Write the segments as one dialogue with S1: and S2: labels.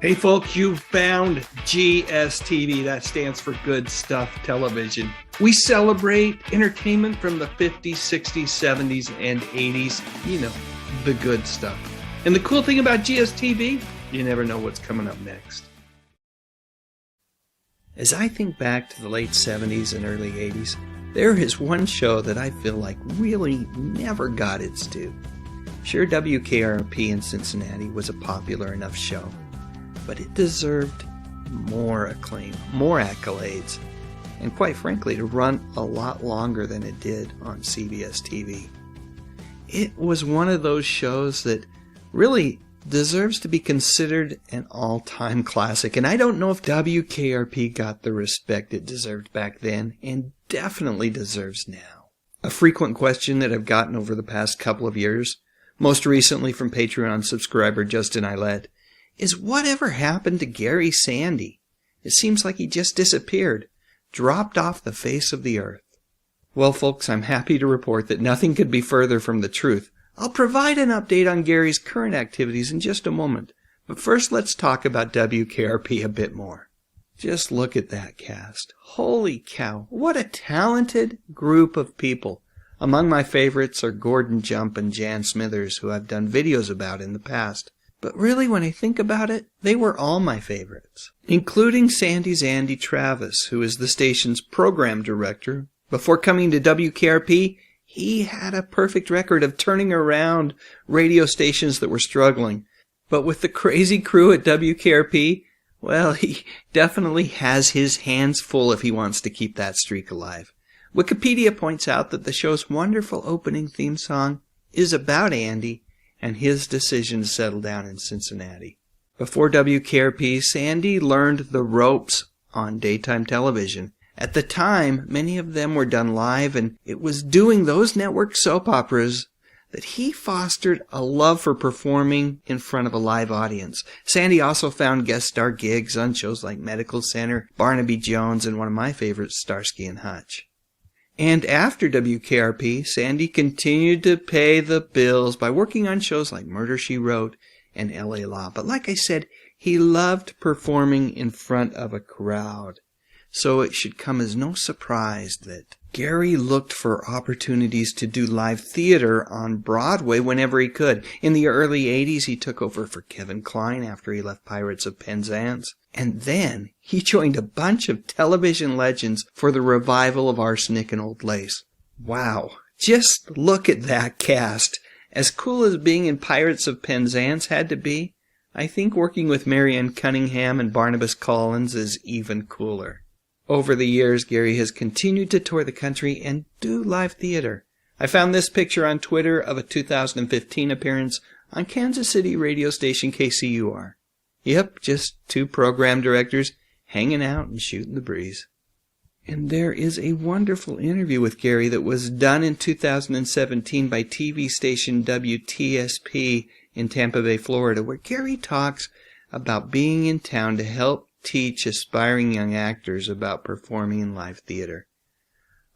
S1: Hey folks, you found GSTV. That stands for Good Stuff Television. We celebrate entertainment from the 50s, 60s, 70s, and 80s. You know, the good stuff. And the cool thing about GSTV, you never know what's coming up next. As I think back to the late 70s and early 80s, there is one show that I feel like really never got its due. Sure, WKRP in Cincinnati was a popular enough show, but it deserved more acclaim, more accolades, and quite frankly, to run a lot longer than it did on CBS TV. It was one of those shows that really deserves to be considered an all-time classic, and I don't know if WKRP got the respect it deserved back then, and definitely deserves now. A frequent question that I've gotten over the past couple of years, most recently from Patreon subscriber Justin Eilette, is whatever happened to Gary Sandy? It seems like he just disappeared, dropped off the face of the earth. Well, folks, I'm happy to report that nothing could be further from the truth. I'll provide an update on Gary's current activities in just a moment, but first let's talk about WKRP a bit more. Just look at that cast. Holy cow, what a talented group of people. Among my favorites are Gordon Jump and Jan Smithers, who I've done videos about in the past. But really, when I think about it, they were all my favorites, including Sandy's Andy Travis, who is the station's program director. Before coming to WKRP, he had a perfect record of turning around radio stations that were struggling. But with the crazy crew at WKRP, well, he definitely has his hands full if he wants to keep that streak alive. Wikipedia points out that the show's wonderful opening theme song is about Andy and his decision to settle down in Cincinnati. Before WKRP, Sandy learned the ropes on daytime television. At the time, many of them were done live, and it was doing those network soap operas that he fostered a love for performing in front of a live audience. Sandy also found guest star gigs on shows like Medical Center, Barnaby Jones, and one of my favorites, Starsky and Hutch. And after WKRP, Sandy continued to pay the bills by working on shows like Murder, She Wrote and L.A. Law. But like I said, he loved performing in front of a crowd. So it should come as no surprise that Gary looked for opportunities to do live theater on Broadway whenever he could. In the early 80s, he took over for Kevin Kline after he left Pirates of Penzance. And then he joined a bunch of television legends for the revival of Arsenic and Old Lace. Wow, just look at that cast. As cool as being in Pirates of Penzance had to be, I think working with Marianne Cunningham and Barnabas Collins is even cooler. Over the years, Gary has continued to tour the country and do live theater. I found this picture on Twitter of a 2015 appearance on Kansas City radio station KCUR. Yep, just two program directors hanging out and shooting the breeze. And there is a wonderful interview with Gary that was done in 2017 by TV station WTSP in Tampa Bay, Florida, where Gary talks about being in town to help teach aspiring young actors about performing in live theater.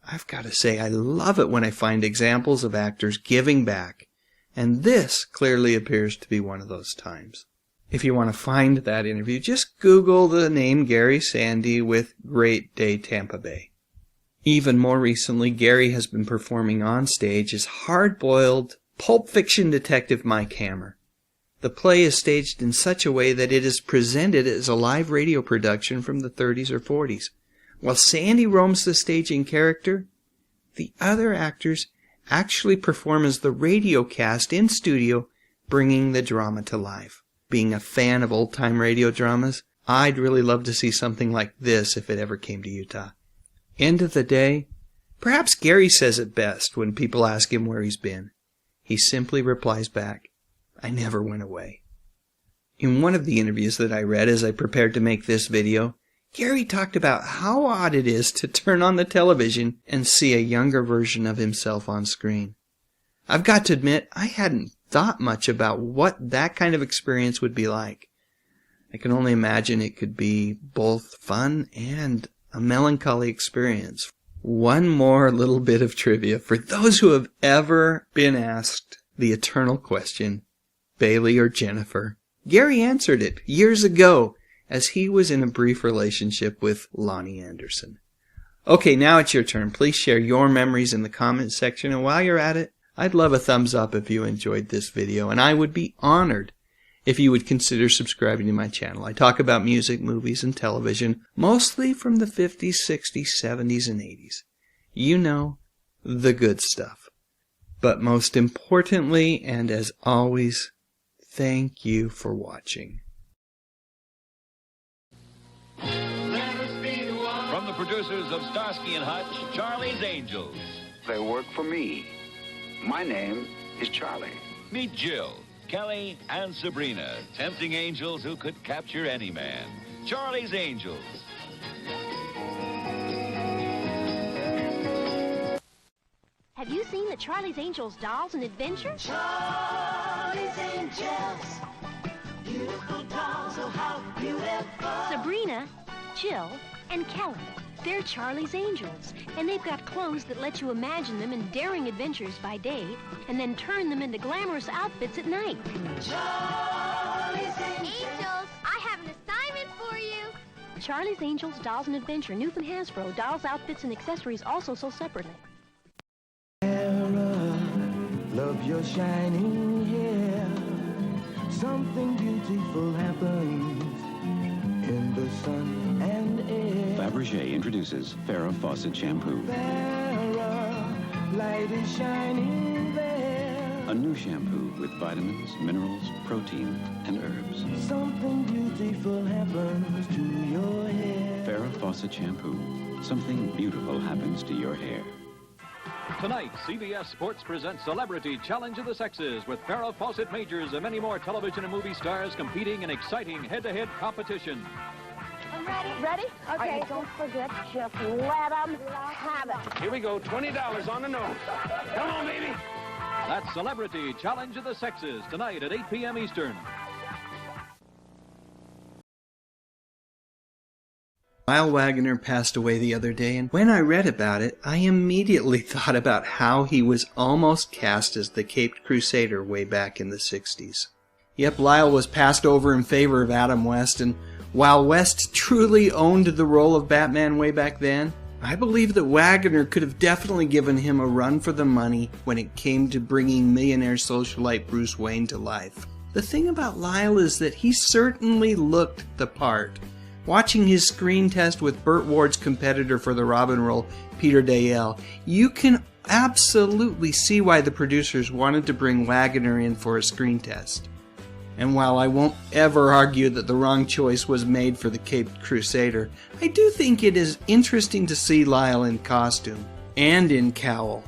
S1: I've got to say, I love it when I find examples of actors giving back, and this clearly appears to be one of those times. If you want to find that interview, just Google the name Gary Sandy with Great Day Tampa Bay. Even more recently, Gary has been performing on stage as hard-boiled pulp fiction detective Mike Hammer. The play is staged in such a way that it is presented as a live radio production from the 30s or 40s. While Sandy roams the stage in character, the other actors actually perform as the radio cast in studio, bringing the drama to life. Being a fan of old-time radio dramas, I'd really love to see something like this if it ever came to Utah. End of the day, perhaps Gary says it best when people ask him where he's been. He simply replies back, "I never went away." In one of the interviews that I read as I prepared to make this video, Gary talked about how odd it is to turn on the television and see a younger version of himself on screen. I've got to admit, I hadn't thought much about what that kind of experience would be like. I can only imagine it could be both fun and a melancholy experience. One more little bit of trivia for those who have ever been asked the eternal question, Bailey or Jennifer, Gary answered it years ago, as he was in a brief relationship with Lonnie Anderson. Okay, now it's your turn. Please share your memories in the comments section, and while you're at it, I'd love a thumbs up if you enjoyed this video, and I would be honored if you would consider subscribing to my channel. I talk about music, movies, and television, mostly from the 50s, 60s, 70s, and 80s. You know, the good stuff. But most importantly, and as always, thank you for watching.
S2: From the producers of Starsky and Hutch, Charlie's Angels.
S3: They work for me. My name is Charlie.
S2: Meet Jill, Kelly, and Sabrina, tempting angels who could capture any man. Charlie's Angels.
S4: Have you seen the Charlie's Angels Dolls and Adventure?
S5: Charlie's Angels, beautiful dolls, oh how beautiful.
S4: Sabrina, Jill, and Kelly. They're Charlie's Angels, and they've got clothes that let you imagine them in daring adventures by day, and then turn them into glamorous outfits at night.
S5: Charlie's
S6: Angels, I have an assignment for you.
S4: Charlie's Angels Dolls and Adventure, new from Hasbro. Dolls, outfits, and accessories also sold separately.
S7: Love your shining hair. Something beautiful happens in the sun and air.
S8: Fabergé introduces Farrah Fawcett shampoo.
S7: Farrah, light is shining there.
S8: A new shampoo with vitamins, minerals, protein, and herbs.
S7: Something beautiful happens to your hair.
S8: Farrah Fawcett shampoo. Something beautiful happens to your hair.
S9: Tonight, CBS Sports presents Celebrity Challenge of the Sexes with Farrah Fawcett Majors and many more television and movie stars competing in exciting head-to-head competition.
S6: I'm ready. Ready? Okay, don't forget, just let them have it.
S3: Here we go, $20 on the nose. Come on, baby.
S9: That's Celebrity Challenge of the Sexes, tonight at 8 p.m. Eastern.
S1: Lyle Waggoner passed away the other day, and when I read about it, I immediately thought about how he was almost cast as the Caped Crusader way back in the 60s. Yep, Lyle was passed over in favor of Adam West, and while West truly owned the role of Batman way back then, I believe that Waggoner could have definitely given him a run for the money when it came to bringing millionaire socialite Bruce Wayne to life. The thing about Lyle is that he certainly looked the part. Watching his screen test with Burt Ward's competitor for the Robin role, Peter Dale, you can absolutely see why the producers wanted to bring Waggoner in for a screen test. And while I won't ever argue that the wrong choice was made for the Caped Crusader, I do think it is interesting to see Lyle in costume and in cowl.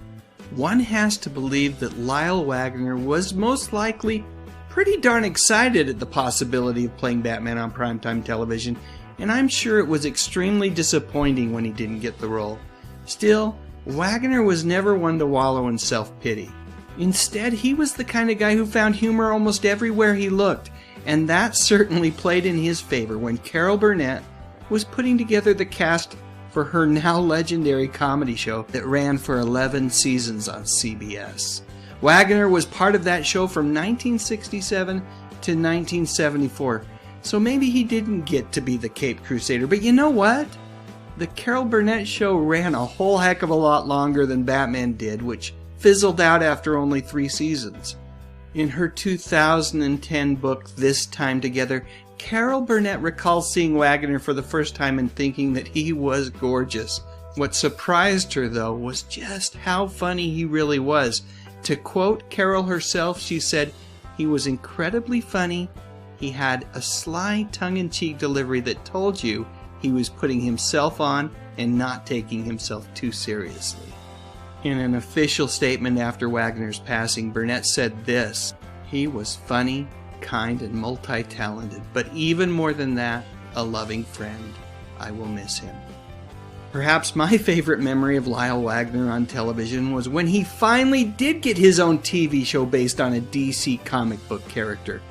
S1: One has to believe that Lyle Waggoner was most likely pretty darn excited at the possibility of playing Batman on primetime television, and I'm sure it was extremely disappointing when he didn't get the role. Still, Waggoner was never one to wallow in self-pity. Instead, he was the kind of guy who found humor almost everywhere he looked, and that certainly played in his favor when Carol Burnett was putting together the cast for her now legendary comedy show that ran for 11 seasons on CBS. Waggoner was part of that show from 1967 to 1974. So maybe he didn't get to be the Caped Crusader, but you know what? The Carol Burnett show ran a whole heck of a lot longer than Batman did, which fizzled out after only 3 seasons. In her 2010 book, This Time Together, Carol Burnett recalls seeing Waggoner for the first time and thinking that he was gorgeous. What surprised her, though, was just how funny he really was. To quote Carol herself, she said, "He was incredibly funny. He had a sly, tongue-in-cheek delivery that told you he was putting himself on and not taking himself too seriously." In an official statement after Waggoner's passing, Burnett said this: "He was funny, kind, and multi-talented, but even more than that, a loving friend. I will miss him." Perhaps my favorite memory of Lyle Waggoner on television was when he finally did get his own TV show based on a DC comic book character.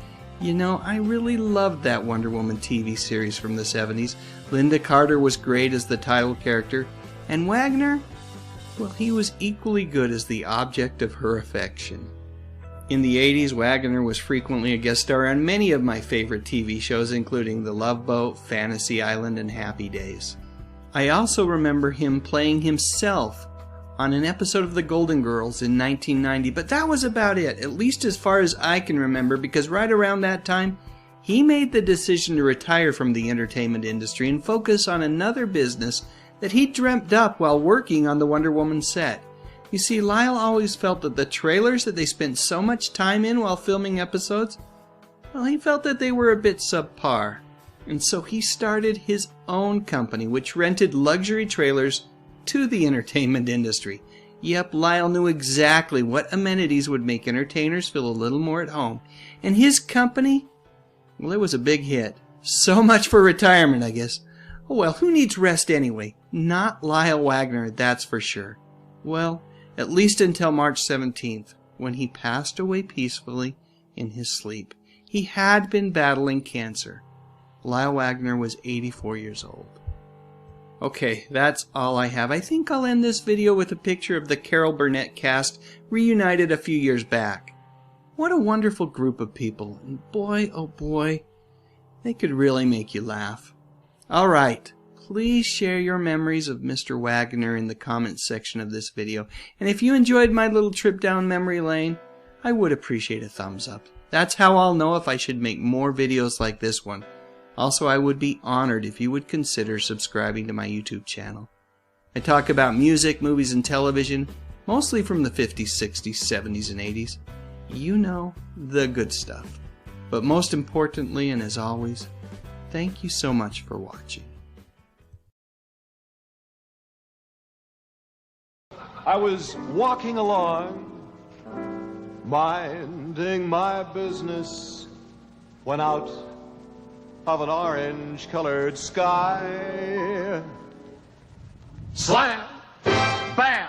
S1: You know, I really loved that Wonder Woman TV series from the 70s. Linda Carter was great as the title character, and Wagner, well, he was equally good as the object of her affection. In the 80s, Wagner was frequently a guest star on many of my favorite TV shows, including The Love Boat, Fantasy Island, and Happy Days. I also remember him playing himself on an episode of The Golden Girls in 1990, but that was about it, at least as far as I can remember, because right around that time, he made the decision to retire from the entertainment industry and focus on another business that he dreamt up while working on the Wonder Woman set. You see, Lyle always felt that the trailers that they spent so much time in while filming episodes, well, he felt that they were a bit subpar. And so he started his own company, which rented luxury trailers to the entertainment industry. Yep, Lyle knew exactly what amenities would make entertainers feel a little more at home. And his company, well, it was a big hit. So much for retirement, I guess. Oh well, who needs rest anyway? Not Lyle Waggoner, that's for sure. Well, at least until March 17th, when he passed away peacefully in his sleep. He had been battling cancer. Lyle Waggoner was 84 years old. Okay, that's all I have. I think I'll end this video with a picture of the Carol Burnett cast reunited a few years back. What a wonderful group of people, and boy, oh boy, they could really make you laugh. Alright, please share your memories of Mr. Waggoner in the comments section of this video, and if you enjoyed my little trip down memory lane, I would appreciate a thumbs up. That's how I'll know if I should make more videos like this one. Also, I would be honored if you would consider subscribing to my YouTube channel. I talk about music, movies, and television, mostly from the 50s, 60s, 70s, and 80s. You know, the good stuff. But most importantly, and as always, thank you so much for watching.
S10: I was walking along, minding my business, when out of an orange-colored sky, slam, bam,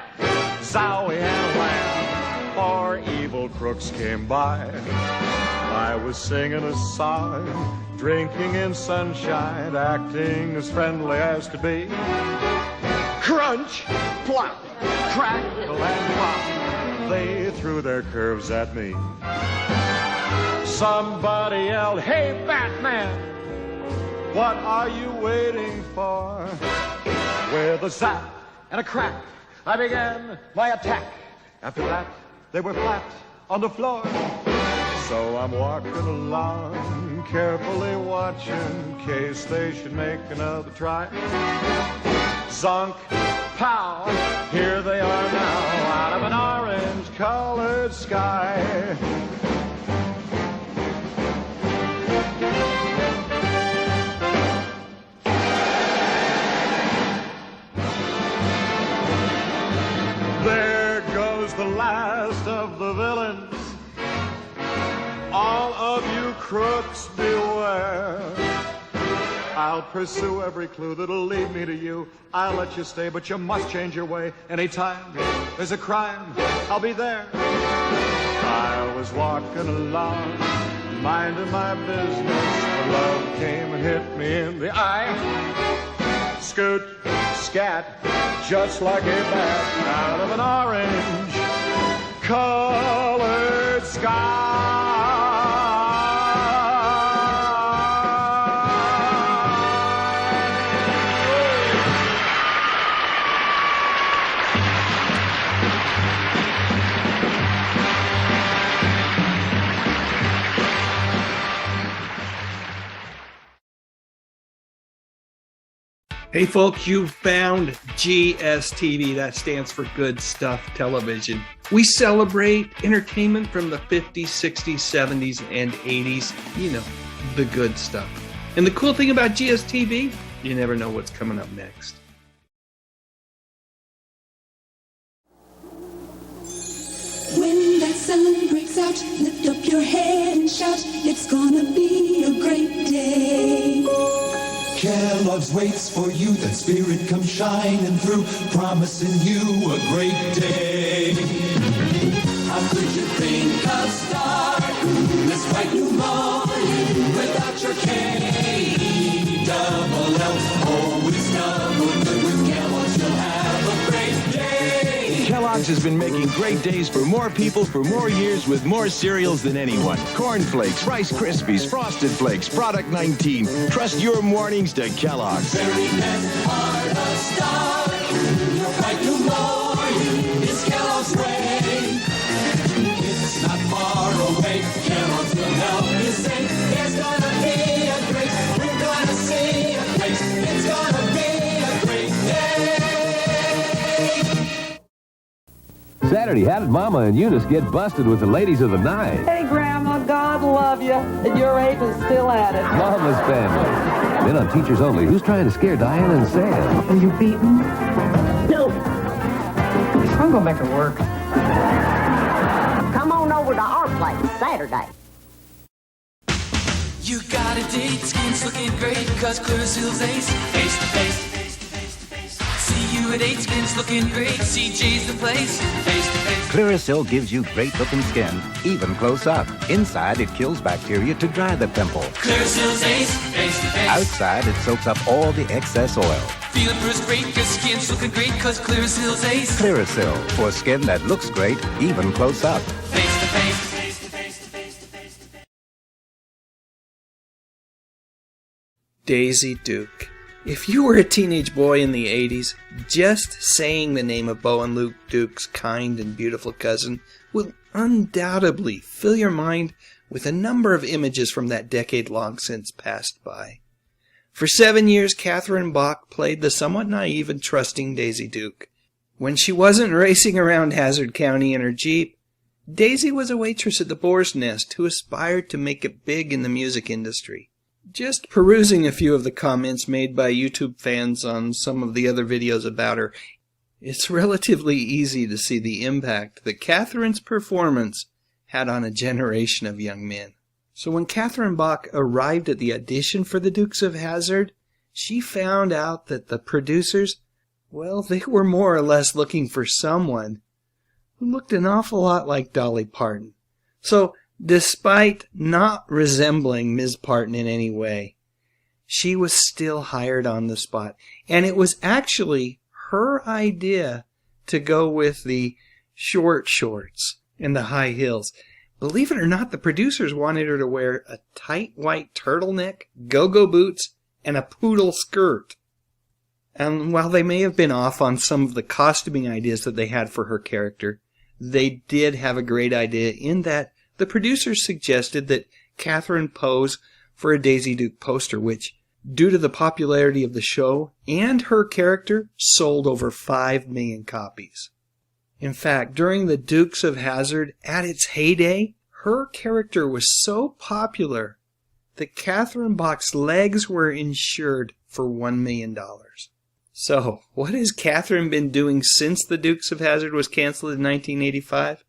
S10: zowie and wham, 4 evil crooks came by. I was singing a song, drinking in sunshine, acting as friendly as could be. Crunch, plop, crackle and pop, they threw their curves at me. Somebody yelled, "Hey, Batman, what are you waiting for?" With a zap and a crack, I began my attack. After that, they were flat on the floor. So I'm walking along, carefully watching, in case they should make another try. Zonk, pow, here they are now, out of an orange-colored sky. There goes the last of the villains. All of you crooks beware. I'll pursue every clue that'll lead me to you. I'll let you stay, but you must change your way. Anytime there's a crime, I'll be there. I was walking along, minding my business, when love came and hit me in the eye. Scoot, scat, just like a bat, out of an orange-colored sky.
S1: Hey folks, you've found GSTV. That stands for Good Stuff Television. We celebrate entertainment from the 50s, 60s, 70s, and 80s. You know, the good stuff. And the cool thing about GSTV, you never know what's coming up next.
S5: When that sun breaks out, lift up your head and shout, it's gonna be a great day.
S7: Kellogg's waits for you, that spirit comes shining through, promising you a great day. How could you think of starting this bright new morning without your K-double-L? Always double good with Kellogg's, you'll have a great day.
S10: Kellogg's
S11: has been making great days for more people for more years with more cereals than anyone. Corn Flakes, Rice Krispies, Frosted Flakes, Product 19. Trust your mornings to Kellogg's.
S7: Very best part of start. Your bright new morning is Kellogg's way. It's not far away. Kellogg's will help you say there's gonna be a great, we're gonna see a place. It's gonna be a great day.
S12: Saturday, how did Mama and Eunice get busted with the ladies of the night?
S13: Hey, Grandma, God love you, and your ape is still at it.
S12: Mama's Family. Then on Teachers Only, who's trying to scare Diana and Sam?
S13: Are you beaten? No. I'm going back to work.
S6: Come on over to our place Saturday.
S7: You got a date, skin's looking great, cause Clearasil's ace. Face to face. See you at 8, skin's looking great, CJ's the place. Face to face.
S14: Clearasil gives you great-looking skin, even close up. Inside, it kills bacteria to dry the pimple.
S7: Clearasil's ace. Face to face.
S14: Outside, it soaks up all the excess oil.
S7: Feeling first great, cause skin's looking great, cause Clearasil's ace.
S14: Clearasil, for skin that looks great, even close up.
S7: Face to face.
S1: Daisy Duke. If you were a teenage boy in the 80s, just saying the name of Bo and Luke Duke's kind and beautiful cousin will undoubtedly fill your mind with a number of images from that decade long since passed by. For 7 years, Catherine Bach played the somewhat naive and trusting Daisy Duke. When she wasn't racing around Hazard County in her Jeep, Daisy was a waitress at the Boar's Nest who aspired to make it big in the music industry. Just perusing a few of the comments made by YouTube fans on some of the other videos about her, it's relatively easy to see the impact that Catherine's performance had on a generation of young men. So when Catherine Bach arrived at the audition for the Dukes of Hazzard, she found out that the producers, well, they were more or less looking for someone who looked an awful lot like Dolly Parton. So, despite not resembling Ms. Parton in any way, she was still hired on the spot. And it was actually her idea to go with the short shorts and the high heels. Believe it or not, the producers wanted her to wear a tight white turtleneck, go-go boots, and a poodle skirt. And while they may have been off on some of the costuming ideas that they had for her character, they did have a great idea in that the producers suggested that Catherine pose for a Daisy Duke poster, which, due to the popularity of the show and her character, sold over 5 million copies. In fact, during the Dukes of Hazzard, at its heyday, her character was so popular that Catherine Bach's legs were insured for $1 million. So, what has Catherine been doing since the Dukes of Hazzard was canceled in 1985?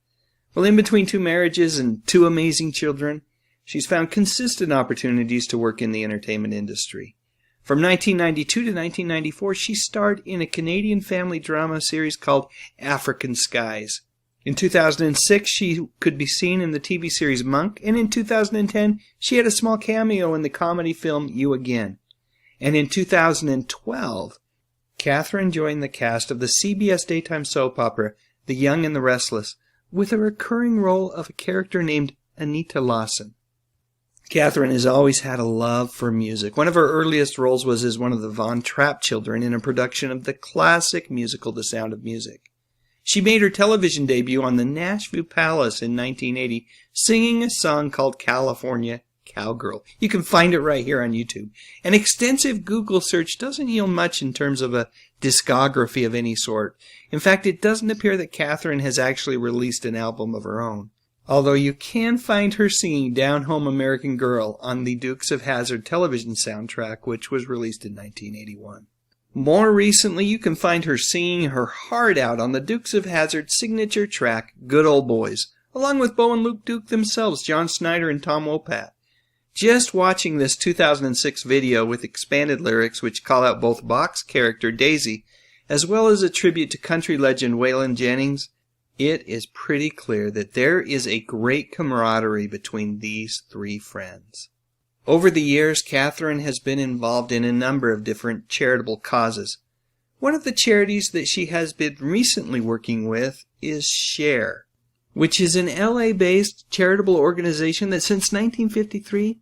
S1: Well, in between 2 marriages and 2 amazing children, she's found consistent opportunities to work in the entertainment industry. From 1992 to 1994, she starred in a Canadian family drama series called African Skies. In 2006, she could be seen in the TV series Monk, and in 2010, she had a small cameo in the comedy film You Again. And in 2012, Catherine joined the cast of the CBS daytime soap opera The Young and the Restless, with a recurring role of a character named Anita Lawson. Catherine has always had a love for music. One of her earliest roles was as one of the Von Trapp children in a production of the classic musical The Sound of Music. She made her television debut on the Nashville Palace in 1980, singing a song called California Cowgirl. You can find it right here on YouTube. An extensive Google search doesn't yield much in terms of a discography of any sort. In fact, it doesn't appear that Catherine has actually released an album of her own. Although you can find her singing Down Home American Girl on the Dukes of Hazzard television soundtrack, which was released in 1981. More recently, you can find her singing her heart out on the Dukes of Hazzard signature track, Good Old Boys, along with Bo and Luke Duke themselves, John Snyder and Tom Wopat. Just watching this 2006 video with expanded lyrics which call out both Bach's character, Daisy, as well as a tribute to country legend Waylon Jennings, it is pretty clear that there is a great camaraderie between these 3 friends. Over the years, Catherine has been involved in a number of different charitable causes. One of the charities that she has been recently working with is SHARE, which is an LA-based charitable organization that since 1953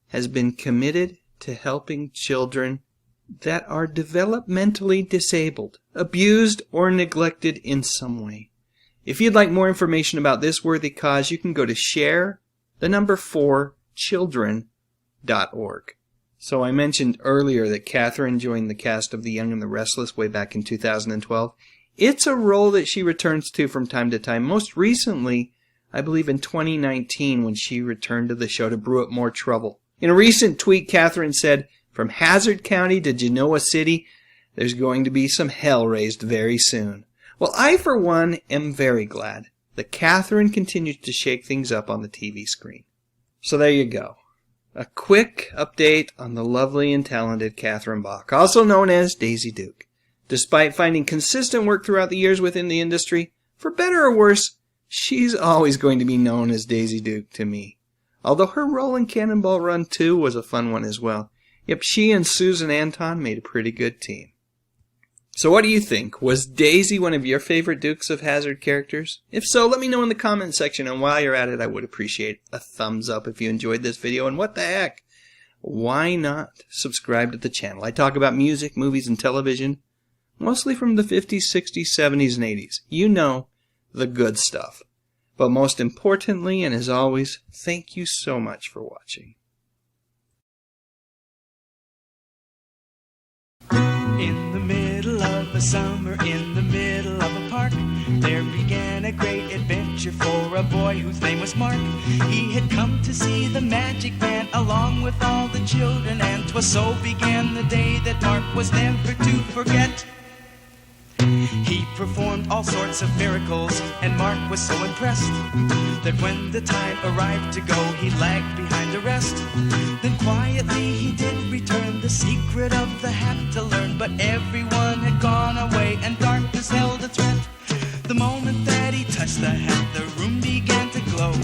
S1: has been committed to helping children that are developmentally disabled, abused, or neglected in some way. If you'd like more information about this worthy cause, you can go to share4children.org. So I mentioned earlier that Catherine joined the cast of The Young and the Restless way back in 2012. It's a role that she returns to from time to time. Most recently, I believe in 2019, when she returned to the show to brew up more trouble. In a recent tweet, Catherine said, "From Hazard County to Genoa City, there's going to be some hell raised very soon." Well, I, for one, am very glad that Catherine continues to shake things up on the TV screen. So there you go. A quick update on the lovely and talented Catherine Bach, also known as Daisy Duke. Despite finding consistent work throughout the years within the industry, for better or worse, she's always going to be known as Daisy Duke to me. Although her role in Cannonball Run 2 was a fun one as well. Yep, she and Susan Anton made a pretty good team. So what do you think? Was Daisy one of your favorite Dukes of Hazzard characters? If so, let me know in the comment section, and while you're at it, I would appreciate a thumbs up if you enjoyed this video, and what the heck? Why not subscribe to the channel? I talk about music, movies, and television, mostly from the 50s, 60s, 70s, and 80s. You know, the good stuff. But most importantly, and as always, thank you so much for watching.
S15: In the middle of a summer, in the middle of a park, there began a great adventure for a boy whose name was Mark. He had come to see the magic man along with all the children, and 'twas so began the day that Mark was never to forget. He performed all sorts of miracles, and Mark was so impressed that when the time arrived to go, he lagged behind the rest. Then quietly he did return the secret of the hat to learn, but everyone had gone away and darkness held a threat. The moment that he touched the hat, the room began to glow,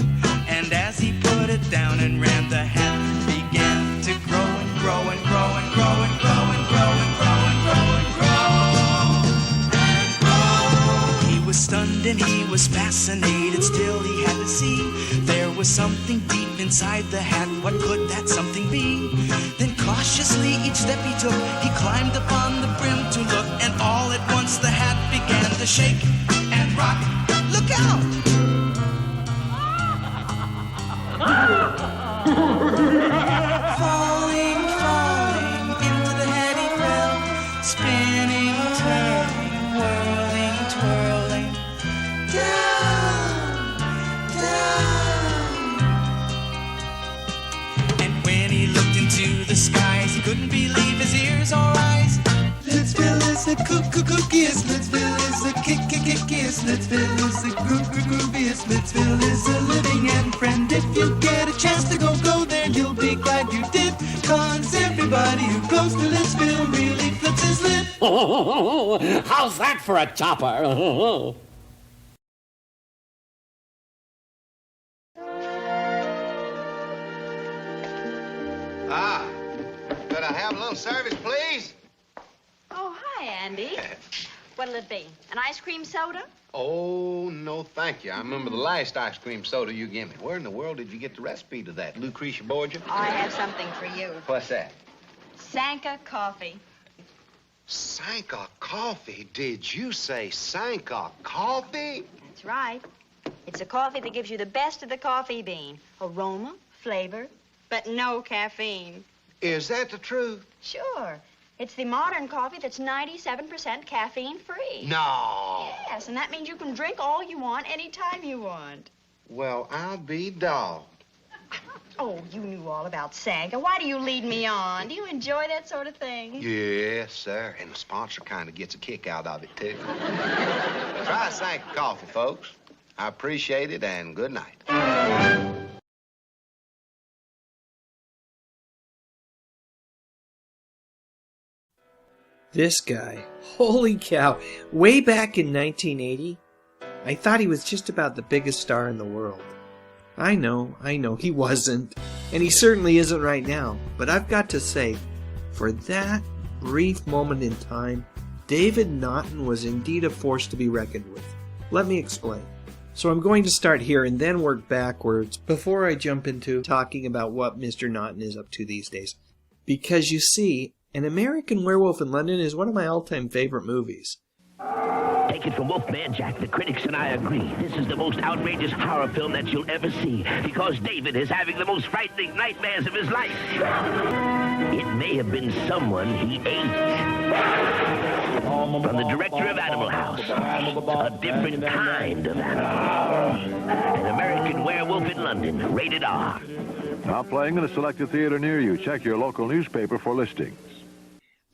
S15: and as he put it down and ran, the hat began to grow and grow and grow and grow and grow and grow and grow and grow and grow. He was stunned and he was fascinated, still he had to see there was something deep inside the hat. What could that something be? Then cautiously each step he took, he climbed upon the brim to look, and all at once the hat began to shake and rock. Look out! Falling, falling, into the hat he fell, spinning, turning, whirling, twirling, down, down. And when he looked into the skies, he couldn't believe his ears or eyes. Lidsville is the cookiest, Lidsville is the kickiest, Lidsville is the grooviest, Lidsville is a living and friend. If you get a chance to go there, you'll be glad you did, 'cause everybody who goes to Lidsville really flips his lid.
S16: How's that for a topper?
S17: Could I have a little service, please?
S18: Oh, hi, Andy. What'll it be? An ice cream soda?
S17: Oh, no, thank you. I remember the last ice cream soda you gave me. Where in the world did you get the recipe to that? Lucretia Borgia?
S18: I have something for you.
S17: What's that?
S18: Sanka coffee.
S17: Sanka coffee? Did you say Sanka coffee?
S18: That's right. It's a coffee that gives you the best of the coffee bean. Aroma, flavor, but no caffeine.
S17: Is that the truth?
S18: Sure. It's the modern coffee that's 97% caffeine-free.
S17: No.
S18: Yes, and that means you can drink all you want anytime you want.
S17: Well, I'll be dogged.
S18: Oh, you knew all about Sanka. Why do you lead me on? Do you enjoy that sort of thing?
S17: Yes, sir. And the sponsor kind of gets a kick out of it, too. Try Sanka coffee, folks. I appreciate it, and good night.
S1: This guy, holy cow, way back in 1980, I thought he was just about the biggest star in the world. I know, he wasn't, and he certainly isn't right now, but I've got to say, for that brief moment in time, David Naughton was indeed a force to be reckoned with. Let me explain. So I'm going to start here and then work backwards before I jump into talking about what Mr. Naughton is up to these days. Because you see, An American Werewolf in London is one of my all-time favorite movies.
S19: Take it from Wolfman Jack, the critics and I agree. This is the most outrageous horror film that you'll ever see, because David is having the most frightening nightmares of his life. It may have been someone he ate. From the director of Animal House, a different kind of animal. An American Werewolf in London, rated R.
S20: Now playing in a selected theater near you. Check your local newspaper for listings.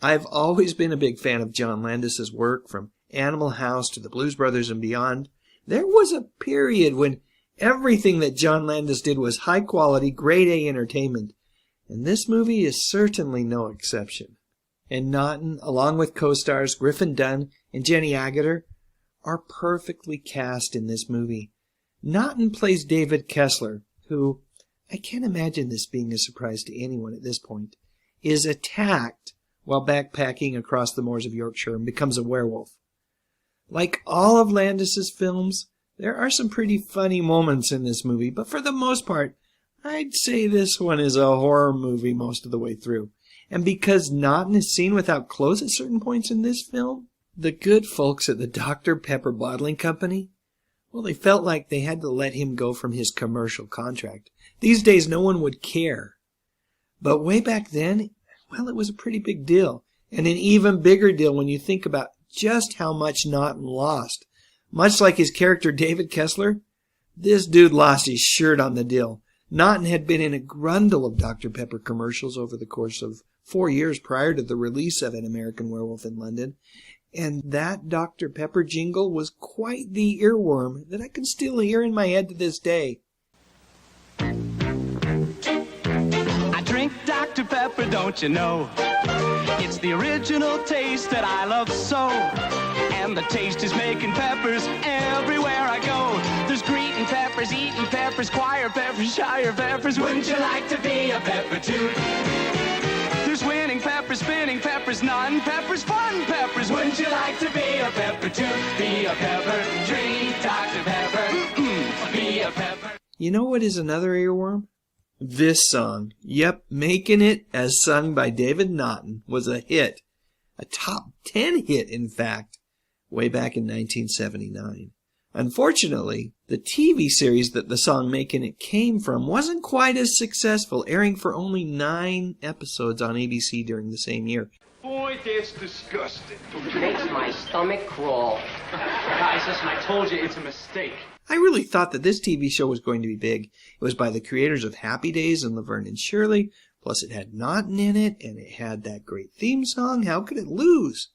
S1: I've always been a big fan of John Landis's work, from Animal House to the Blues Brothers and beyond. There was a period when everything that John Landis did was high-quality, grade-A entertainment, and this movie is certainly no exception. And Naughton, along with co-stars Griffin Dunne and Jenny Agutter, are perfectly cast in this movie. Naughton plays David Kessler, who, I can't imagine this being a surprise to anyone at this point, is attacked while backpacking across the moors of Yorkshire and becomes a werewolf. Like all of Landis's films, there are some pretty funny moments in this movie, but for the most part, I'd say this one is a horror movie most of the way through. And because Naughton is seen without clothes at certain points in this film, the good folks at the Dr. Pepper Bottling Company, well, they felt like they had to let him go from his commercial contract. These days, no one would care. But way back then, well, it was a pretty big deal. And an even bigger deal when you think about just how much Naughton lost. Much like his character David Kessler, this dude lost his shirt on the deal. Naughton had been in a grundle of Dr. Pepper commercials over the course of 4 years prior to the release of An American Werewolf in London, and that Dr. Pepper jingle was quite the earworm that I can still hear in my head to this day.
S15: I drink Dr. Pepper, don't you know? It's the original taste that I love so. And the taste is making peppers everywhere I go. There's greeting peppers, eating peppers, choir peppers, shire peppers. Wouldn't you like to be a pepper too? There's winning peppers, spinning peppers, non peppers, fun peppers. Wouldn't you like to be a pepper too? Be a pepper, drink Dr. Pepper, be a pepper.
S1: You know what is another earworm? This song. Yep, Making It, as sung by David Naughton, was a hit. A top 10 hit, in fact, way back in 1979. Unfortunately, the TV series that the song Making It came from wasn't quite as successful, airing for only 9 episodes on ABC during the same year.
S10: Boy, that's disgusting.
S13: It makes my stomach crawl. Guys, listen, I told you it's a mistake.
S1: I really thought that this TV show was going to be big. It was by the creators of Happy Days and Laverne and Shirley, plus it had Naughton in it, and it had that great theme song. How could it lose?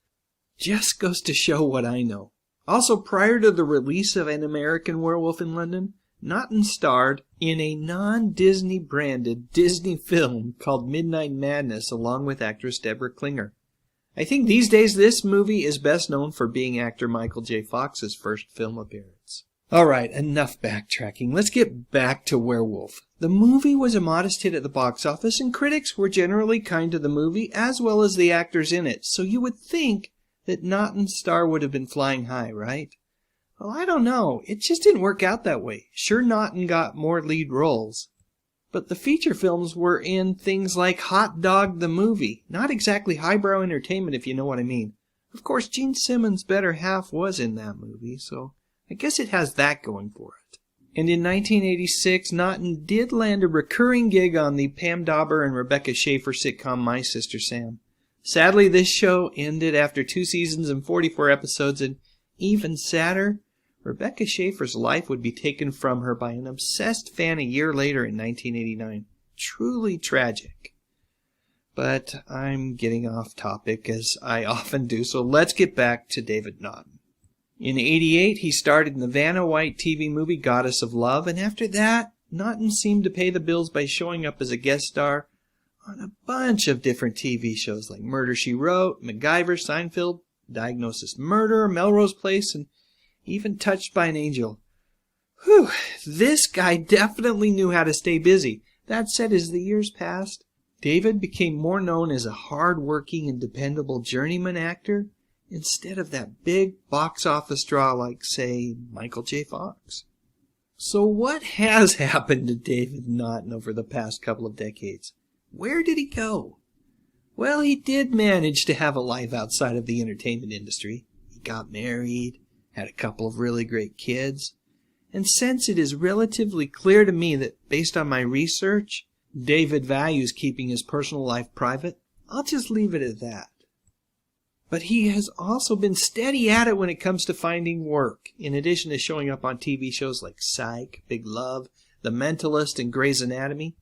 S1: Just goes to show what I know. Also, prior to the release of An American Werewolf in London, Naughton starred in a non-Disney branded Disney film called Midnight Madness along with actress Deborah Klinger. I think these days this movie is best known for being actor Michael J. Fox's first film appearance. Alright, enough backtracking. Let's get back to Werewolf. The movie was a modest hit at the box office, and critics were generally kind to the movie as well as the actors in it, so you would think that Naughton's star would have been flying high, right? Well, I don't know. It just didn't work out that way. Sure, Naughton got more lead roles, but the feature films were in things like Hot Dog the Movie. Not exactly highbrow entertainment, if you know what I mean. Of course, Gene Simmons' better half was in that movie, so I guess it has that going for it. And in 1986, Naughton did land a recurring gig on the Pam Dauber and Rebecca Schaefer sitcom My Sister Sam. Sadly, this show ended after 2 seasons and 44 episodes, and even sadder, Rebecca Schaefer's life would be taken from her by an obsessed fan a year later in 1989. Truly tragic. But I'm getting off topic, as I often do, so let's get back to David Naughton. In '88, he starred in the Vanna White TV movie Goddess of Love, and after that, Naughton seemed to pay the bills by showing up as a guest star on a bunch of different TV shows like Murder, She Wrote, MacGyver, Seinfeld, Diagnosis Murder, Melrose Place, and even Touched by an Angel. Whew, this guy definitely knew how to stay busy. That said, as the years passed, David became more known as a hard-working and dependable journeyman actor instead of that big box office draw like, say, Michael J. Fox. So what has happened to David Naughton over the past couple of decades? Where did he go? Well, he did manage to have a life outside of the entertainment industry. He got married, had a couple of really great kids, and since it is relatively clear to me that, based on my research, David values keeping his personal life private, I'll just leave it at that. But he has also been steady at it when it comes to finding work. In addition to showing up on TV shows like Psych, Big Love, The Mentalist, and Grey's Anatomy,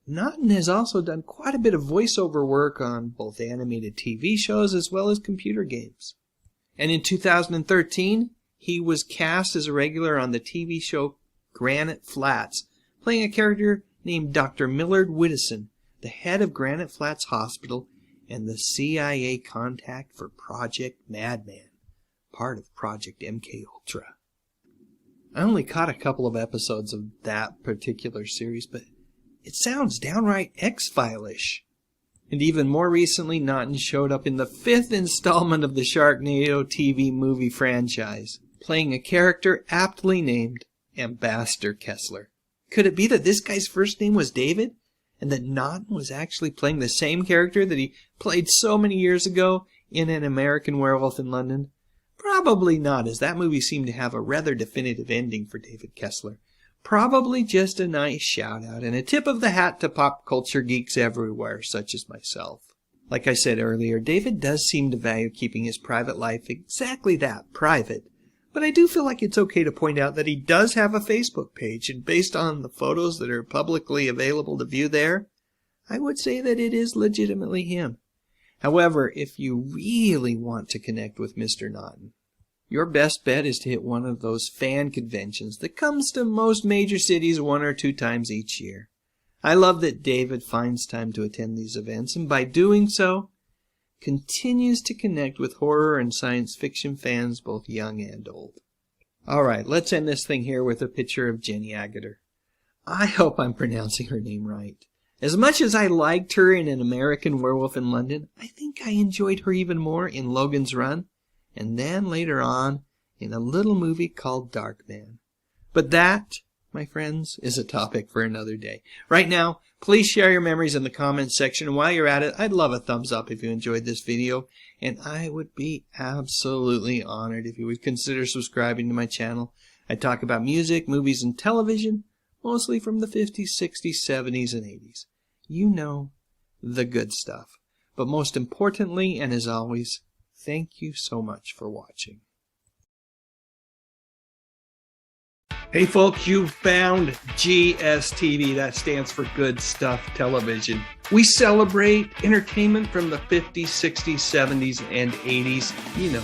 S1: Naughton has also done quite a bit of voiceover work on both animated TV shows as well as computer games. And in 2013, he was cast as a regular on the TV show Granite Flats, playing a character named Dr. Millard Widdowson, the head of Granite Flats Hospital and the CIA contact for Project Madman, part of Project MKUltra. I only caught a couple of episodes of that particular series, but it sounds downright X-File-ish. And even more recently, Naughton showed up in the 5th installment of the Sharknado TV movie franchise, playing a character aptly named Ambassador Kessler. Could it be that this guy's first name was David, and that Naughton was actually playing the same character that he played so many years ago in An American Werewolf in London? Probably not, as that movie seemed to have a rather definitive ending for David Kessler. Probably just a nice shout-out and a tip of the hat to pop culture geeks everywhere, such as myself. Like I said earlier, David does seem to value keeping his private life exactly that, private. But I do feel like it's okay to point out that he does have a Facebook page, and based on the photos that are publicly available to view there, I would say that it is legitimately him. However, if you really want to connect with Mr. Naughton, your best bet is to hit one of those fan conventions that comes to most major cities 1 or 2 times each year. I love that David finds time to attend these events, and by doing so, continues to connect with horror and science fiction fans both young and old. Alright, let's end this thing here with a picture of Jenny Agutter. I hope I'm pronouncing her name right. As much as I liked her in An American Werewolf in London, I think I enjoyed her even more in Logan's Run, and then later on in a little movie called Darkman. But that, my friends, is a topic for another day. Right now, please share your memories in the comments section, and while you're at it, I'd love a thumbs up if you enjoyed this video, and I would be absolutely honored if you would consider subscribing to my channel. I talk about music, movies, and television, mostly from the 50s, 60s, 70s, and 80s. You know, the good stuff. But most importantly, and as always, thank you so much for watching. Hey folks, you've found GSTV. That stands for Good Stuff Television. We celebrate entertainment from the 50s, 60s, 70s, and 80s. You know,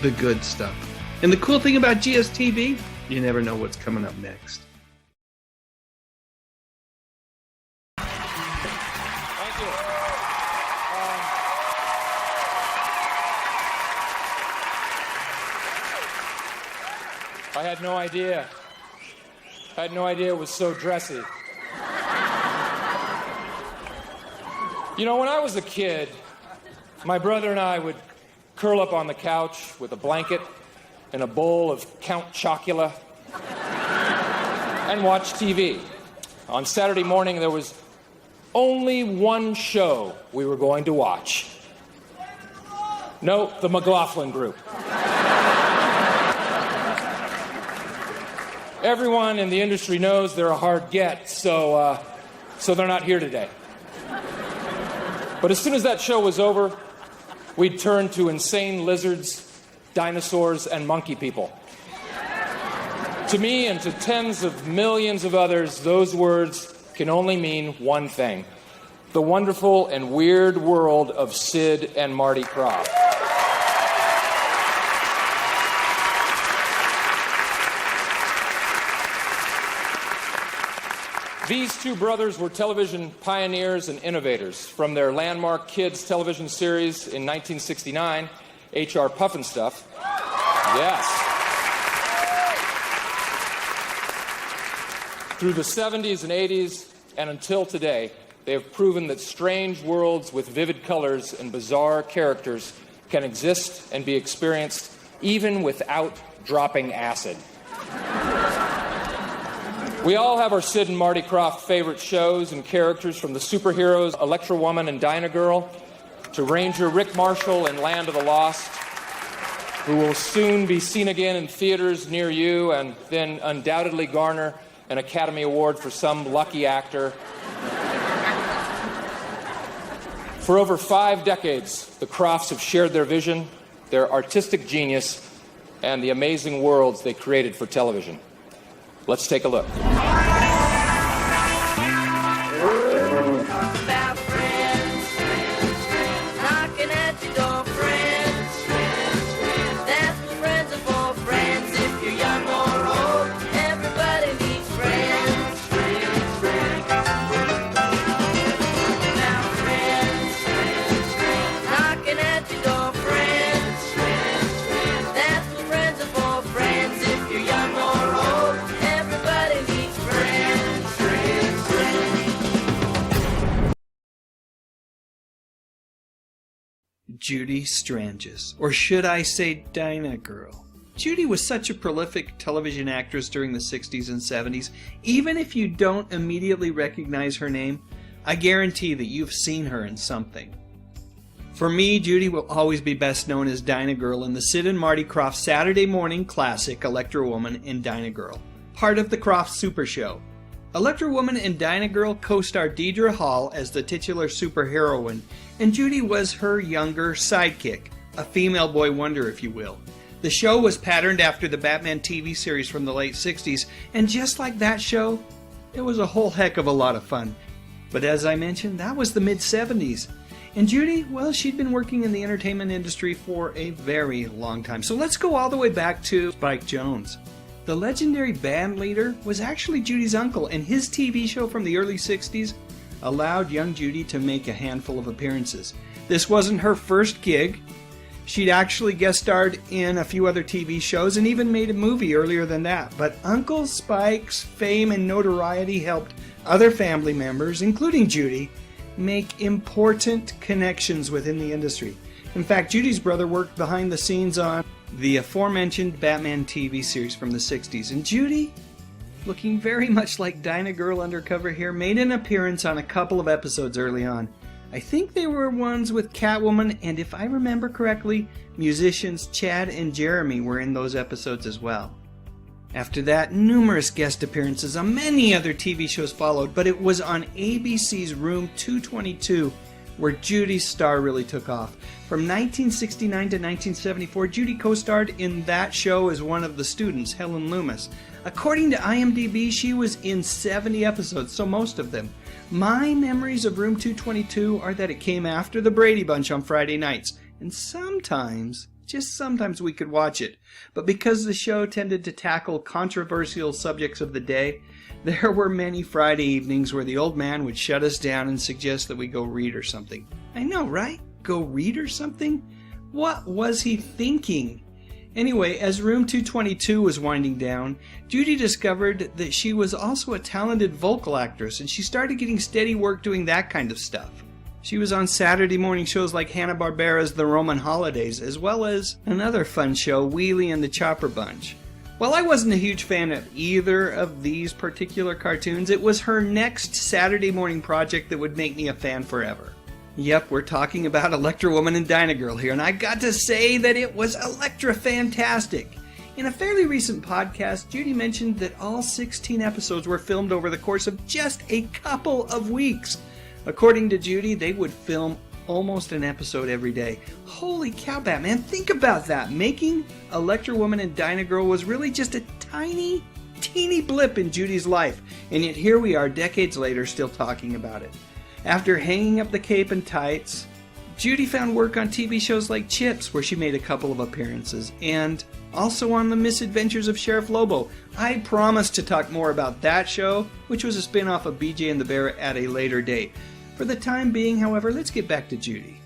S1: the good stuff. And the cool thing about GSTV, you never know what's coming up next.
S21: Thank you. I had no idea. I had no idea it was so dressy. You know, when I was a kid, my brother and I would curl up on the couch with a blanket and a bowl of Count Chocula and watch TV. On Saturday morning, there was only one show we were going to watch. No, the McLaughlin Group. Everyone in the industry knows they're a hard get, so they're not here today. But as soon as that show was over, we'd turn to insane lizards, dinosaurs, and monkey people. To me and to tens of millions of others, those words can only mean one thing: the wonderful and weird world of Sid and Marty Krofft. These two brothers were television pioneers and innovators. From their landmark kids television series in 1969, H.R. Pufnstuf. Yes. Through the 70s and 80s and until today, they have proven that strange worlds with vivid colors and bizarre characters can exist and be experienced even without dropping acid. We all have our Sid and Marty Krofft favorite shows and characters, from the superheroes Electra Woman and Dinah Girl to Ranger Rick Marshall in Land of the Lost, who will soon be seen again in theaters near you and then undoubtedly garner an Academy Award for some lucky actor. For over 5 decades, the Kroffts have shared their vision, their artistic genius, and the amazing worlds they created for television. Let's take a look.
S1: Judy Strangis, or should I say Dinah Girl. Judy was such a prolific television actress during the 60s and 70s. Even if you don't immediately recognize her name, I guarantee that you've seen her in something. For me, Judy will always be best known as Dinah Girl in the Sid and Marty Krofft Saturday morning classic Electra Woman and Dinah Girl, part of the Krofft Super Show. Electra Woman and Dinah Girl co-star Deidre Hall as the titular superheroine, and Judy was her younger sidekick, a female boy wonder, if you will. The show was patterned after the Batman TV series from the late 60s, and just like that show, it was a whole heck of a lot of fun. But as I mentioned, that was the mid-70s. And Judy, well, she'd been working in the entertainment industry for a very long time. So let's go all the way back to Spike Jones. The legendary band leader was actually Judy's uncle, and his TV show from the early 60s allowed young Judy to make a handful of appearances. This wasn't her first gig. She'd actually guest starred in a few other TV shows and even made a movie earlier than that. But Uncle Spike's fame and notoriety helped other family members, including Judy, make important connections within the industry. In fact, Judy's brother worked behind the scenes on the aforementioned Batman TV series from the 60s. And Judy, looking very much like Dinah Girl undercover here, made an appearance on a couple of episodes early on. I think they were ones with Catwoman, and if I remember correctly, musicians Chad and Jeremy were in those episodes as well. After that, numerous guest appearances on many other TV shows followed, but it was on ABC's Room 222 where Judy's star really took off. From 1969 to 1974, Judy co-starred in that show as one of the students, Helen Loomis. According to IMDb, she was in 70 episodes, so most of them. My memories of Room 222 are that it came after the Brady Bunch on Friday nights, and sometimes, just sometimes, we could watch it. But because the show tended to tackle controversial subjects of the day, there were many Friday evenings where the old man would shut us down and suggest that we go read or something. I know, right? Go read or something? What was he thinking? Anyway, as Room 222 was winding down, Judy discovered that she was also a talented vocal actress, and she started getting steady work doing that kind of stuff. She was on Saturday morning shows like Hanna-Barbera's The Roman Holidays, as well as another fun show, Wheelie and the Chopper Bunch. While I wasn't a huge fan of either of these particular cartoons, it was her next Saturday morning project that would make me a fan forever. Yep, we're talking about Electra Woman and Dinah Girl here, and I got to say that it was Electra-fantastic. In a fairly recent podcast, Judy mentioned that all 16 episodes were filmed over the course of just a couple of weeks. According to Judy, they would film almost an episode every day. Holy cow, Batman, think about that. Making Electra Woman and Dinah Girl was really just a tiny, teeny blip in Judy's life, and yet here we are decades later still talking about it. After hanging up the cape and tights, Judy found work on TV shows like Chips, where she made a couple of appearances, and also on The Misadventures of Sheriff Lobo. I promise to talk more about that show, which was a spin-off of BJ and the Bear, at a later date. For the time being, however, let's get back to Judy.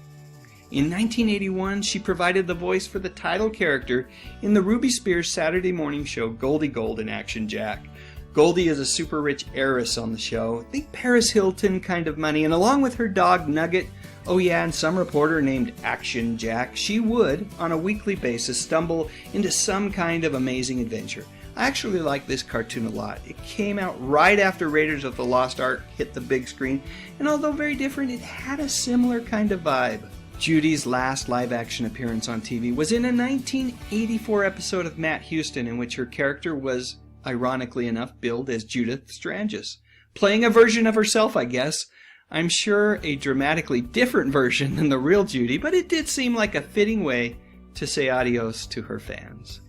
S1: In 1981, she provided the voice for the title character in the Ruby Spears Saturday morning show Goldie Gold and Action Jack. Goldie is a super rich heiress on the show. Think Paris Hilton kind of money, and along with her dog Nugget, Oh yeah, and some reporter named Action Jack, she would, on a weekly basis, stumble into some kind of amazing adventure. I actually like this cartoon a lot. It came out right after Raiders of the Lost Ark hit the big screen, and although very different, it had a similar kind of vibe. Judy's last live-action appearance on TV was in a 1984 episode of Matt Houston, in which her character was, ironically enough, billed as Judith Strangis, playing a version of herself, I guess. I'm sure a dramatically different version than the real Judy, but it did seem like a fitting way to say adios to her fans.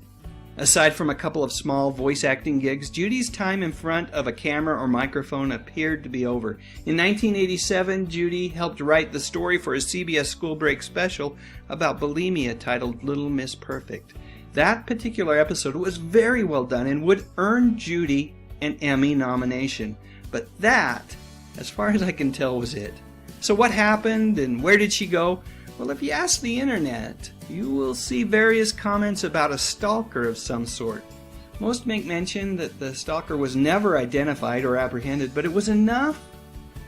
S1: Aside from a couple of small voice acting gigs, Judy's time in front of a camera or microphone appeared to be over. In 1987, Judy helped write the story for a CBS school break special about bulimia titled Little Miss Perfect. That particular episode was very well done and would earn Judy an Emmy nomination. But that, as far as I can tell, was it. So what happened and where did she go? Well, if you ask the internet, you will see various comments about a stalker of some sort. Most make mention that the stalker was never identified or apprehended, but it was enough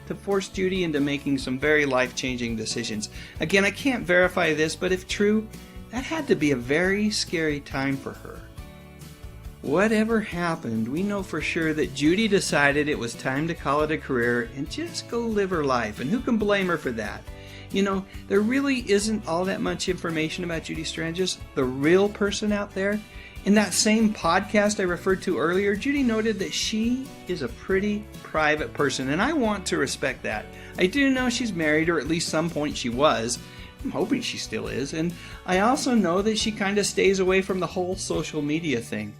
S1: to force Judy into making some very life-changing decisions. Again, I can't verify this, but if true, that had to be a very scary time for her. Whatever happened, we know for sure that Judy decided it was time to call it a career and just go live her life, and who can blame her for that? You know, there really isn't all that much information about Judy Strangis, the real person out there. In that same podcast I referred to earlier, Judy noted that she is a pretty private person, and I want to respect that. I do know she's married, or at least some point she was. I'm hoping she still is, and I also know that she kind of stays away from the whole social media thing.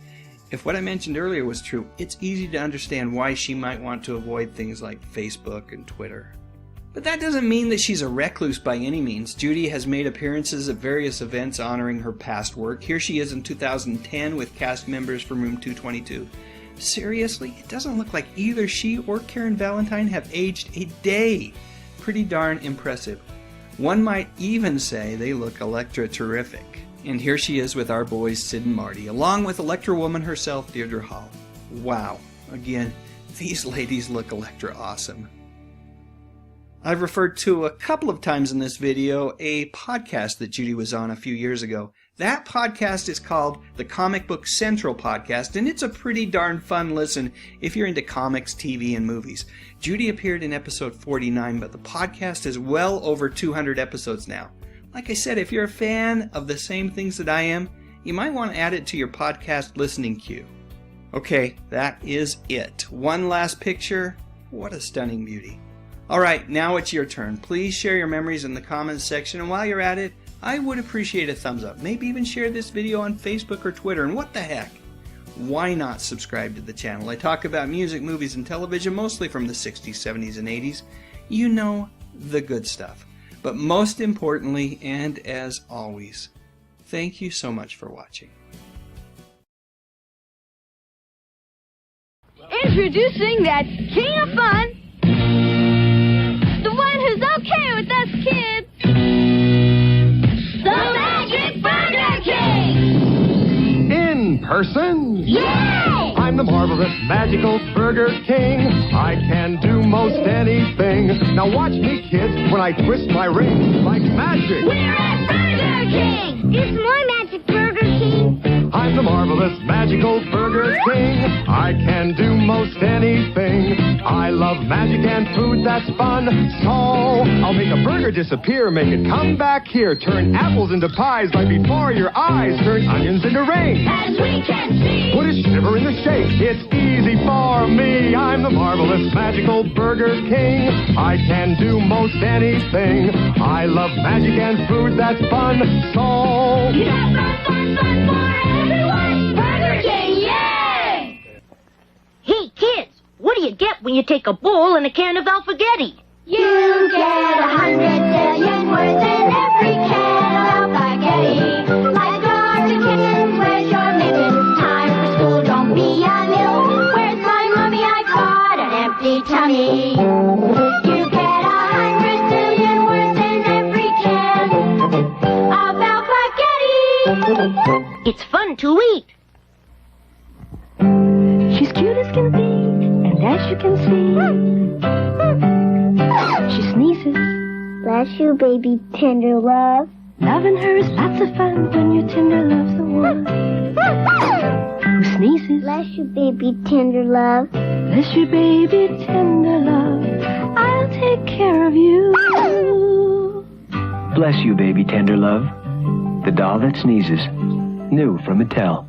S1: If what I mentioned earlier was true, it's easy to understand why she might want to avoid things like Facebook and Twitter. But that doesn't mean that she's a recluse by any means. Judy has made appearances at various events honoring her past work. Here she is in 2010 with cast members from Room 222. Seriously, it doesn't look like either she or Karen Valentine have aged a day. Pretty darn impressive. One might even say they look Electra terrific. And here she is with our boys Sid and Marty, along with Electra Woman herself, Deirdre Hall. Wow. Again, these ladies look Electra awesome. I've referred to a couple of times in this video a podcast that Judy was on a few years ago. That podcast is called the Comic Book Central Podcast, and it's a pretty darn fun listen if you're into comics, TV, and movies. Judy appeared in episode 49, but the podcast is well over 200 episodes now. Like I said, if you're a fan of the same things that I am, you might want to add it to your podcast listening queue. Okay, that is it. One last picture. What a stunning beauty. Alright, now it's your turn. Please share your memories in the comments section, and while you're at it, I would appreciate a thumbs up. Maybe even share this video on Facebook or Twitter, and what the heck? Why not subscribe to the channel? I talk about music, movies, and television, mostly from the 60s, 70s, and 80s. You know, the good stuff. But most importantly, and as always, thank you so much for watching.
S6: Introducing that king of fun, the one who's okay with us kids, the Magic Burger King!
S10: In person?
S6: Yay!
S10: I'm the marvelous, magical Burger King. I can do most anything. Now watch me, kids, when I twist my ring like magic.
S6: We're at Burger King! Is my Magic Burger King?
S10: I'm the marvelous, magical Burger King. I can do most anything. I love magic and food that's fun. So I'll make a burger disappear, make it come back here. Turn apples into pies right before your eyes. Turn onions into rain.
S6: As we can see.
S10: Put a shiver in the shake. It's easy for me. I'm the marvelous, magical Burger King. I can do most anything. I love magic and food that's fun. So
S6: You got fun for everyone. Burger King, yay!
S2: Hey, kids, what do you get when you take a bowl and a can of alphagetti?
S6: You get 100 billion words in every can of alphagetti. Like Dr. Kittens, where's your mittens? Time for school, don't be a nil. Where's my mommy? I caught an empty tummy. You get 100 billion words in every can of alphagetti.
S2: It's fun to eat.
S6: She's cute as can be, and as you can see, she sneezes Bless you, baby tender love. Loving her is lots of fun when your tender love's the one who sneezes. Bless you, baby tender love. Bless you, baby tender love. I'll take care of you.
S4: Bless you, baby tender love. The doll that sneezes. New from Mattel.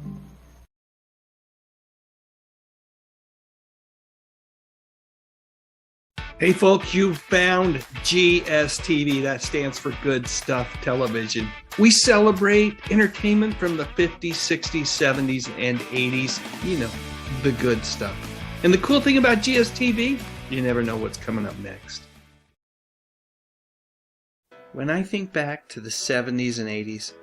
S1: Hey folks, you found GSTV. That stands for Good Stuff Television. We celebrate entertainment from the 50s, 60s, 70s, and 80s. You know, the good stuff. And the cool thing about GSTV, you never know what's coming up next. When I think back to the 70s and 80s,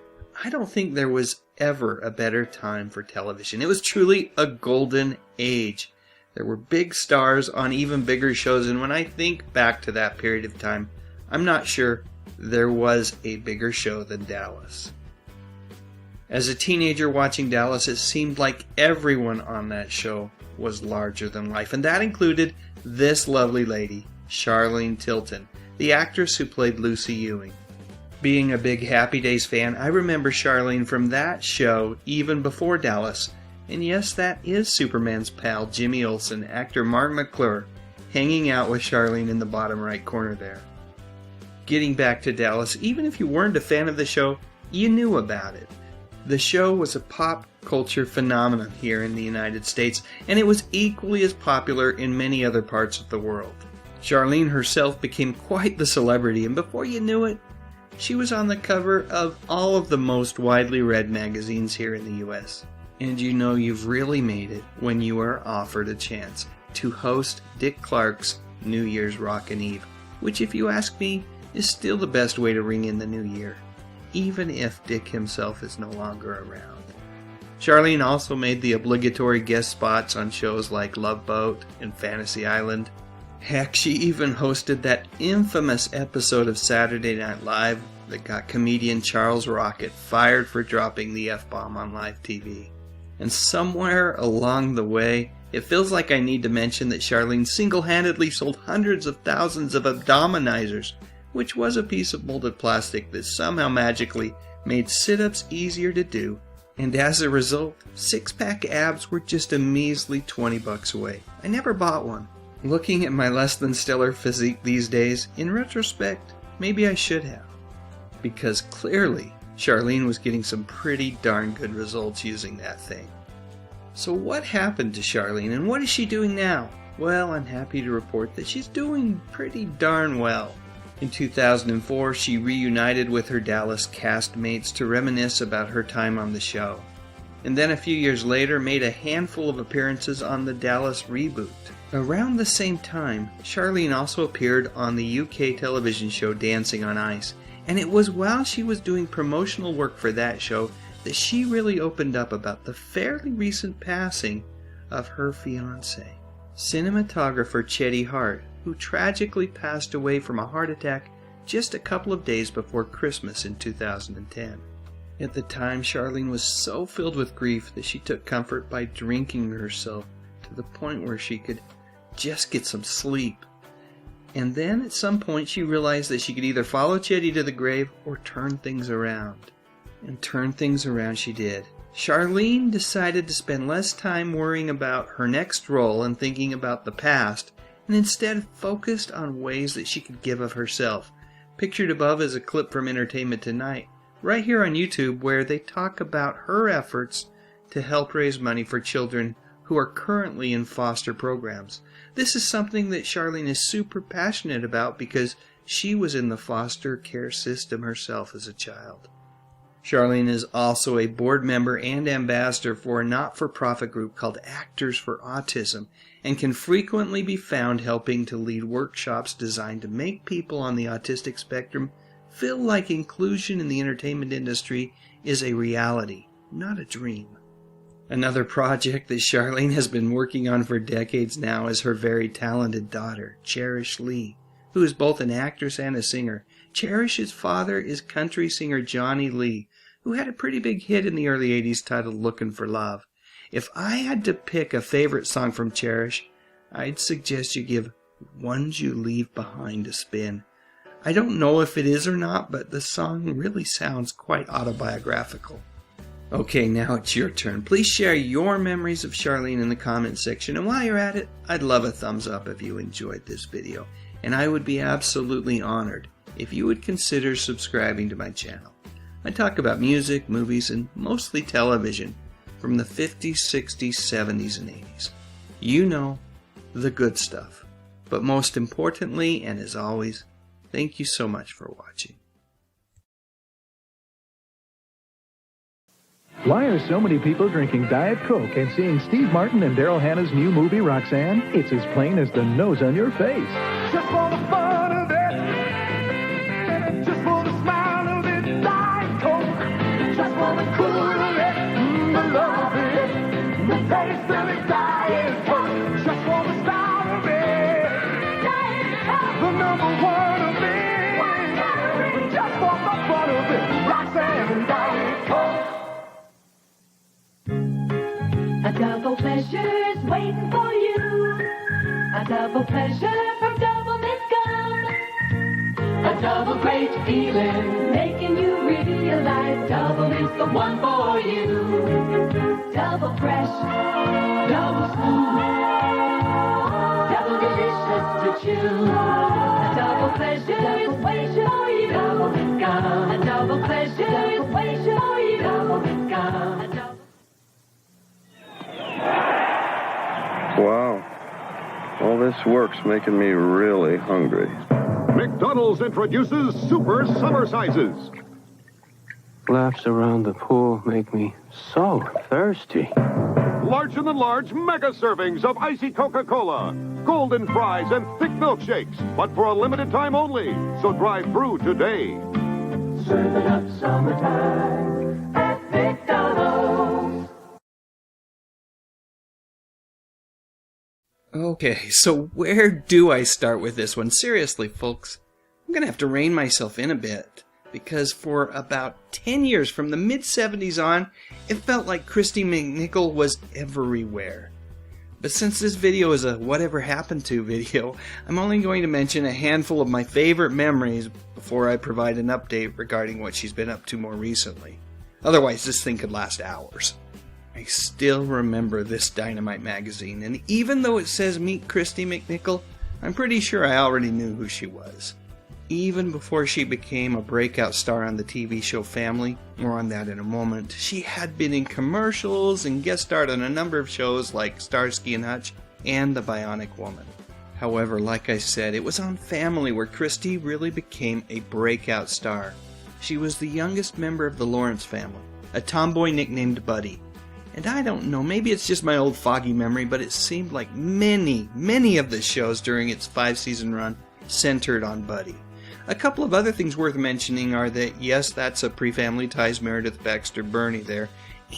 S1: I don't think there was ever a better time for television. It was truly a golden age. There were big stars on even bigger shows, and when I think back to that period of time, I'm not sure there was a bigger show than Dallas. As a teenager watching Dallas, it seemed like everyone on that show was larger than life, and that included this lovely lady, Charlene Tilton, the actress who played Lucy Ewing. Being a big Happy Days fan, I remember Charlene from that show even before Dallas. And yes, that is Superman's pal, Jimmy Olsen, actor Mark McClure, hanging out with Charlene in the bottom right corner there. Getting back to Dallas, even if you weren't a fan of the show, you knew about it. The show was a pop culture phenomenon here in the United States, and it was equally as popular in many other parts of the world. Charlene herself became quite the celebrity, and before you knew it, she was on the cover of all of the most widely read magazines here in the U.S. And you know you've really made it when you are offered a chance to host Dick Clark's New Year's Rockin' Eve, which, if you ask me, is still the best way to ring in the new year, even if Dick himself is no longer around. Charlene also made the obligatory guest spots on shows like Love Boat and Fantasy Island. Heck, she even hosted that infamous episode of Saturday Night Live that got comedian Charles Rocket fired for dropping the F-bomb on live TV. And somewhere along the way, it feels like I need to mention that Charlene single-handedly sold hundreds of thousands of abdominizers, which was a piece of molded plastic that somehow magically made sit-ups easier to do, and as a result, six-pack abs were just a measly $20 away. I never bought one. Looking at my less than stellar physique these days, in retrospect, maybe I should have. Because clearly, Charlene was getting some pretty darn good results using that thing. So what happened to Charlene, and what is she doing now? Well, I'm happy to report that she's doing pretty darn well. In 2004, she reunited with her Dallas castmates to reminisce about her time on the show. And then a few years later, made a handful of appearances on the Dallas reboot. Around the same time, Charlene also appeared on the UK television show Dancing on Ice. And it was while she was doing promotional work for that show that she really opened up about the fairly recent passing of her fiancé, cinematographer Chetty Hart, who tragically passed away from a heart attack just a couple of days before Christmas in 2010. At the time, Charlene was so filled with grief that she took comfort by drinking herself to the point where she could just get some sleep. And then at some point she realized that she could either follow Chetty to the grave or turn things around. And turn things around she did. Charlene decided to spend less time worrying about her next role and thinking about the past, and instead focused on ways that she could give of herself. Pictured above is a clip from Entertainment Tonight, right here on YouTube, where they talk about her efforts to help raise money for children who are currently in foster programs. This is something that Charlene is super passionate about because she was in the foster care system herself as a child. Charlene is also a board member and ambassador for a not-for-profit group called Actors for Autism, and can frequently be found helping to lead workshops designed to make people on the autistic spectrum feel like inclusion in the entertainment industry is a reality, not a dream. Another project that Charlene has been working on for decades now is her very talented daughter, Cherish Lee, who is both an actress and a singer. Cherish's father is country singer Johnny Lee, who had a pretty big hit in the early 80s titled Lookin' for Love. If I had to pick a favorite song from Cherish, I'd suggest you give Ones You Leave Behind a spin. I don't know if it is or not, but the song really sounds quite autobiographical. Okay, now it's your turn. Please share your memories of Charlene in the comments section, and while you're at it, I'd love a thumbs up if you enjoyed this video, and I would be absolutely honored if you would consider subscribing to my channel. I talk about music, movies, and mostly television from the 50s, 60s, 70s, and 80s. You know, the good stuff. But most importantly, and as always, thank you so much for watching.
S8: Why are so many people drinking Diet Coke and seeing Steve Martin and Daryl Hannah's new movie, Roxanne? It's as plain as the nose on your face.
S10: Just for the fun of it, just for the smile of it, Diet Coke, just for the cool of it, the love of it, the taste of it, Diet Coke, just for the style of it, Diet Coke, the number one of it, just for the fun of it, Roxanne and Diet Coke.
S5: A double pleasure's waiting for you. A double pleasure from Double Mint Gum. A double great feeling, making you realize Double is the one for you. Double fresh, double smooth, double delicious to chew. A double pleasure is waiting for you. Double Mint Gum. A double pleasure is waiting for you. Double Mint Gum.
S20: Wow. All this work's making me really hungry.
S22: McDonald's introduces Super Summer Sizes.
S4: Laps around the pool make me so thirsty.
S22: Larger than large mega servings of icy Coca-Cola, golden fries, and thick milkshakes, but for a limited time only. So drive through today.
S5: Serving up summertime at McDonald's.
S1: Okay, so where do I start with this one? Seriously, folks, I'm going to have to rein myself in a bit, because for about 10 years, from the mid-70s on, it felt like Christy McNichol was everywhere. But since this video is a whatever happened to video, I'm only going to mention a handful of my favorite memories before I provide an update regarding what she's been up to more recently. Otherwise, this thing could last hours. I still remember this Dynamite magazine, and even though it says Meet Christy McNichol, I'm pretty sure I already knew who she was. Even before she became a breakout star on the TV show Family, more on that in a moment, she had been in commercials and guest starred on a number of shows like Starsky and Hutch and The Bionic Woman. However, like I said, it was on Family where Christy really became a breakout star. She was the youngest member of the Lawrence family, a tomboy nicknamed Buddy. And I don't know, maybe it's just my old foggy memory, but it seemed like many of the shows during its 5-season run centered on Buddy. A couple of other things worth mentioning are that, yes, that's a pre-Family Ties Meredith Baxter Bernie there,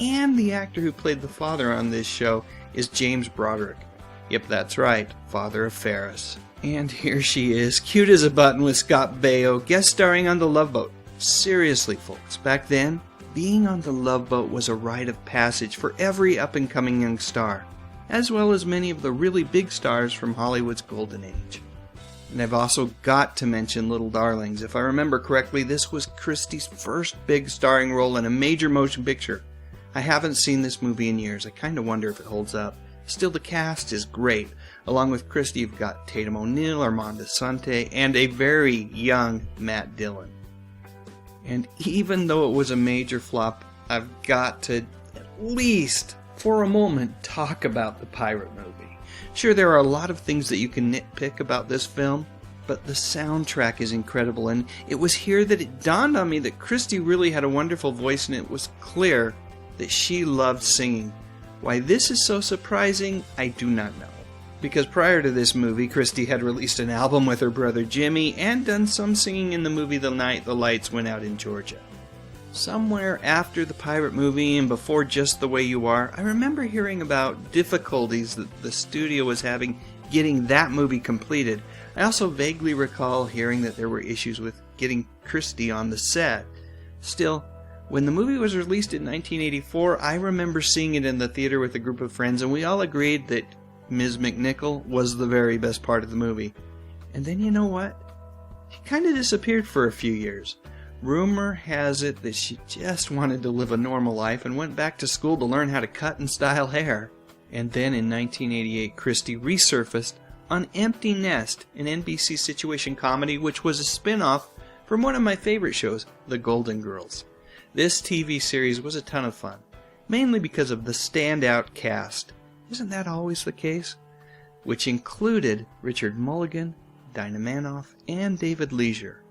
S1: and the actor who played the father on this show is James Broderick. Yep, that's right, father of Ferris. And here she is, cute as a button with Scott Baio, guest starring on The Love Boat. Seriously, folks, back then, being on The Love Boat was a rite of passage for every up-and-coming young star, as well as many of the really big stars from Hollywood's golden age. And I've also got to mention Little Darlings. If I remember correctly, this was Christy's first big starring role in a major motion picture. I haven't seen this movie in years. I kind of wonder if it holds up. Still, the cast is great. Along with Christy, you've got Tatum O'Neal, Armand Assante, and a very young Matt Dillon. And even though it was a major flop, I've got to at least, for a moment, talk about the pirate movie. Sure, there are a lot of things that you can nitpick about this film, but the soundtrack is incredible, and it was here that it dawned on me that Christy really had a wonderful voice, and it was clear that she loved singing. Why this is so surprising, I do not know. Because prior to this movie, Christy had released an album with her brother Jimmy and done some singing in the movie The Night the Lights Went Out in Georgia. Somewhere after the pirate movie and before Just the Way You Are, I remember hearing about difficulties that the studio was having getting that movie completed. I also vaguely recall hearing that there were issues with getting Christy on the set. Still, when the movie was released in 1984, I remember seeing it in the theater with a group of friends, and we all agreed that Ms. McNichol was the very best part of the movie. And then you know what? She kind of disappeared for a few years. Rumor has it that she just wanted to live a normal life and went back to school to learn how to cut and style hair. And then in 1988, Christy resurfaced on Empty Nest, an NBC situation comedy which was a spin-off from one of my favorite shows, The Golden Girls. This TV series was a ton of fun, mainly because of the standout cast. Isn't that always the case? Which included Richard Mulligan, Dinah Manoff, and David Leisure.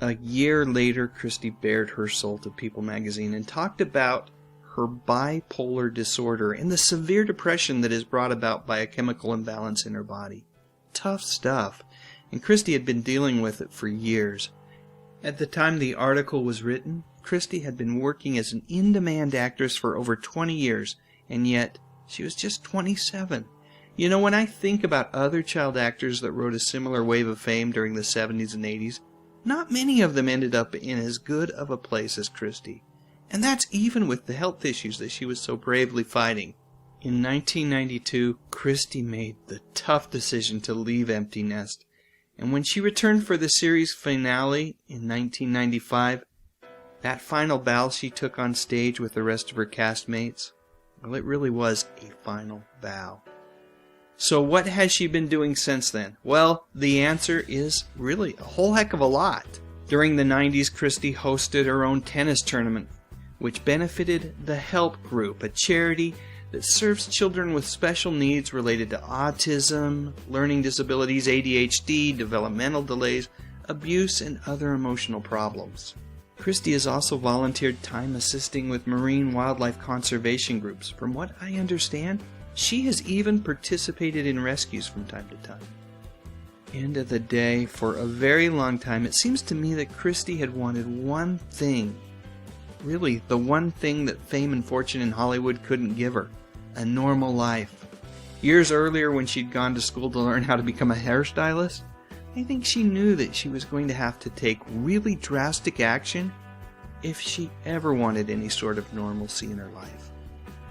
S1: A year later, Christy bared her soul to People magazine and talked about her bipolar disorder and the severe depression that is brought about by a chemical imbalance in her body. Tough stuff, and Christy had been dealing with it for years. At the time the article was written, Christy had been working as an in-demand actress for over 20 years, and yet she was just 27. You know, when I think about other child actors that rode a similar wave of fame during the 70s and 80s, not many of them ended up in as good of a place as Christy. And that's even with the health issues that she was so bravely fighting. In 1992, Christy made the tough decision to leave Empty Nest. And when she returned for the series finale in 1995, that final bow she took on stage with the rest of her castmates, well, it really was a final bow. So what has she been doing since then? Well, the answer is really a whole heck of a lot. During the 90s, Christy hosted her own tennis tournament, which benefited the Help Group, a charity that serves children with special needs related to autism, learning disabilities, ADHD, developmental delays, abuse, and other emotional problems. Christy has also volunteered time assisting with marine wildlife conservation groups. From what I understand, she has even participated in rescues from time to time. End of the day, for a very long time, it seems to me that Christy had wanted one thing. Really, the one thing that fame and fortune in Hollywood couldn't give her. A normal life. Years earlier, when she'd gone to school to learn how to become a hairstylist, I think she knew that she was going to have to take really drastic action if she ever wanted any sort of normalcy in her life.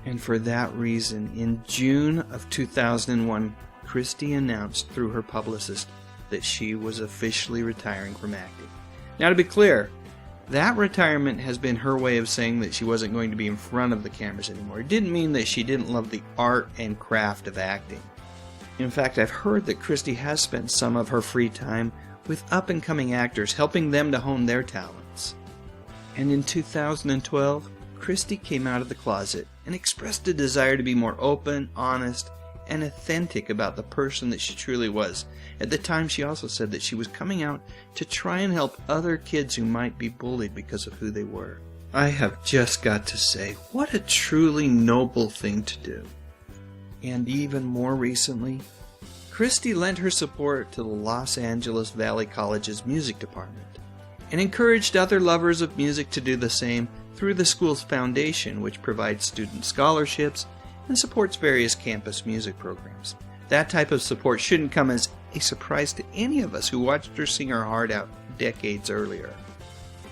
S1: And for that reason, in June of 2001, Christy announced through her publicist that she was officially retiring from acting. Now, to be clear, that retirement has been her way of saying that she wasn't going to be in front of the cameras anymore. It didn't mean that she didn't love the art and craft of acting. In fact, I've heard that Christy has spent some of her free time with up-and-coming actors, helping them to hone their talents. And in 2012, Christy came out of the closet and expressed a desire to be more open, honest, and authentic about the person that she truly was. At the time, she also said that she was coming out to try and help other kids who might be bullied because of who they were. I have just got to say, what a truly noble thing to do. And even more recently, Christy lent her support to the Los Angeles Valley College's music department and encouraged other lovers of music to do the same through the school's foundation, which provides student scholarships and supports various campus music programs. That type of support shouldn't come as a surprise to any of us who watched her sing her heart out decades earlier.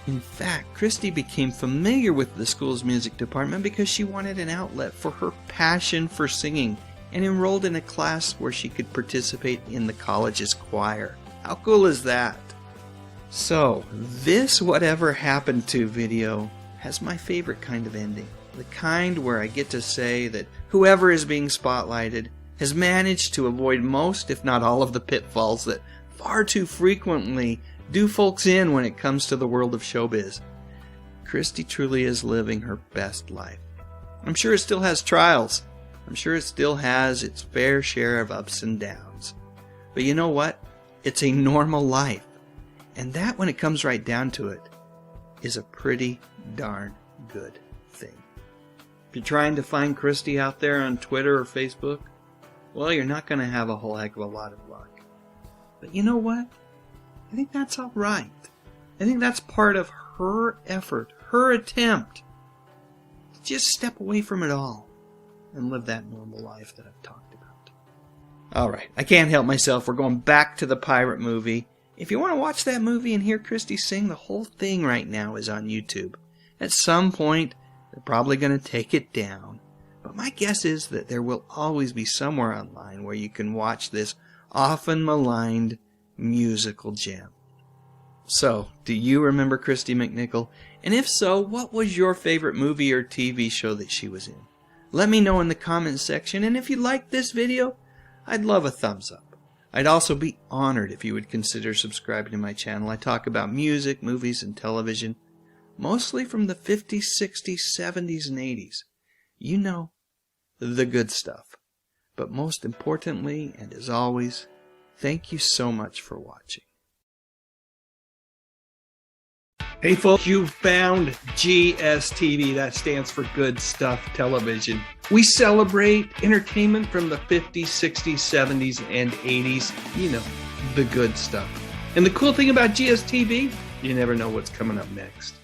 S1: In fact, Christy became familiar with the school's music department because she wanted an outlet for her passion for singing and enrolled in a class where she could participate in the college's choir. How cool is that? So, this Whatever Happened To video has my favorite kind of ending. The kind where I get to say that whoever is being spotlighted has managed to avoid most, if not all, of the pitfalls that far too frequently do folks in when it comes to the world of showbiz. Christy truly is living her best life. I'm sure it still has trials. I'm sure it still has its fair share of ups and downs. But you know what? It's a normal life. And that, when it comes right down to it, is a pretty darn good thing. If you're trying to find Christy out there on Twitter or Facebook, well, you're not going to have a whole heck of a lot of luck. But you know what? I think that's all right. I think that's part of her effort, her attempt to just step away from it all and live that normal life that I've talked about. All right, I can't help myself. We're going back to the pirate movie. If you want to watch that movie and hear Christy sing, the whole thing right now is on YouTube. At some point, they're probably going to take it down. But my guess is that there will always be somewhere online where you can watch this often maligned musical gem. So, do you remember Christy McNichol? And if so, what was your favorite movie or TV show that she was in? Let me know in the comments section, and if you liked this video, I'd love a thumbs up. I'd also be honored if you would consider subscribing to my channel. I talk about music, movies, and television, mostly from the 50s, 60s, 70s, and 80s. You know, the good stuff. But most importantly, and as always, thank you so much for watching. Hey folks, you found GSTV. That stands for Good Stuff Television. We celebrate entertainment from the 50s, 60s, 70s, and 80s. You know, the good stuff. And the cool thing about GSTV, you never know what's coming up next.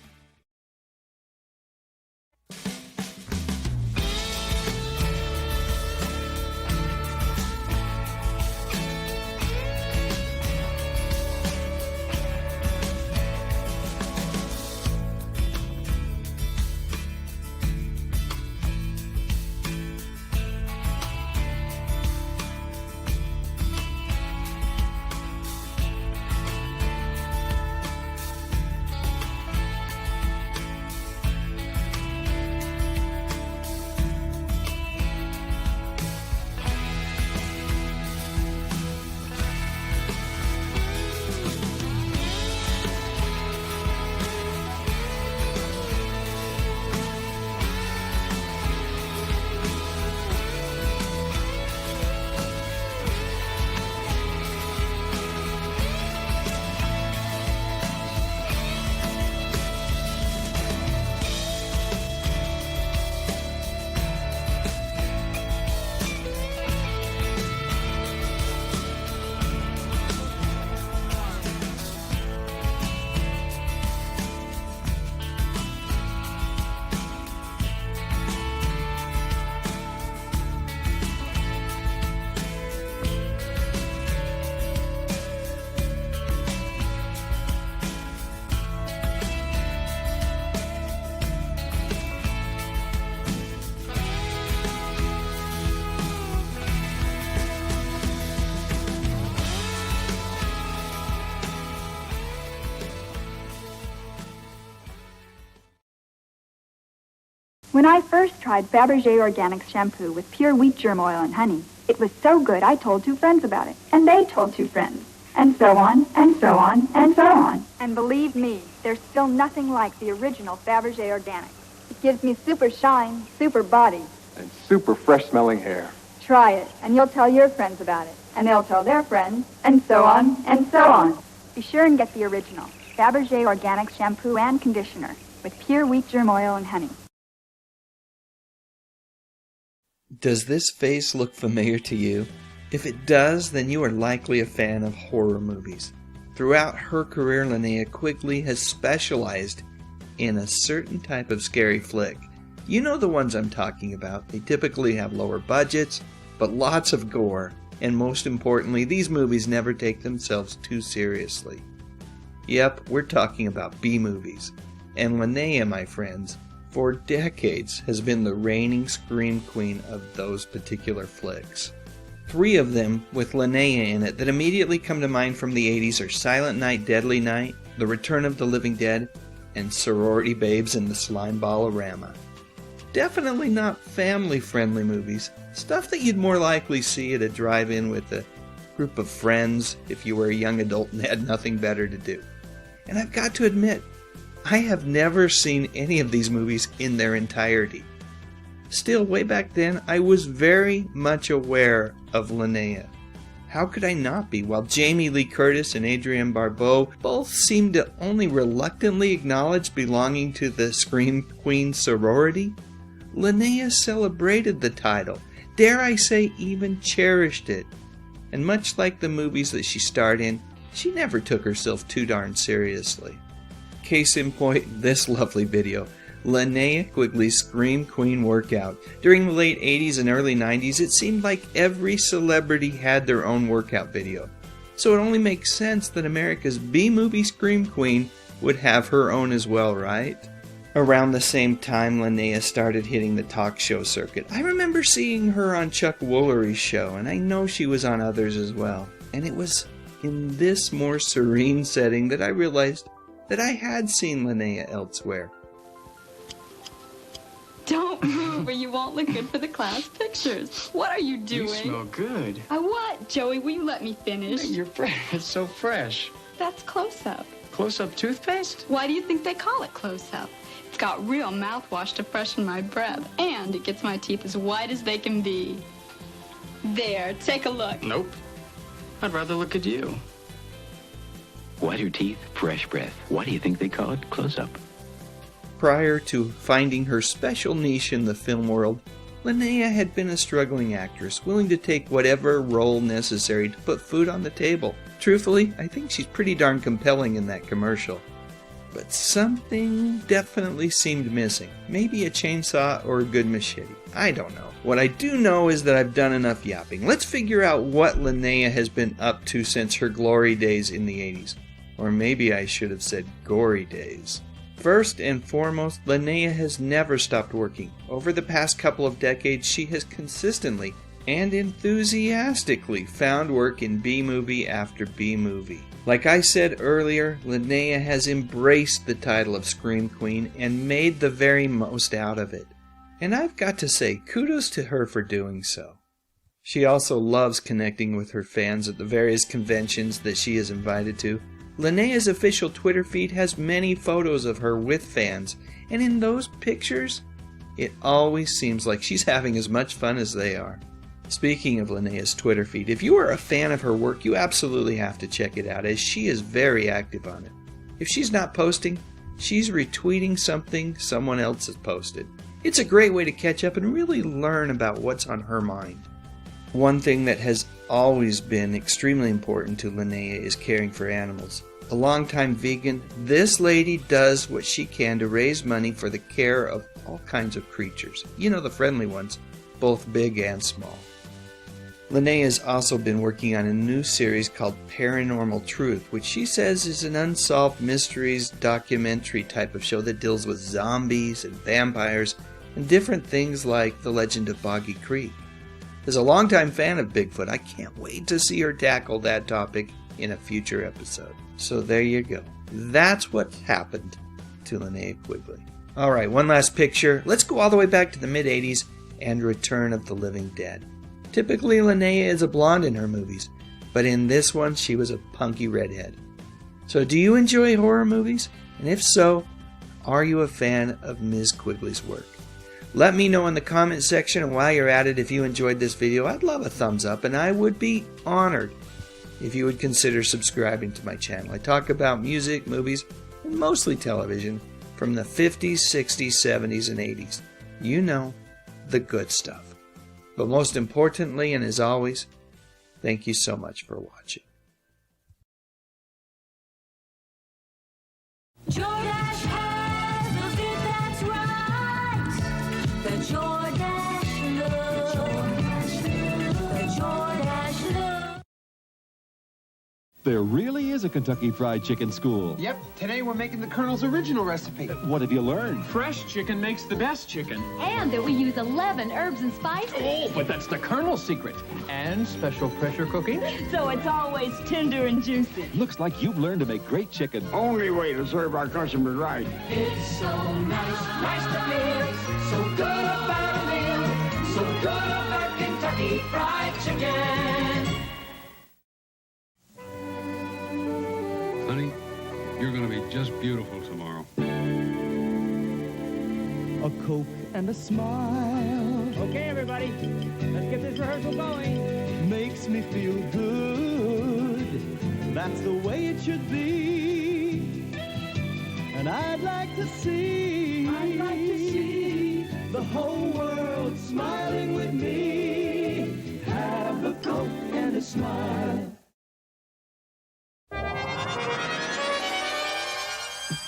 S3: When I first tried Fabergé Organic shampoo with pure wheat germ oil and honey, it was so good I told 2 friends about it. And they told 2 friends. And so on, and so on, and so on. And believe me, there's still nothing like the original Fabergé Organic. It gives me super shine, super body.
S9: And super fresh-smelling hair.
S3: Try it, and you'll tell your friends about it. And they'll tell their friends, and so on, and so on. Be sure and get the original Fabergé Organic shampoo and conditioner with pure wheat germ oil and honey.
S1: Does this face look familiar to you? If it does, then you are likely a fan of horror movies. Throughout her career, Linnea Quigley has specialized in a certain type of scary flick. You know the ones I'm talking about. They typically have lower budgets, but lots of gore. And most importantly, these movies never take themselves too seriously. Yep, we're talking about B-movies. And Linnea, my friends, for decades has been the reigning scream queen of those particular flicks. 3 of them with Linnea in it that immediately come to mind from the 80s are Silent Night, Deadly Night, The Return of the Living Dead, and Sorority Babes in the Slimeball-orama. Definitely not family-friendly movies, stuff that you'd more likely see at a drive-in with a group of friends if you were a young adult and had nothing better to do. And I've got to admit, I have never seen any of these movies in their entirety. Still, way back then, I was very much aware of Linnea. How could I not be? While Jamie Lee Curtis and Adrienne Barbeau both seemed to only reluctantly acknowledge belonging to the Scream Queen sorority, Linnea celebrated the title, dare I say even cherished it. And much like the movies that she starred in, she never took herself too darn seriously. Case in point, this lovely video, Linnea Quigley's Scream Queen workout. During the late 80s and early 90s, it seemed like every celebrity had their own workout video. So it only makes sense that America's B-movie Scream Queen would have her own as well, right? Around the same time Linnea started hitting the talk show circuit, I remember seeing her on Chuck Woolery's show, and I know she was on others as well. And it was in this more serene setting that I realized that I had seen Linnea elsewhere.
S11: Don't move or you won't look good for the class pictures. What are you doing?
S12: You smell good.
S11: What? Joey, will you let me finish?
S12: You're fresh. It's so fresh.
S11: That's close-up.
S12: Close-up toothpaste?
S11: Why do you think they call it close-up? It's got real mouthwash to freshen my breath, and it gets my teeth as white as they can be. There, take a look.
S12: Nope. I'd rather look at you.
S23: Whiter teeth, fresh breath. Why do you think they call it close-up?
S1: Prior to finding her special niche in the film world, Linnea had been a struggling actress, willing to take whatever role necessary to put food on the table. Truthfully, I think she's pretty darn compelling in that commercial. But something definitely seemed missing. Maybe a chainsaw or a good machete. I don't know. What I do know is that I've done enough yapping. Let's figure out what Linnea has been up to since her glory days in the 80s. Or maybe I should have said gory days. First and foremost, Linnea has never stopped working. Over the past couple of decades, she has consistently and enthusiastically found work in B-movie after B-movie. Like I said earlier, Linnea has embraced the title of Scream Queen and made the very most out of it. And I've got to say, kudos to her for doing so. She also loves connecting with her fans at the various conventions that she is invited to. Linnea's official Twitter feed has many photos of her with fans, and in those pictures, it always seems like she's having as much fun as they are. Speaking of Linnea's Twitter feed, if you are a fan of her work, you absolutely have to check it out, as she is very active on it. If she's not posting, she's retweeting something someone else has posted. It's a great way to catch up and really learn about what's on her mind. One thing that has always been extremely important to Linnea is caring for animals. A longtime vegan, this lady does what she can to raise money for the care of all kinds of creatures. You know, the friendly ones, both big and small. Linnea has also been working on a new series called Paranormal Truth, which she says is an unsolved mysteries documentary type of show that deals with zombies and vampires and different things like the legend of Boggy Creek. As a longtime fan of Bigfoot, I can't wait to see her tackle that topic in a future episode. So there you go. That's what happened to Linnea Quigley. Alright, one last picture. Let's go all the way back to the mid-80s and Return of the Living Dead. Typically, Linnea is a blonde in her movies, but in this one, she was a punky redhead. So do you enjoy horror movies? And if so, are you a fan of Ms. Quigley's work? Let me know in the comment section, and while you're at it, if you enjoyed this video, I'd love a thumbs up, and I would be honored if you would consider subscribing to my channel. I talk about music, movies, and mostly television from the 50s, 60s, 70s, and 80s. You know, the good stuff. But most importantly, and as always, thank you so much for watching.
S5: Jordache has the fit that's right. The Jordache look. The Jordache look.
S24: There really is a Kentucky Fried Chicken school.
S25: Yep, today we're making the Colonel's original recipe.
S24: What have you learned?
S25: Fresh chicken makes the best chicken.
S26: And that we use 11 herbs and spices.
S25: Oh, but that's the Colonel's secret. And special pressure cooking.
S26: So it's always tender and juicy.
S24: Looks like you've learned to make great chicken.
S27: Only way to serve our customers right.
S5: It's so nice to feel so good about a meal, so good about Kentucky Fried Chicken.
S28: Honey, you're going to be just beautiful tomorrow.
S29: A Coke and a smile.
S13: Okay, everybody, let's get this rehearsal going.
S29: Makes me feel good. That's the way it should be. And I'd like to see the whole world smiling with me. Have a Coke and a smile.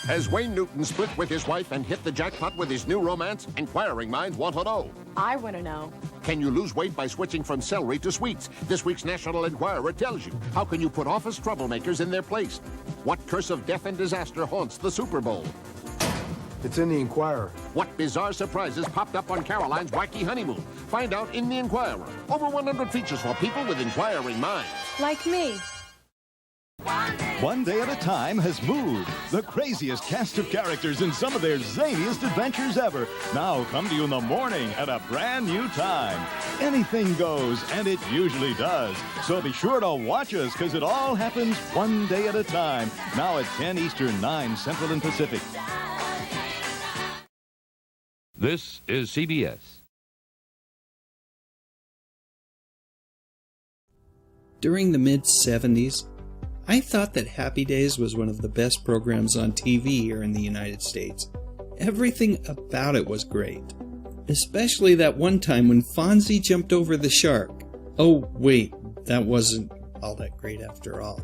S22: Has Wayne Newton split with his wife and hit the jackpot with his new romance? Inquiring minds want to know.
S30: I want to know.
S22: Can you lose weight by switching from celery to sweets? This week's National Enquirer tells you. How can you put office troublemakers in their place? What curse of death and disaster haunts the Super Bowl?
S9: It's in the Enquirer.
S22: What bizarre surprises popped up on Caroline's wacky honeymoon? Find out in the Enquirer. Over 100 features for people with inquiring minds.
S30: Like me.
S2: One Day at a Time has moved. The craziest cast of characters in some of their zaniest adventures ever now come to you in the morning at a brand new time. Anything goes, and it usually does. So be sure to watch us, because it all happens one day at a time. Now at 10 Eastern, 9 Central and Pacific.
S20: This is CBS.
S1: During the mid-70s, I thought that Happy Days was one of the best programs on TV here in the United States. Everything about it was great. Especially that one time when Fonzie jumped over the shark. Oh, wait, that wasn't all that great after all.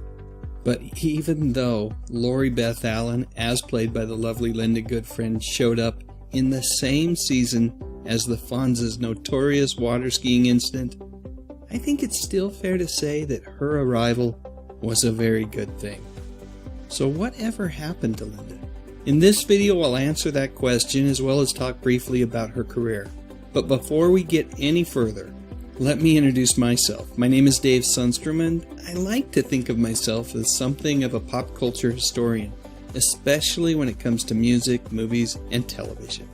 S1: But even though Lori Beth Allen, as played by the lovely Linda Goodfriend, showed up in the same season as the Fonz's notorious water skiing incident, I think it's still fair to say that her arrival was a very good thing. So whatever happened to Linda? In this video, I'll answer that question as well as talk briefly about her career. But before we get any further, let me introduce myself. My name is Dave Sundstrom, and I like to think of myself as something of a pop culture historian, especially when it comes to music, movies, and television.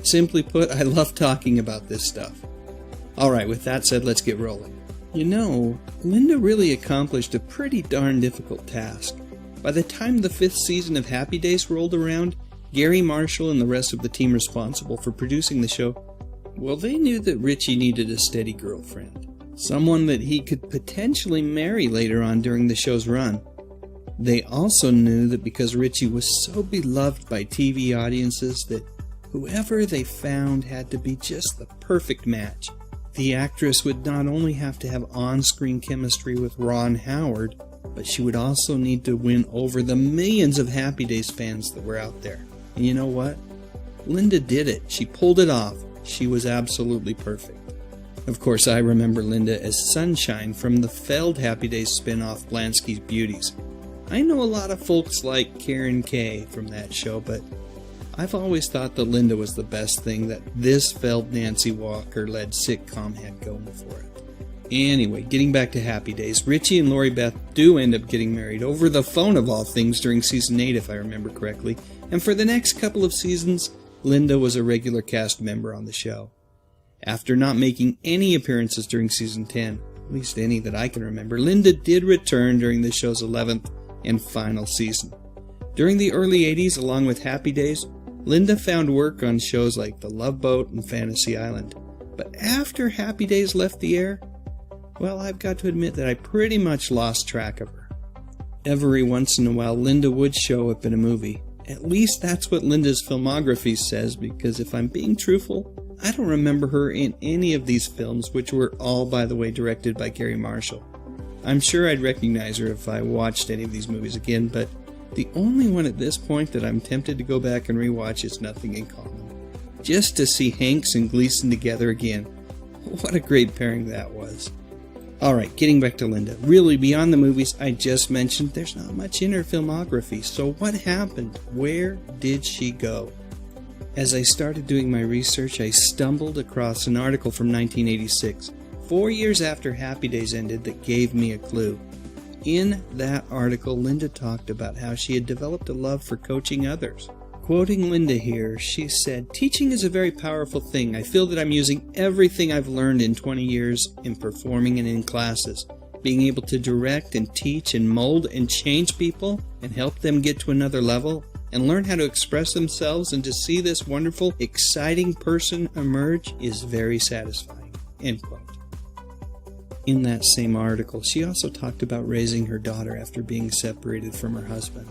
S1: Simply put, I love talking about this stuff. Alright, with that said, let's get rolling. You know, Linda really accomplished a pretty darn difficult task. By the time the 5th season of Happy Days rolled around, Gary Marshall and the rest of the team responsible for producing the show, well, they knew that Richie needed a steady girlfriend. Someone that he could potentially marry later on during the show's run. They also knew that because Richie was so beloved by TV audiences that whoever they found had to be just the perfect match. The actress would not only have to have on-screen chemistry with Ron Howard, but she would also need to win over the millions of Happy Days fans that were out there. And you know what? Linda did it. She pulled it off. She was absolutely perfect. Of course, I remember Linda as Sunshine from the failed Happy Days spin-off Blansky's Beauties. I know a lot of folks like Karen Kay from that show, but I've always thought that Linda was the best thing that this failed Nancy Walker-led sitcom had going for it. Anyway, getting back to Happy Days, Richie and Lori Beth do end up getting married over the phone of all things during season 8, if I remember correctly, and for the next couple of seasons, Linda was a regular cast member on the show. After not making any appearances during season 10, at least any that I can remember, Linda did return during the show's 11th and final season. During the early 80s, along with Happy Days, Linda found work on shows like The Love Boat and Fantasy Island. But after Happy Days left the air, well, I've got to admit that I pretty much lost track of her. Every once in a while, Linda would show up in a movie. At least that's what Linda's filmography says, because if I'm being truthful, I don't remember her in any of these films, which were all, by the way, directed by Gary Marshall. I'm sure I'd recognize her if I watched any of these movies again, but the only one at this point that I'm tempted to go back and rewatch is Nothing in Common. Just to see Hanks and Gleason together again. What a great pairing that was. Alright, getting back to Linda. Really, beyond the movies I just mentioned, there's not much in her filmography. So what happened? Where did she go? As I started doing my research, I stumbled across an article from 1986, 4 years after Happy Days ended, that gave me a clue. In that article, Linda talked about how she had developed a love for coaching others. Quoting Linda here, she said, "Teaching is a very powerful thing. I feel that I'm using everything I've learned in 20 years in performing and in classes. Being able to direct and teach and mold and change people and help them get to another level and learn how to express themselves and to see this wonderful, exciting person emerge is very satisfying." End quote. In that same article, she also talked about raising her daughter after being separated from her husband.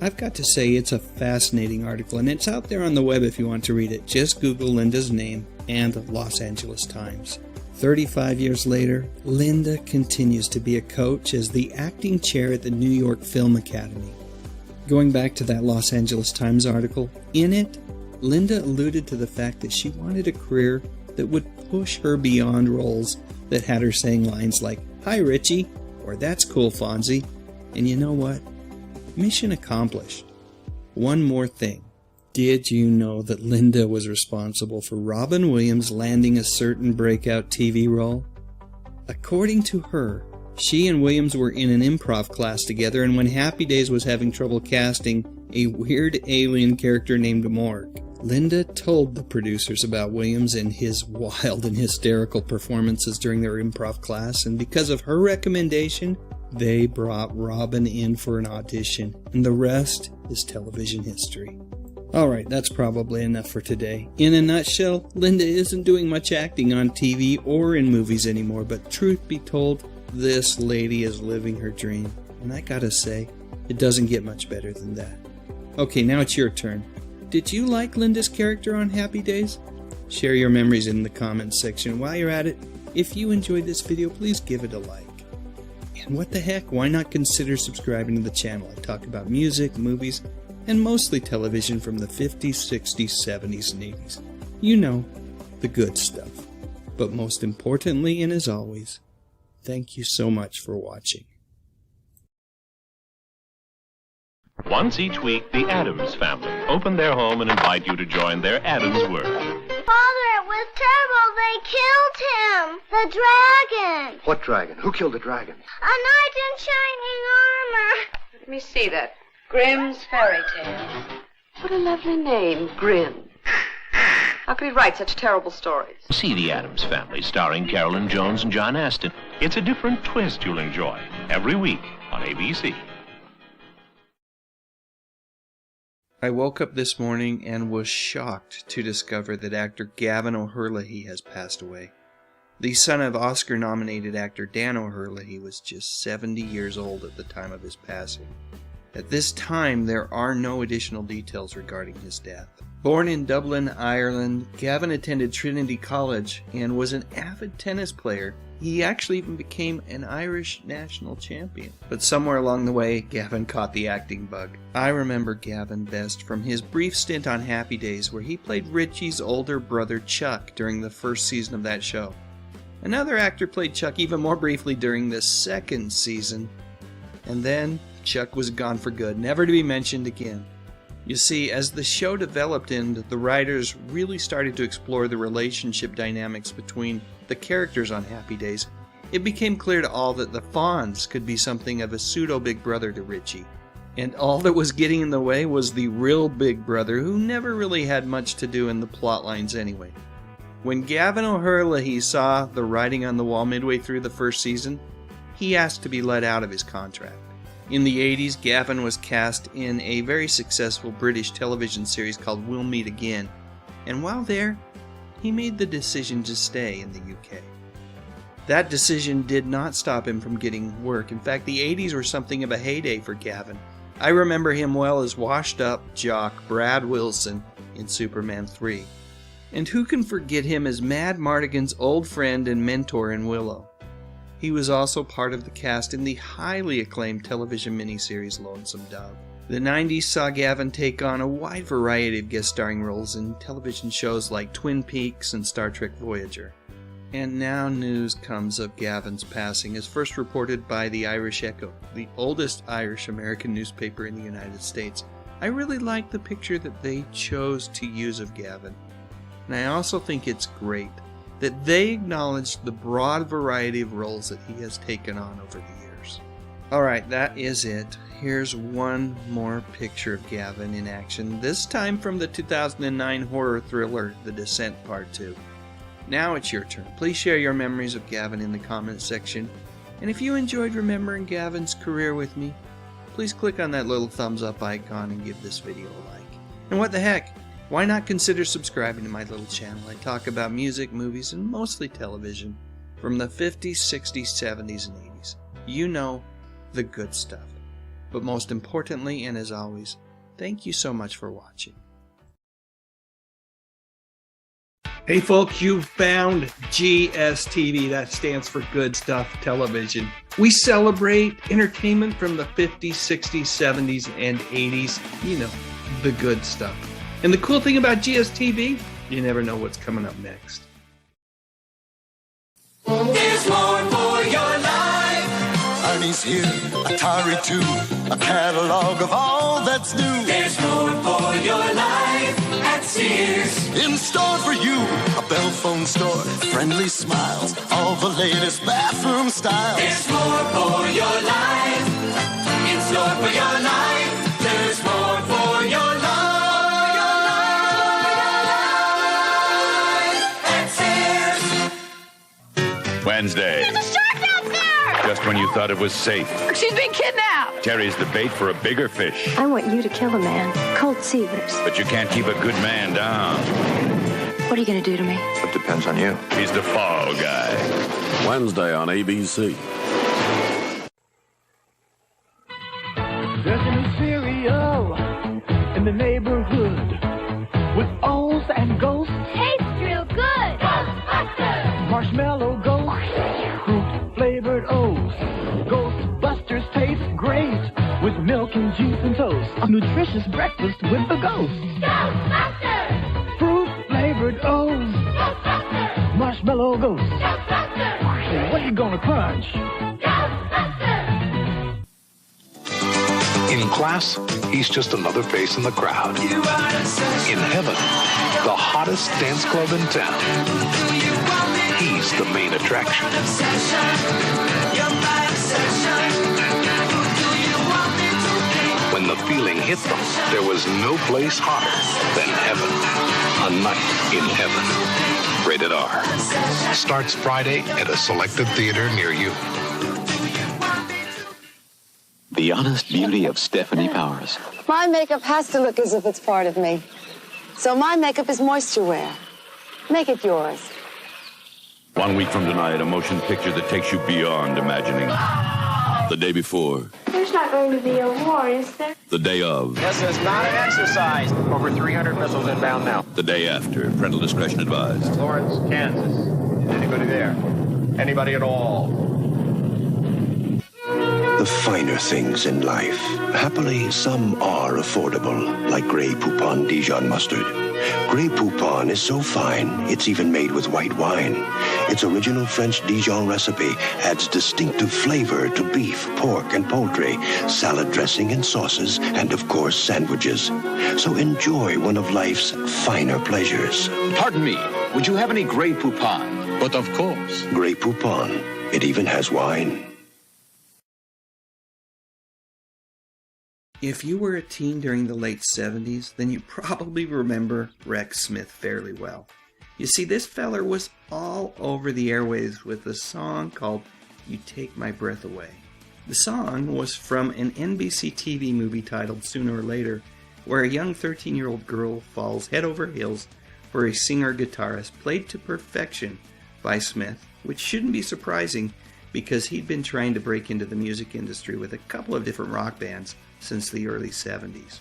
S1: I've got to say, it's a fascinating article, and it's out there on the web if you want to read it. Just Google Linda's name and Los Angeles Times. 35 years later, Linda continues to be a coach as the acting chair at the New York Film Academy. Going back to that Los Angeles Times article, in it, Linda alluded to the fact that she wanted a career that would push her beyond roles that had her saying lines like, "Hi, Richie," or "That's cool, Fonzie." And you know what? Mission accomplished. One more thing. Did you know that Linda was responsible for Robin Williams landing a certain breakout TV role? According to her, She and Williams were in an improv class together, and when Happy Days was having trouble casting a weird alien character named Morg, Linda told the producers about Williams and his wild and hysterical performances during their improv class, and because of her recommendation, they brought Robin in for an audition, and the rest is television history. Alright, that's probably enough for today. In a nutshell, Linda isn't doing much acting on TV or in movies anymore, but truth be told, this lady is living her dream. And I gotta say, it doesn't get much better than that. Okay, now it's your turn. Did you like Linda's character on Happy Days? Share your memories in the comments section. While you're at it, if you enjoyed this video, please give it a like. And what the heck, why not consider subscribing to the channel? I talk about music, movies, and mostly television from the 50s, 60s, 70s, and 80s. You know, the good stuff. But most importantly, and as always, thank you so much for watching.
S6: Once each week, the Addams family open their home and invite you to join their Addams world.
S7: Father, it was terrible. They killed him. The dragon.
S9: What dragon? Who killed the dragon?
S7: A knight in shining armor.
S14: Let me see that. Grimm's Fairy Tale. What a lovely name, Grimm. How could he write such terrible stories?
S6: See The Addams Family, starring Carolyn Jones and John Astin. It's a different twist you'll enjoy every week on ABC.
S1: I woke up this morning and was shocked to discover that actor Gavin O'Herlihy has passed away. The son of Oscar-nominated actor Dan O'Herlihy was just 70 years old at the time of his passing. At this time, there are no additional details regarding his death. Born in Dublin, Ireland, Gavin attended Trinity College and was an avid tennis player. He actually even became an Irish national champion. But somewhere along the way, Gavin caught the acting bug. I remember Gavin best from his brief stint on Happy Days, where he played Richie's older brother Chuck during the first season of that show. Another actor played Chuck even more briefly during the second season, and then Chuck was gone for good, never to be mentioned again. You see, as the show developed and the writers really started to explore the relationship dynamics between the characters on Happy Days, it became clear to all that the Fonz could be something of a pseudo-big brother to Richie. And all that was getting in the way was the real big brother, who never really had much to do in the plot lines anyway. When Gavin O'Herlihy saw the writing on the wall midway through the first season, he asked to be let out of his contract. In the 80s, Gavin was cast in a very successful British television series called We'll Meet Again, and while there, he made the decision to stay in the UK. That decision did not stop him from getting work. In fact, the 80s were something of a heyday for Gavin. I remember him well as washed-up jock Brad Wilson in Superman 3. And who can forget him as Mad Mardigan's old friend and mentor in Willow? He was also part of the cast in the highly acclaimed television miniseries Lonesome Dove. The 90s saw Gavin take on a wide variety of guest starring roles in television shows like Twin Peaks and Star Trek Voyager. And now news comes of Gavin's passing, as first reported by the Irish Echo, the oldest Irish-American newspaper in the United States. I really like the picture that they chose to use of Gavin. And I also think it's great that they acknowledged the broad variety of roles that he has taken on over the years. Alright, that is it. Here's one more picture of Gavin in action, this time from the 2009 horror thriller, The Descent Part 2. Now it's your turn. Please share your memories of Gavin in the comments section. And if you enjoyed remembering Gavin's career with me, please click on that little thumbs up icon and give this video a like. And what the heck? Why not consider subscribing to my little channel? I talk about music, movies, and mostly television from the 50s, 60s, 70s, and 80s. You know, the good stuff. But most importantly, and as always, thank you so much for watching. Hey folks, you found GSTV. That stands for Good Stuff Television. We celebrate entertainment from the 50s, 60s, 70s, and 80s. You know, the good stuff. And the cool thing about GSTV, you never know what's coming up next.
S15: There's more for your life. Arnie's here, Atari 2, a catalog of all that's new. There's more for your life at Sears. In store for you, a Bell phone store, friendly smiles, all the latest bathroom styles.
S5: There's more for your life. In store for your life. There's more for your life. At Sears.
S3: Wednesday.
S11: There's a shark out there!
S3: Just when you thought it was safe.
S11: She's been kidnapped!
S3: Terry's the bait for a bigger fish.
S4: I want you to kill a man. Cold Seavers.
S3: But you can't keep a good man down.
S4: What are you going to do to me?
S3: It depends on you. He's the fall guy.
S8: Wednesday on ABC.
S29: There's a new cereal in the neighborhood with O's and ghosts.
S5: Tastes real good. Ghostbusters.
S29: Marshmallow ghosts, fruit-flavored O's. Ghostbusters taste great with milk and juice and toast. A nutritious breakfast with the ghosts.
S5: Ghostbusters.
S29: Fruit-flavored O's.
S5: Ghostbusters.
S29: Marshmallow ghosts.
S5: Ghostbusters.
S29: What are you gonna crunch?
S10: In class, he's just another face in the crowd. In heaven, the hottest dance club in town. He's the main attraction. When the feeling hit them, there was no place hotter than heaven. A night in heaven. Rated R. Starts Friday at a selected theater near you.
S23: The honest beauty of Stephanie Powers.
S14: My makeup has to look as if it's part of me. So my makeup is moisture wear. Make it yours.
S3: 1 week from tonight, a motion picture that takes you beyond imagining. The day before.
S7: There's not going to be a war, is there?
S3: The day of.
S12: This is not an exercise. Over 300 missiles inbound now.
S3: The day after. Parental discretion advised.
S12: Lawrence, Kansas. Is anybody there? Anybody at all?
S16: The finer things in life. Happily, some are affordable, like Grey Poupon Dijon mustard. Grey Poupon is so fine, it's even made with white wine. Its original French Dijon recipe adds distinctive flavor to beef, pork, and poultry, salad dressing and sauces, and of course, sandwiches. So enjoy one of life's finer pleasures.
S23: Pardon me, would you have any Grey Poupon?
S16: But of course. Grey Poupon. It even has wine.
S1: If you were a teen during the late 70s, then you probably remember Rex Smith fairly well. You see, this feller was all over the airwaves with a song called You Take My Breath Away. The song was from an NBC TV movie titled Sooner or Later, where a young 13-year-old girl falls head over heels for a singer-guitarist played to perfection by Smith, which shouldn't be surprising because he'd been trying to break into the music industry with a couple of different rock bands since the early 70s.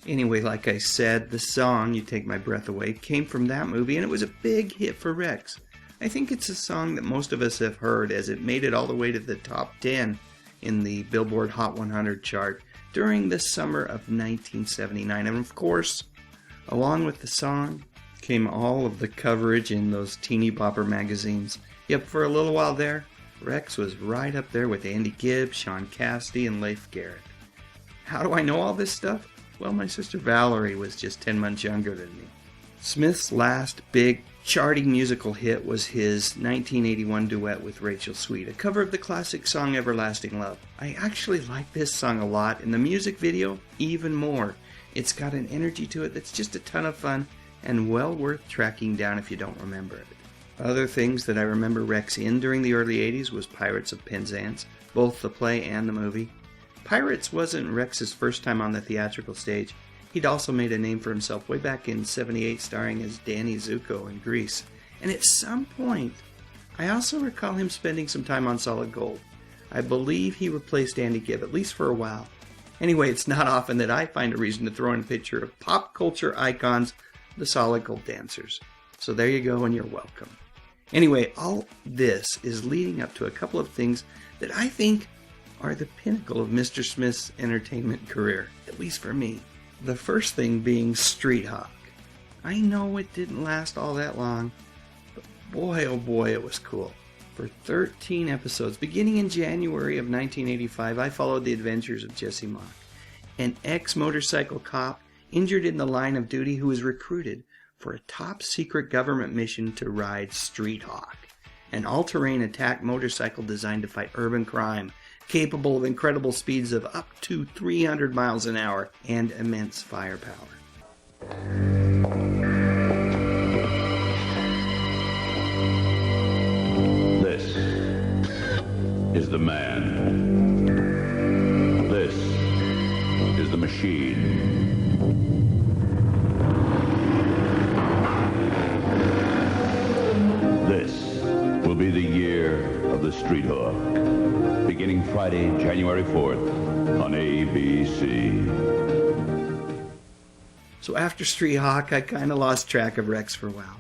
S1: Anyway, like I said, the song, You Take My Breath Away, came from that movie, and it was a big hit for Rex. I think it's a song that most of us have heard, as it made it all the way to the top 10 in the Billboard Hot 100 chart during the summer of 1979. And of course, along with the song came all of the coverage in those teeny bopper magazines. Yep, for a little while there, Rex was right up there with Andy Gibb, Sean Cassidy, and Leif Garrett. How do I know all this stuff? Well, my sister Valerie was just 10 months younger than me. Smith's last big charting musical hit was his 1981 duet with Rachel Sweet, a cover of the classic song Everlasting Love. I actually like this song a lot, and the music video even more. It's got an energy to it that's just a ton of fun and well worth tracking down if you don't remember it. Other things that I remember Rex in during the early 80s was Pirates of Penzance, both the play and the movie. Pirates wasn't Rex's first time on the theatrical stage. He'd also made a name for himself way back in '78 starring as Danny Zuko in Grease. And at some point, I also recall him spending some time on Solid Gold. I believe he replaced Andy Gibb, at least for a while. Anyway, it's not often that I find a reason to throw in a picture of pop culture icons, the Solid Gold dancers. So there you go, and you're welcome. Anyway, all this is leading up to a couple of things that I think are the pinnacle of Mr. Smith's entertainment career, at least for me. The first thing being Street Hawk. I know it didn't last all that long, but boy oh boy it was cool. For 13 episodes, beginning in January of 1985, I followed the adventures of Jesse Mock, an ex-motorcycle cop injured in the line of duty who was recruited for a top-secret government mission to ride Street Hawk, an all-terrain attack motorcycle designed to fight urban crime, capable of incredible speeds of up to 300 miles an hour and immense firepower.
S3: This is the man. This is the machine. This will be the year of the Street Hawk, beginning Friday, January 4th on ABC.
S1: So after Street Hawk, I kind of lost track of Rex for a while.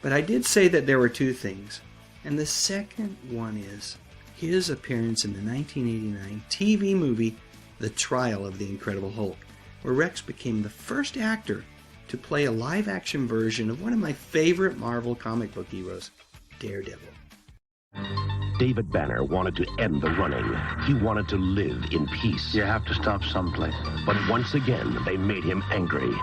S1: But I did say that there were two things. And the second one is his appearance in the 1989 TV movie The Trial of the Incredible Hulk, where Rex became the first actor to play a live-action version of one of my favorite Marvel comic book heroes, Daredevil.
S17: David Banner wanted to end the running. He wanted to live in peace.
S23: You have to stop someplace.
S17: But once again, they made him angry.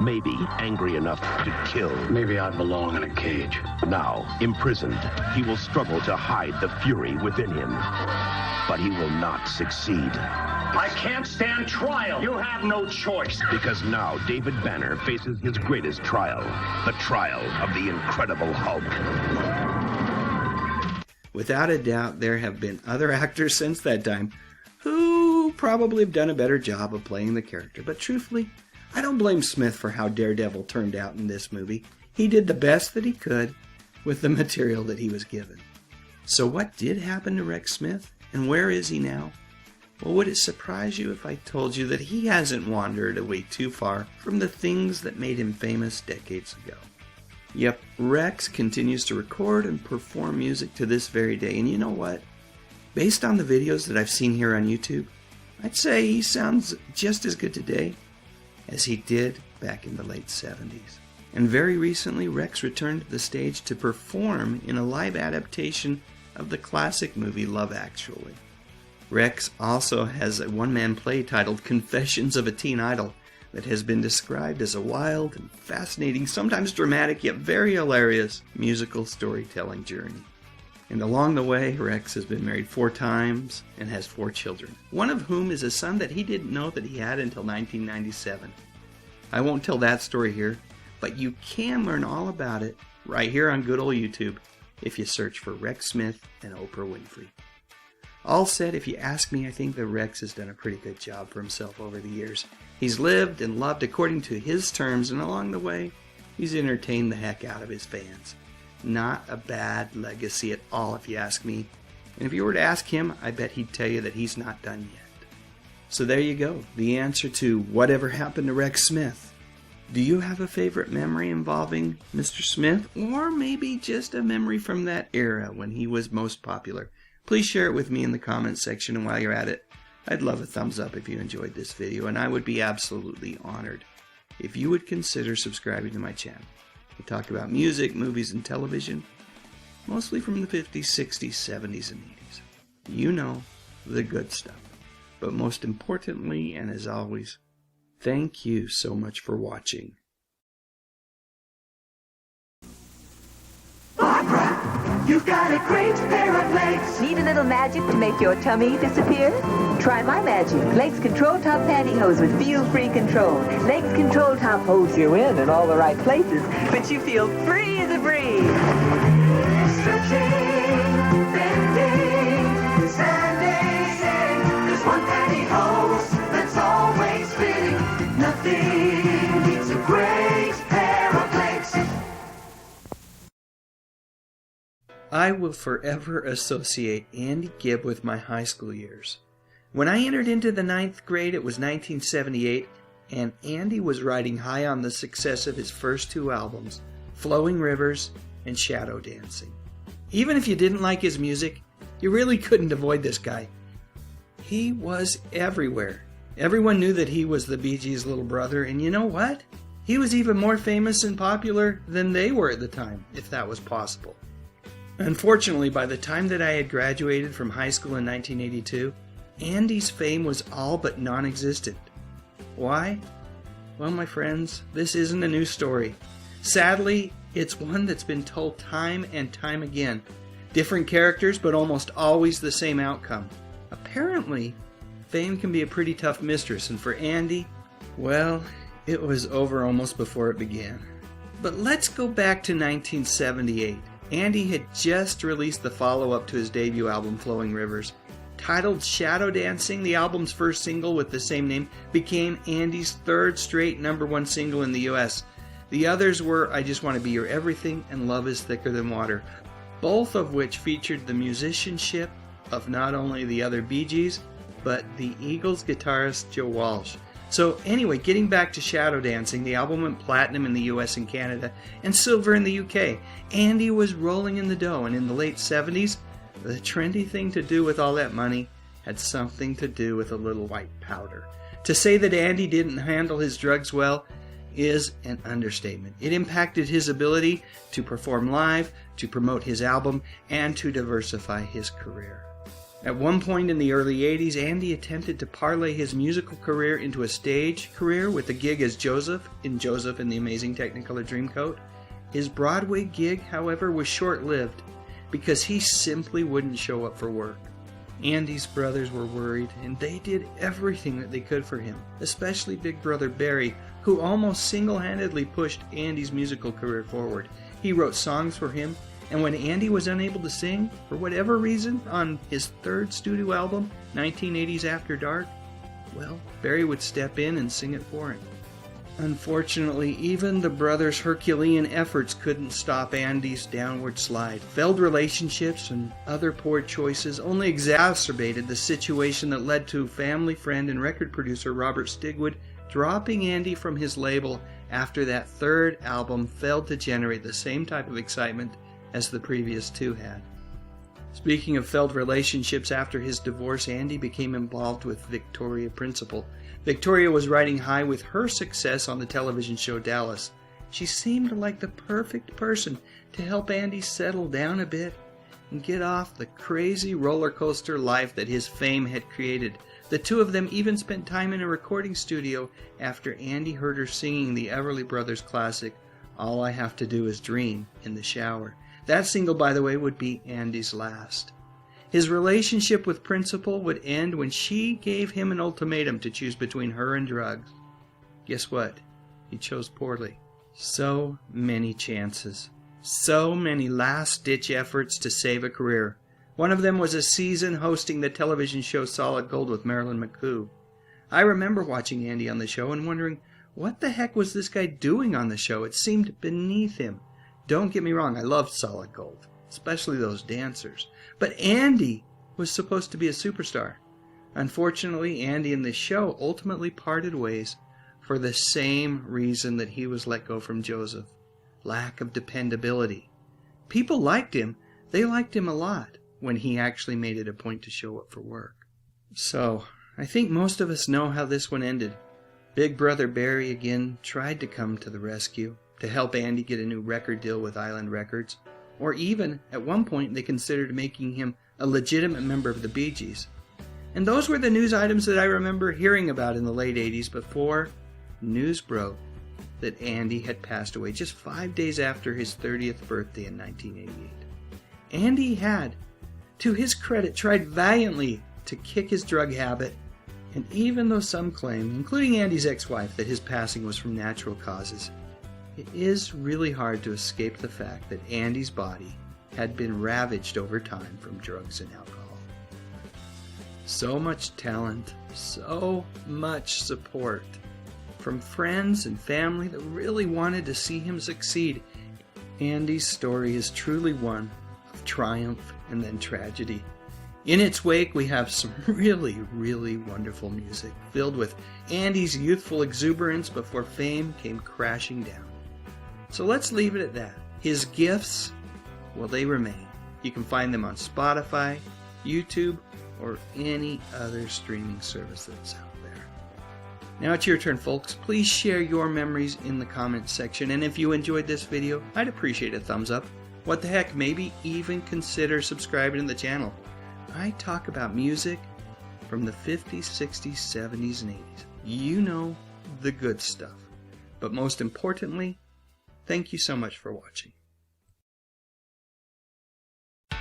S17: Maybe angry enough to kill.
S23: Maybe I belong in a cage.
S17: Now, imprisoned, he will struggle to hide the fury within him. But he will not succeed.
S23: I can't stand trial. You have no choice.
S17: Because now David Banner faces his greatest trial. The trial of the Incredible Hulk.
S1: Without a doubt, there have been other actors since that time who probably have done a better job of playing the character. But truthfully, I don't blame Smith for how Daredevil turned out in this movie. He did the best that he could with the material that he was given. So what did happen to Rex Smith, and where is he now? Well, would it surprise you if I told you that he hasn't wandered away too far from the things that made him famous decades ago? Yep, Rex continues to record and perform music to this very day, and you know what? Based on the videos that I've seen here on YouTube, I'd say he sounds just as good today as he did back in the late 70s. And very recently, Rex returned to the stage to perform in a live adaptation of the classic movie Love Actually. Rex also has a one-man play titled Confessions of a Teen Idol that has been described as a wild and fascinating, sometimes dramatic, yet very hilarious musical storytelling journey. And along the way, Rex has been married 4 times and has 4 children, one of whom is a son that he didn't know that he had until 1997. I won't tell that story here, but you can learn all about it right here on good old YouTube if you search for Rex Smith and Oprah Winfrey. All said, if you ask me, I think that Rex has done a pretty good job for himself over the years. He's lived and loved according to his terms, and along the way, he's entertained the heck out of his fans. Not a bad legacy at all, if you ask me. And if you were to ask him, I bet he'd tell you that he's not done yet. So there you go, the answer to whatever happened to Rex Smith. Do you have a favorite memory involving Mr. Smith? Or maybe just a memory from that era when he was most popular? Please share it with me in the comments section, and while you're at it, I'd love a thumbs up if you enjoyed this video, and I would be absolutely honored if you would consider subscribing to my channel. We talk about music, movies, and television, mostly from the 50s, 60s, 70s, and 80s. You know, the good stuff. But most importantly, and as always, thank you so much for watching.
S5: You've got a great pair of legs.
S18: Need a little magic to make your tummy disappear? Try my magic. Legs Control Top Pantyhose with feel-free control. Legs Control Top holds you in all the right places, but you feel free as a breeze.
S5: Stretching, bending, standing. There's one pantyhose that's always fitting. Nothing beats a great pair of legs.
S1: I will forever associate Andy Gibb with my high school years. When I entered into the 9th grade, it was 1978, and Andy was riding high on the success of his first 2 albums, Flowing Rivers and Shadow Dancing. Even if you didn't like his music, you really couldn't avoid this guy. He was everywhere. Everyone knew that he was the Bee Gees' little brother, and you know what? He was even more famous and popular than they were at the time, if that was possible. Unfortunately, by the time that I had graduated from high school in 1982, Andy's fame was all but non-existent. Why? Well, my friends, this isn't a new story. Sadly, it's one that's been told time and time again. Different characters, but almost always the same outcome. Apparently, fame can be a pretty tough mistress, and for Andy, well, it was over almost before it began. But let's go back to 1978. Andy had just released the follow-up to his debut album, Flowing Rivers. Titled Shadow Dancing, the album's first single with the same name became Andy's third straight #1 single in the US. The others were I Just Want to Be Your Everything and Love Is Thicker Than Water, both of which featured the musicianship of not only the other Bee Gees, but the Eagles guitarist Joe Walsh. So anyway, getting back to Shadow Dancing, the album went platinum in the US and Canada, and silver in the UK. Andy was rolling in the dough, and in the late 70s, the trendy thing to do with all that money had something to do with a little white powder. To say that Andy didn't handle his drugs well is an understatement. It impacted his ability to perform live, to promote his album, and to diversify his career. At one point in the early 80s, Andy attempted to parlay his musical career into a stage career with a gig as Joseph in Joseph and the Amazing Technicolor Dreamcoat. His Broadway gig, however, was short-lived because he simply wouldn't show up for work. Andy's brothers were worried, and they did everything that they could for him, especially Big Brother Barry, who almost single-handedly pushed Andy's musical career forward. He wrote songs for him, and when Andy was unable to sing, for whatever reason, on his third studio album, 1980's After Dark, well, Barry would step in and sing it for him. Unfortunately, even the brothers' Herculean efforts couldn't stop Andy's downward slide. Failed relationships and other poor choices only exacerbated the situation that led to family friend and record producer Robert Stigwood dropping Andy from his label after that third album failed to generate the same type of excitement as the previous two had. Speaking of failed relationships, after his divorce, Andy became involved with Victoria Principal. Victoria was riding high with her success on the television show Dallas. She seemed like the perfect person to help Andy settle down a bit and get off the crazy roller coaster life that his fame had created. The two of them even spent time in a recording studio after Andy heard her singing the Everly Brothers classic, All I Have to Do Is Dream, in the shower. That single, by the way, would be Andy's last. His relationship with Principal would end when she gave him an ultimatum to choose between her and drugs. Guess what? He chose poorly. So many chances. So many last-ditch efforts to save a career. One of them was a season hosting the television show Solid Gold with Marilyn McCoo. I remember watching Andy on the show and wondering, what the heck was this guy doing on the show? It seemed beneath him. Don't get me wrong, I loved Solid Gold, especially those dancers. But Andy was supposed to be a superstar. Unfortunately, Andy and the show ultimately parted ways for the same reason that he was let go from Joseph. Lack of dependability. People liked him. They liked him a lot when he actually made it a point to show up for work. So, I think most of us know how this one ended. Big Brother Barry again tried to come to the rescue to help Andy get a new record deal with Island Records. Or even, at one point, they considered making him a legitimate member of the Bee Gees. And those were the news items that I remember hearing about in the late 80s before news broke that Andy had passed away just 5 days after his 30th birthday in 1988. Andy had, to his credit, tried valiantly to kick his drug habit, and even though some claim, including Andy's ex-wife, that his passing was from natural causes, it is really hard to escape the fact that Andy's body had been ravaged over time from drugs and alcohol. So much talent, so much support from friends and family that really wanted to see him succeed. Andy's story is truly one of triumph and then tragedy. In its wake, we have some really, really wonderful music filled with Andy's youthful exuberance before fame came crashing down. So let's leave it at that. His gifts, well, they remain. You can find them on Spotify, YouTube, or any other streaming service that's out there. Now it's your turn, folks. Please share your memories in the comments section, and if you enjoyed this video, I'd appreciate a thumbs up. What the heck, maybe even consider subscribing to the channel. I talk about music from the 50s, 60s, 70s, and 80s. You know, the good stuff. But most importantly, Thank you so much for watching.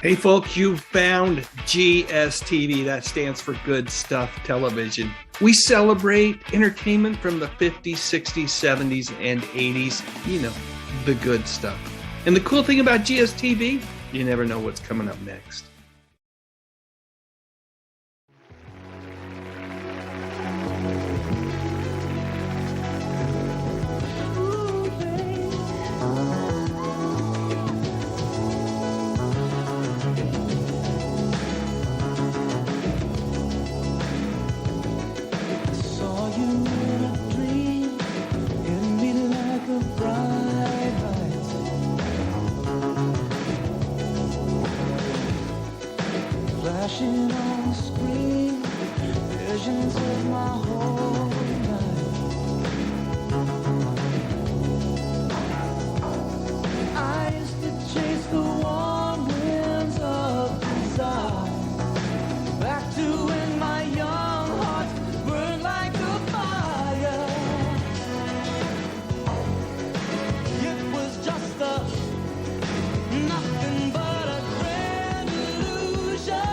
S1: Hey folks, you found GSTV. That stands for Good Stuff Television. We celebrate entertainment from the 50s, 60s, 70s, and 80s. You know, the good stuff. And the cool thing about GSTV, you never know what's coming up next.
S29: Flashing on the screen, visions of my whole life. I used to chase the warm winds of desire, back to when my young heart burned like a fire. It was just nothing but a grand illusion.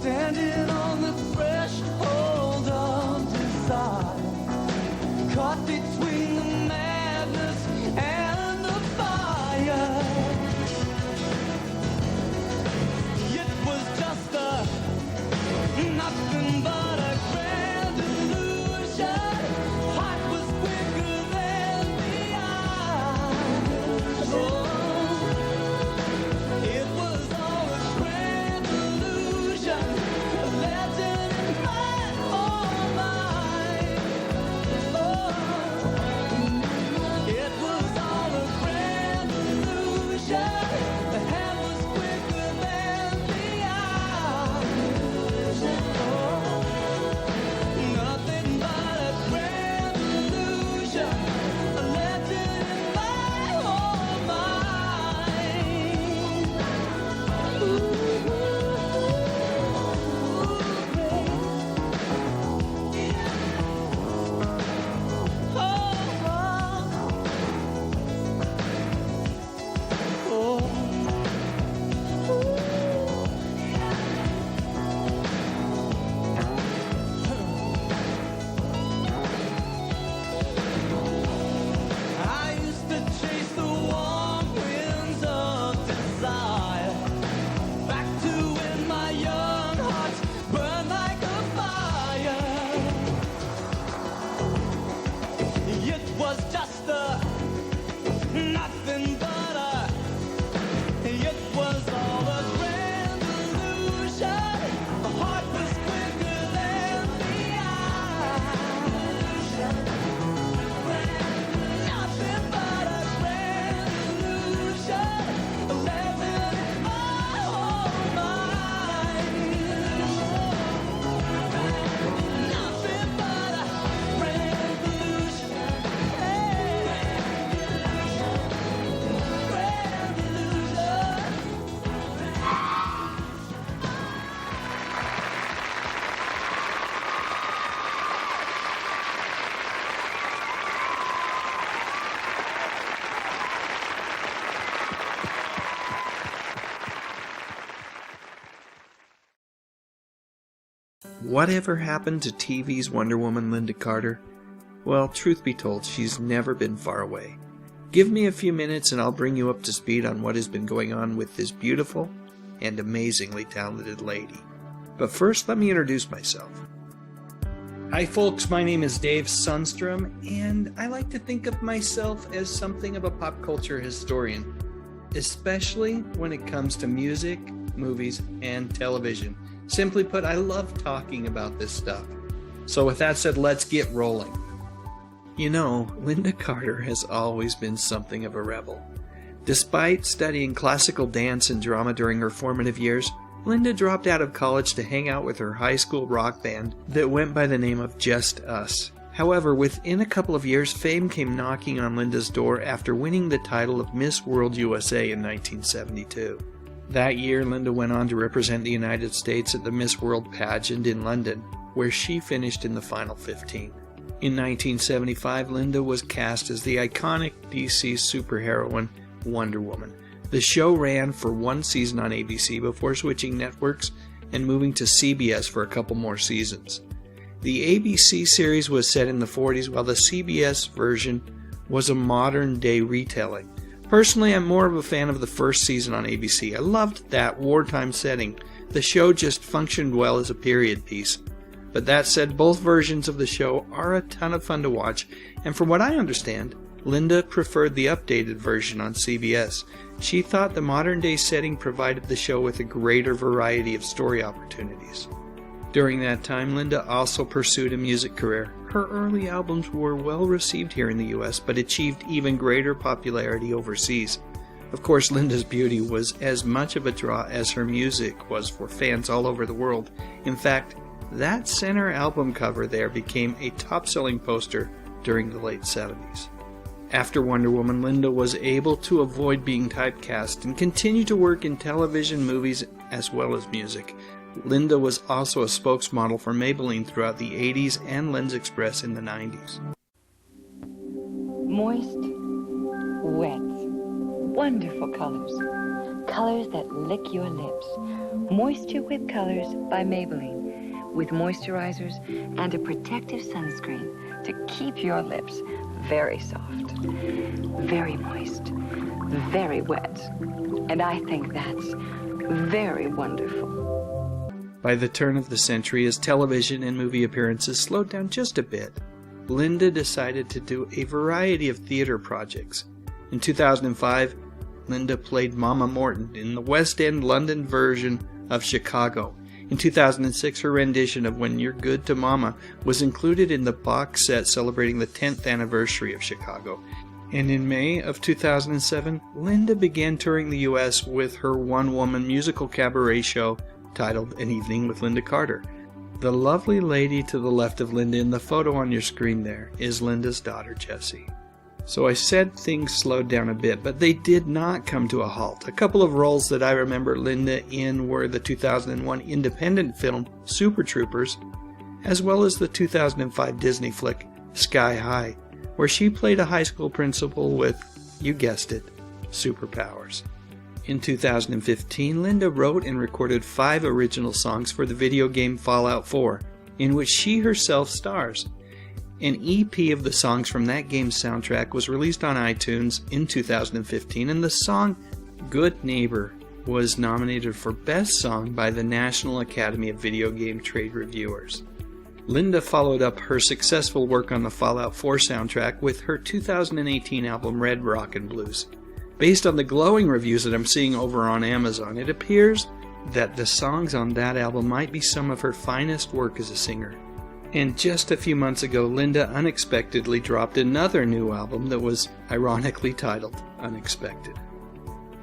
S29: Standing on the threshold of desire, caught between the madness and the fire. It was just nothing but a grand illusion. Heart was quicker than the eye. Oh, it was all a grand illusion. Legend in my own mind. Oh, it was all a grand illusion. The hand was quicker than the eye. Oh, nothing but a grand illusion. A legend in my own mind. I used to chase the warm winds of desire, back to when my young heart burned like a fire. It was just nothing but it was all a grand illusion. The heart was quicker than the eye. Nothing but a grand illusion. A legend in my own mind. Nothing but a grand illusion. Grand illusion.
S1: Whatever happened to TV's Wonder Woman Linda Carter? Well, truth be told, she's never been far away. Give me a few minutes and I'll bring you up to speed on what has been going on with this beautiful and amazingly talented lady. But first, let me introduce myself. Hi folks, my name is Dave Sundstrom, and I like to think of myself as something of a pop culture historian, especially when it comes to music, movies, and television. Simply put, I love talking about this stuff. So with that said, let's get rolling. You know, Lynda Carter has always been something of a rebel. Despite studying classical dance and drama during her formative years, Lynda dropped out of college to hang out with her high school rock band that went by the name of Just Us. However, within a couple of years, fame came knocking on Lynda's door after winning the title of Miss World USA in 1972. That year, Lynda went on to represent the United States at the Miss World pageant in London, where she finished in the final 15. In 1975, Lynda was cast as the iconic DC superheroine Wonder Woman. The show ran for one season on ABC before switching networks and moving to CBS for a couple more seasons. The ABC series was set in the 40s, while the CBS version was a modern-day retelling. Personally, I'm more of a fan of the first season on ABC. I loved that wartime setting. The show just functioned well as a period piece. But that said, both versions of the show are a ton of fun to watch, and from what I understand, Lynda preferred the updated version on CBS. She thought the modern-day setting provided the show with a greater variety of story opportunities. During that time, Lynda also pursued a music career. Her early albums were well received here in the US, but achieved even greater popularity overseas. Of course, Lynda's beauty was as much of a draw as her music was for fans all over the world. In fact, that center album cover there became a top-selling poster during the late 70s. After Wonder Woman, Lynda was able to avoid being typecast and continue to work in television, movies, as well as music. Lynda was also a spokesmodel for Maybelline throughout the 80s and Lens Express in the 90s.
S18: Moist, wet, wonderful colors. Colors that lick your lips. Moisture Whip Colors by Maybelline, with moisturizers and a protective sunscreen to keep your lips very soft, very moist, very wet. And I think that's very wonderful.
S1: By the turn of the century, as television and movie appearances slowed down just a bit, Lynda decided to do a variety of theater projects. In 2005, Lynda played Mama Morton in the West End London version of Chicago. In 2006, her rendition of When You're Good to Mama was included in the box set celebrating the 10th anniversary of Chicago. And in May of 2007, Lynda began touring the US with her one-woman musical cabaret show titled An Evening with Lynda Carter. The lovely lady to the left of Lynda in the photo on your screen there is Lynda's daughter, Jessie. So I said things slowed down a bit, but they did not come to a halt. A couple of roles that I remember Lynda in were the 2001 independent film Super Troopers, as well as the 2005 Disney flick Sky High, where she played a high school principal with, you guessed it, superpowers. In 2015, Lynda wrote and recorded 5 original songs for the video game Fallout 4, in which she herself stars. An EP of the songs from that game's soundtrack was released on iTunes in 2015, and the song Good Neighbor was nominated for Best Song by the National Academy of Video Game Trade Reviewers. Lynda followed up her successful work on the Fallout 4 soundtrack with her 2018 album Red Rockin' Blues. Based on the glowing reviews that I'm seeing over on Amazon, it appears that the songs on that album might be some of her finest work as a singer. And just a few months ago, Lynda unexpectedly dropped another new album that was ironically titled Unexpected.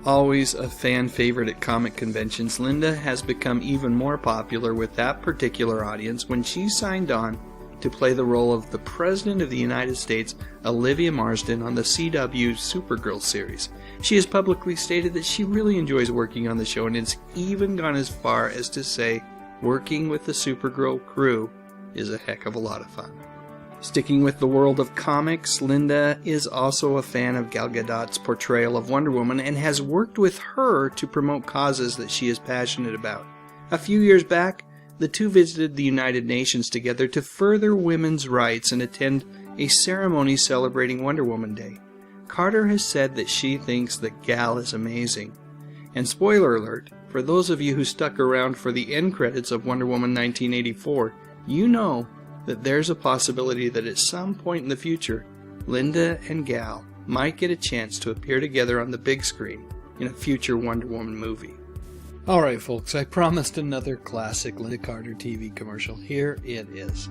S1: Always a fan favorite at comic conventions, Lynda has become even more popular with that particular audience when she signed on to play the role of the President of the United States, Olivia Marsden, on the CW Supergirl series. She has publicly stated that she really enjoys working on the show and has even gone as far as to say working with the Supergirl crew is a heck of a lot of fun. Sticking with the world of comics, Lynda is also a fan of Gal Gadot's portrayal of Wonder Woman and has worked with her to promote causes that she is passionate about. A few years back, the two visited the United Nations together to further women's rights and attend a ceremony celebrating Wonder Woman Day. Carter has said that she thinks that Gal is amazing. And spoiler alert, for those of you who stuck around for the end credits of Wonder Woman 1984, you know that there's a possibility that at some point in the future, Linda and Gal might get a chance to appear together on the big screen in a future Wonder Woman movie. Alright folks, I promised another classic Linda Carter TV commercial. Here it is.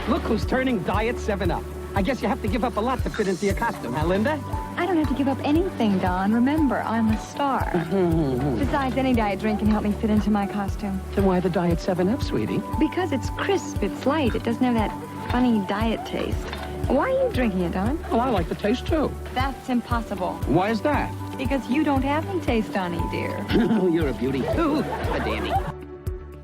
S13: Look who's turning Diet 7-Up. I guess you have to give up a lot to fit into your costume, huh, Linda?
S19: I don't have to give up anything, Don. Remember, I'm a star. Besides, any diet drink can help me fit into my costume.
S13: Then why the Diet 7-Up, sweetie?
S19: Because it's crisp, it's light, it doesn't have that funny diet taste. Why are you drinking it, Don?
S13: Oh, I like the taste, too.
S19: That's impossible.
S13: Why is that?
S19: Because you don't have any taste, Donnie, dear.
S13: Oh, you're a beauty. Ooh, a dandy.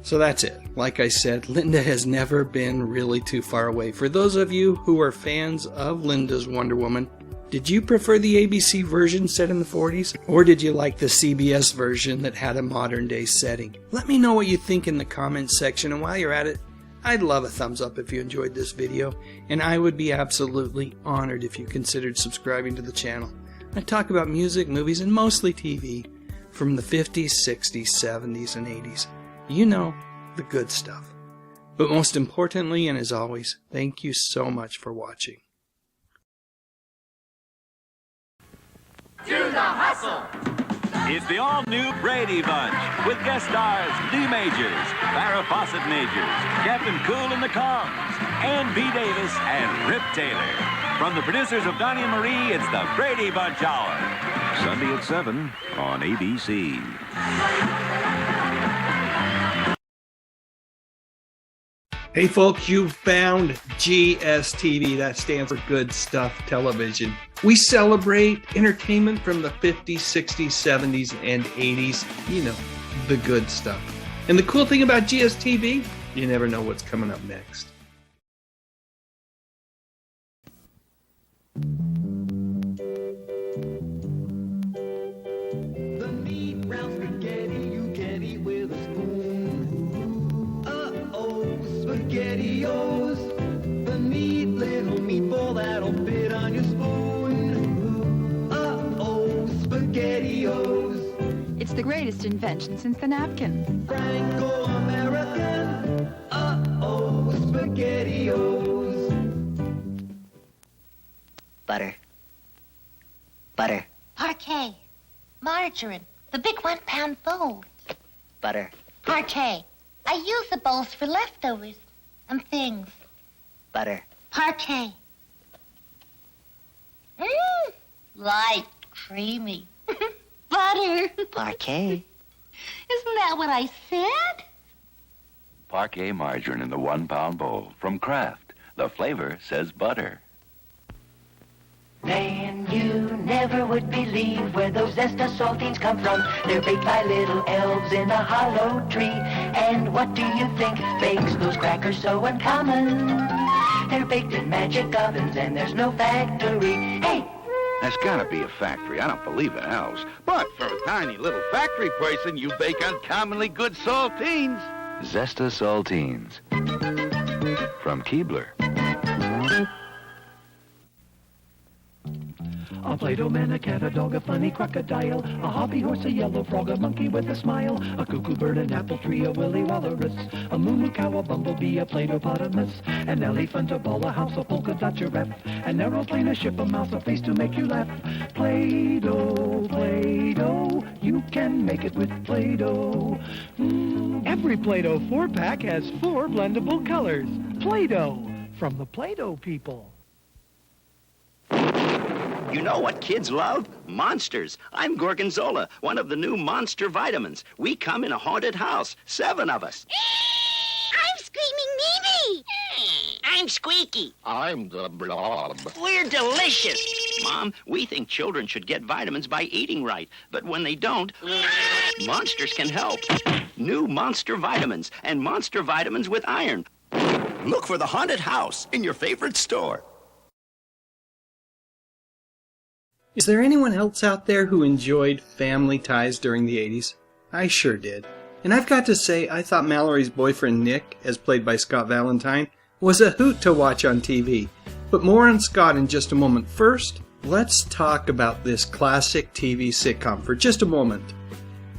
S1: So that's it. Like I said, Linda has never been really too far away. For those of you who are fans of Linda's Wonder Woman, did you prefer the ABC version set in the 40s? Or did you like the CBS version that had a modern day setting? Let me know what you think in the comments section, and while you're at it, I'd love a thumbs up if you enjoyed this video, and I would be absolutely honored if you considered subscribing to the channel. I talk about music, movies, and mostly TV from the 50s, 60s, 70s, and 80s. You know, the good stuff. But most importantly, and as always, thank you so much for watching.
S21: To the hustle!
S22: It's the all-new Brady Bunch with guest stars Lee Majors, Farrah Fawcett Majors, Captain Cool and the Kongs, Ann B. Davis, and Rip Taylor. From the producers of Donnie and Marie, it's the Brady Bunch Hour.
S17: Sunday at 7 on ABC.
S1: Hey folks, you found GSTV. That stands for Good Stuff Television. We celebrate entertainment from the 50s, 60s, 70s, and 80s. You know, the good stuff. And the cool thing about GSTV, you never know what's coming up next.
S29: The meat brown spaghetti you can eat with a spoon. SpaghettiOs, the neat little meatball that'll fit on your spoon. SpaghettiOs.
S11: It's the greatest invention since the napkin.
S29: Franco-American. SpaghettiOs.
S24: Butter. Butter.
S7: Parquet. Margarine. The big 1 pound bowl.
S24: Butter.
S7: Parquet. I use the bowls for leftovers and things.
S24: Butter.
S7: Parquet. Light, creamy. Butter.
S24: Parquet.
S7: Isn't that what I said?
S3: Parquet margarine in the 1 pound bowl from Kraft. The flavor says butter.
S25: Man, you never would believe where those Zesta saltines come from. They're baked by little elves in a hollow tree. And what do you think makes those crackers so uncommon? They're baked in magic ovens and there's no factory. Hey!
S8: There's gotta be a factory. I don't believe in elves. But for a tiny little factory person, you bake uncommonly good saltines.
S3: Zesta Saltines from Keebler.
S29: A Play-Doh man, a cat, a dog, a funny crocodile, a hobby horse, a yellow frog, a monkey with a smile, a cuckoo bird, an apple tree, a willy walrus, a moo-moo cow, a bumblebee, a Play-Doh-potamus, an elephant, a ball, a house, a polka dot giraffe, an aeroplane, a ship, a mouse, a face to make you laugh. Play-Doh, Play-Doh, you can make it with Play-Doh.
S26: Every Play-Doh 4-pack has 4 blendable colors. Play-Doh, from the Play-Doh people.
S27: You know what kids love? Monsters. I'm Gorgonzola, one of the new monster vitamins. We come in a haunted house, 7 of us.
S7: I'm Screaming Mimi.
S27: I'm Squeaky.
S8: I'm the blob.
S27: We're delicious. Mom, we think children should get vitamins by eating right, but when they don't, monsters can help. New monster vitamins and monster vitamins with iron.
S10: Look for the haunted house in your favorite store.
S1: Is there anyone else out there who enjoyed Family Ties during the 80s? I sure did. And I've got to say, I thought Mallory's boyfriend Nick, as played by Scott Valentine, was a hoot to watch on TV. But more on Scott in just a moment. First, let's talk about this classic TV sitcom for just a moment.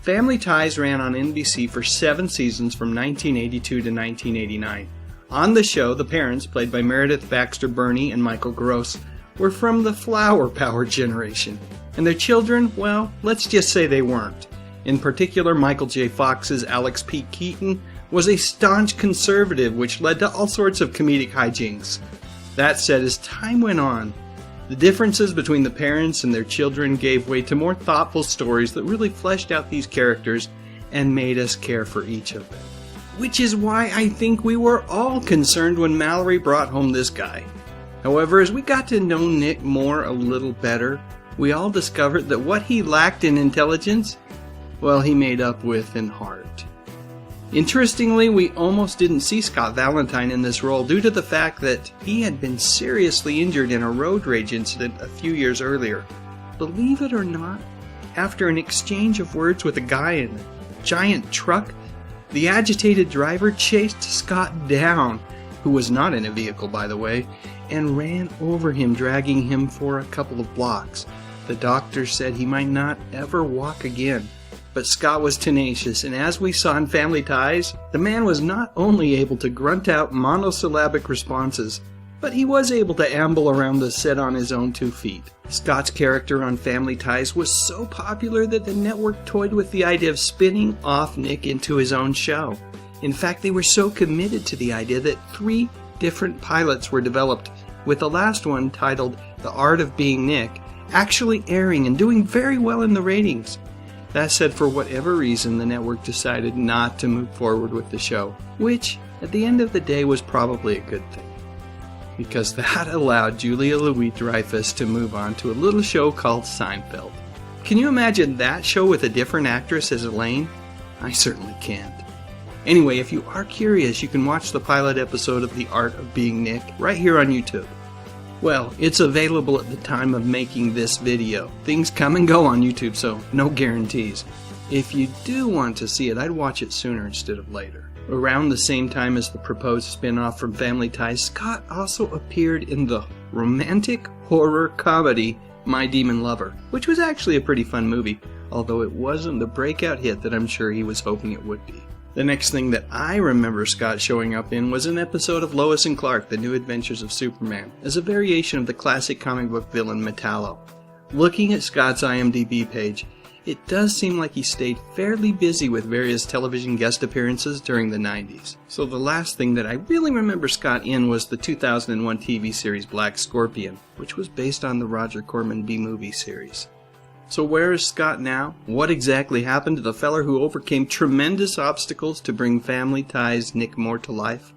S1: Family Ties ran on NBC for 7 seasons from 1982 to 1989. On the show, the parents, played by Meredith Baxter Birney and Michael Gross, were from the flower power generation. And their children, well, let's just say they weren't. In particular, Michael J. Fox's Alex P. Keaton was a staunch conservative, which led to all sorts of comedic hijinks. That said, as time went on, the differences between the parents and their children gave way to more thoughtful stories that really fleshed out these characters and made us care for each of them. Which is why I think we were all concerned when Mallory brought home this guy. However, as we got to know Nick Moore a little better, we all discovered that what he lacked in intelligence, well, he made up with in heart. Interestingly, we almost didn't see Scott Valentine in this role due to the fact that he had been seriously injured in a road rage incident a few years earlier. Believe it or not, after an exchange of words with a guy in a giant truck, the agitated driver chased Scott down, who was not in a vehicle by the way, and ran over him, dragging him for a couple of blocks. The doctor said he might not ever walk again. But Scott was tenacious, and as we saw in Family Ties, the man was not only able to grunt out monosyllabic responses, but he was able to amble around the set on his own 2 feet. Scott's character on Family Ties was so popular that the network toyed with the idea of spinning off Nick into his own show. In fact, they were so committed to the idea that 3 different pilots were developed, with the last one, titled The Art of Being Nick, actually airing and doing very well in the ratings. That said, for whatever reason, the network decided not to move forward with the show, which, at the end of the day, was probably a good thing. Because that allowed Julia Louis-Dreyfus to move on to a little show called Seinfeld. Can you imagine that show with a different actress as Elaine? I certainly can't. Anyway, if you are curious, you can watch the pilot episode of The Art of Being Nick right here on YouTube. Well, it's available at the time of making this video. Things come and go on YouTube, so no guarantees. If you do want to see it, I'd watch it sooner instead of later. Around the same time as the proposed spin-off from Family Ties, Scott also appeared in the romantic horror comedy My Demon Lover, which was actually a pretty fun movie, although it wasn't the breakout hit that I'm sure he was hoping it would be. The next thing that I remember Scott showing up in was an episode of Lois and Clark, The New Adventures of Superman, as a variation of the classic comic book villain Metallo. Looking at Scott's IMDb page, it does seem like he stayed fairly busy with various television guest appearances during the 90s. So the last thing that I really remember Scott in was the 2001 TV series Black Scorpion, which was based on the Roger Corman B-movie series. So where is Scott now? What exactly happened to the feller who overcame tremendous obstacles to bring Family Ties' Nick Moore to life?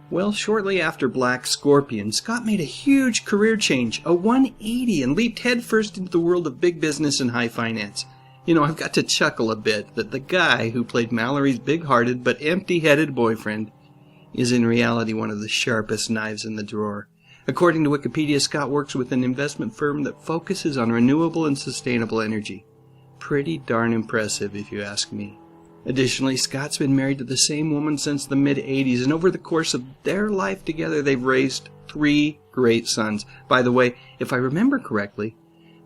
S1: Well, shortly after Black Scorpion, Scott made a huge career change, a 180, and leaped headfirst into the world of big business and high finance. You know, I've got to chuckle a bit that the guy who played Mallory's big-hearted but empty-headed boyfriend is in reality one of the sharpest knives in the drawer. According to Wikipedia, Scott works with an investment firm that focuses on renewable and sustainable energy. Pretty darn impressive, if you ask me. Additionally, Scott's been married to the same woman since the mid-'80s, and over the course of their life together, they've raised 3 great sons. By the way, if I remember correctly,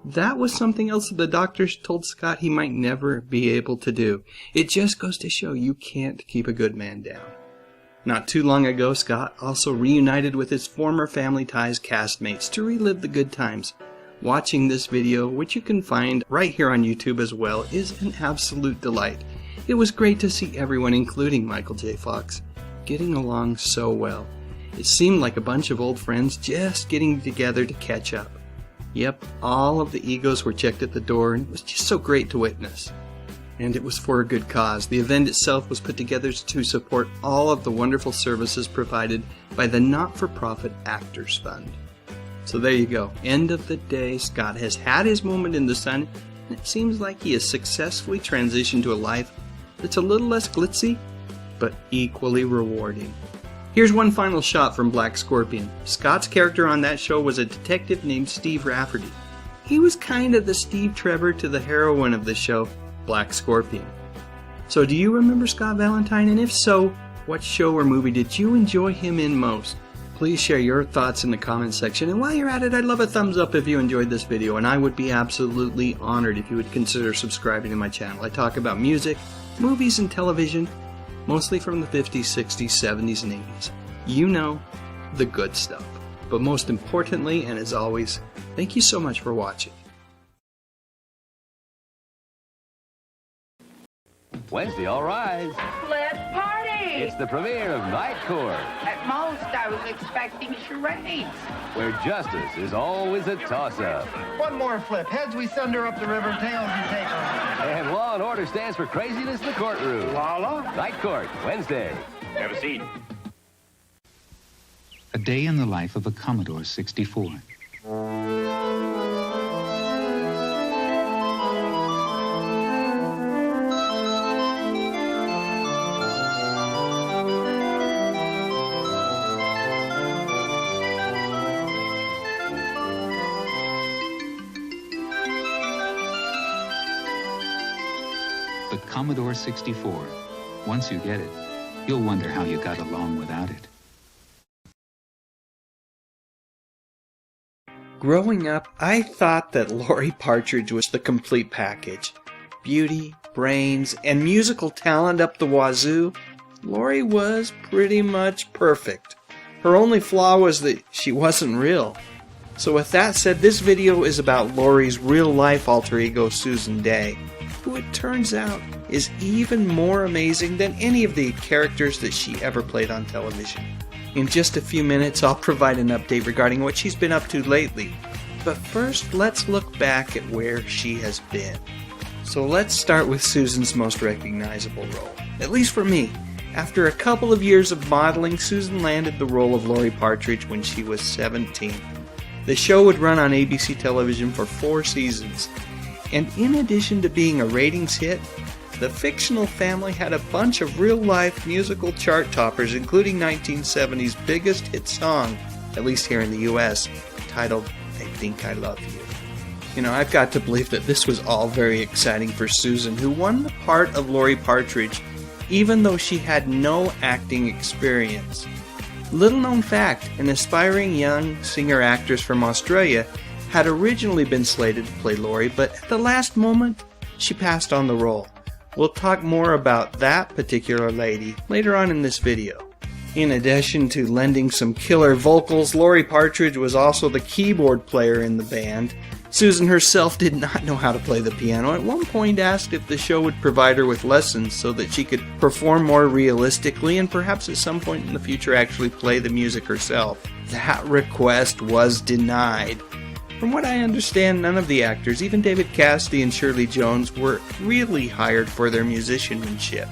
S1: that was something else that the doctors told Scott he might never be able to do. It just goes to show you can't keep a good man down. Not too long ago, Scott also reunited with his former Family Ties castmates to relive the good times. Watching this video, which you can find right here on YouTube as well, is an absolute delight. It was great to see everyone, including Michael J. Fox, getting along so well. It seemed like a bunch of old friends just getting together to catch up. Yep, all of the egos were checked at the door, and it was just so great to witness. And it was for a good cause. The event itself was put together to support all of the wonderful services provided by the not-for-profit Actors Fund. So there you go. End of the day, Scott has had his moment in the sun, and it seems like he has successfully transitioned to a life that's a little less glitzy, but equally rewarding. Here's one final shot from Black Scorpion. Scott's character on that show was a detective named Steve Rafferty. He was kind of the Steve Trevor to the heroine of the show, Black Scorpion. So do you remember Scott Valentine? And if so, what show or movie did you enjoy him in most? Please share your thoughts in the comments section. And while you're at it, I'd love a thumbs up if you enjoyed this video. And I would be absolutely honored if you would consider subscribing to my channel. I talk about music, movies, and television, mostly from the 50s, 60s, 70s, and 80s. You know, the good stuff. But most importantly, and as always, thank you so much for watching.
S2: Wednesday, all rise.
S4: Let's party!
S2: It's the premiere of Night Court,
S4: At most, I was expecting charades.
S2: where justice is always a toss-up.
S12: One more flip. Heads, we thunder up the river. Tails, we take on.
S2: And law and order stands for craziness in the courtroom.
S12: Voila.
S2: Night Court, Wednesday.
S12: Have a seat.
S6: A day in the life of a Commodore 64. The Commodore 64. Once you get it, you'll wonder how you got along without it.
S1: Growing up, I thought that Laurie Partridge was the complete package. Beauty, brains, and musical talent up the wazoo. Laurie was pretty much perfect. Her only flaw was that she wasn't real. So with that said, this video is about Laurie's real-life alter ego, Susan Day, who it turns out is even more amazing than any of the characters that she ever played on television. In just a few minutes, I'll provide an update regarding what she's been up to lately. But first, let's look back at where she has been. So let's start with Susan's most recognizable role. At least for me. After a couple of years of modeling, Susan landed the role of Laurie Partridge when she was 17. The show would run on ABC television for 4 seasons. And in addition to being a ratings hit, the fictional family had a bunch of real-life musical chart toppers, including 1970's biggest hit song, at least here in the US, titled I Think I Love You. You know, I've got to believe that this was all very exciting for Susan, who won the part of Laurie Partridge, even though she had no acting experience. Little known fact, an aspiring young singer-actress from Australia had originally been slated to play Laurie, but at the last moment, she passed on the role. We'll talk more about that particular lady later on in this video. In addition to lending some killer vocals, Laurie Partridge was also the keyboard player in the band. Susan herself did not know how to play the piano. At one point asked if the show would provide her with lessons so that she could perform more realistically and perhaps at some point in the future actually play the music herself. That request was denied. From what I understand, none of the actors, even David Cassidy and Shirley Jones, were really hired for their musicianship.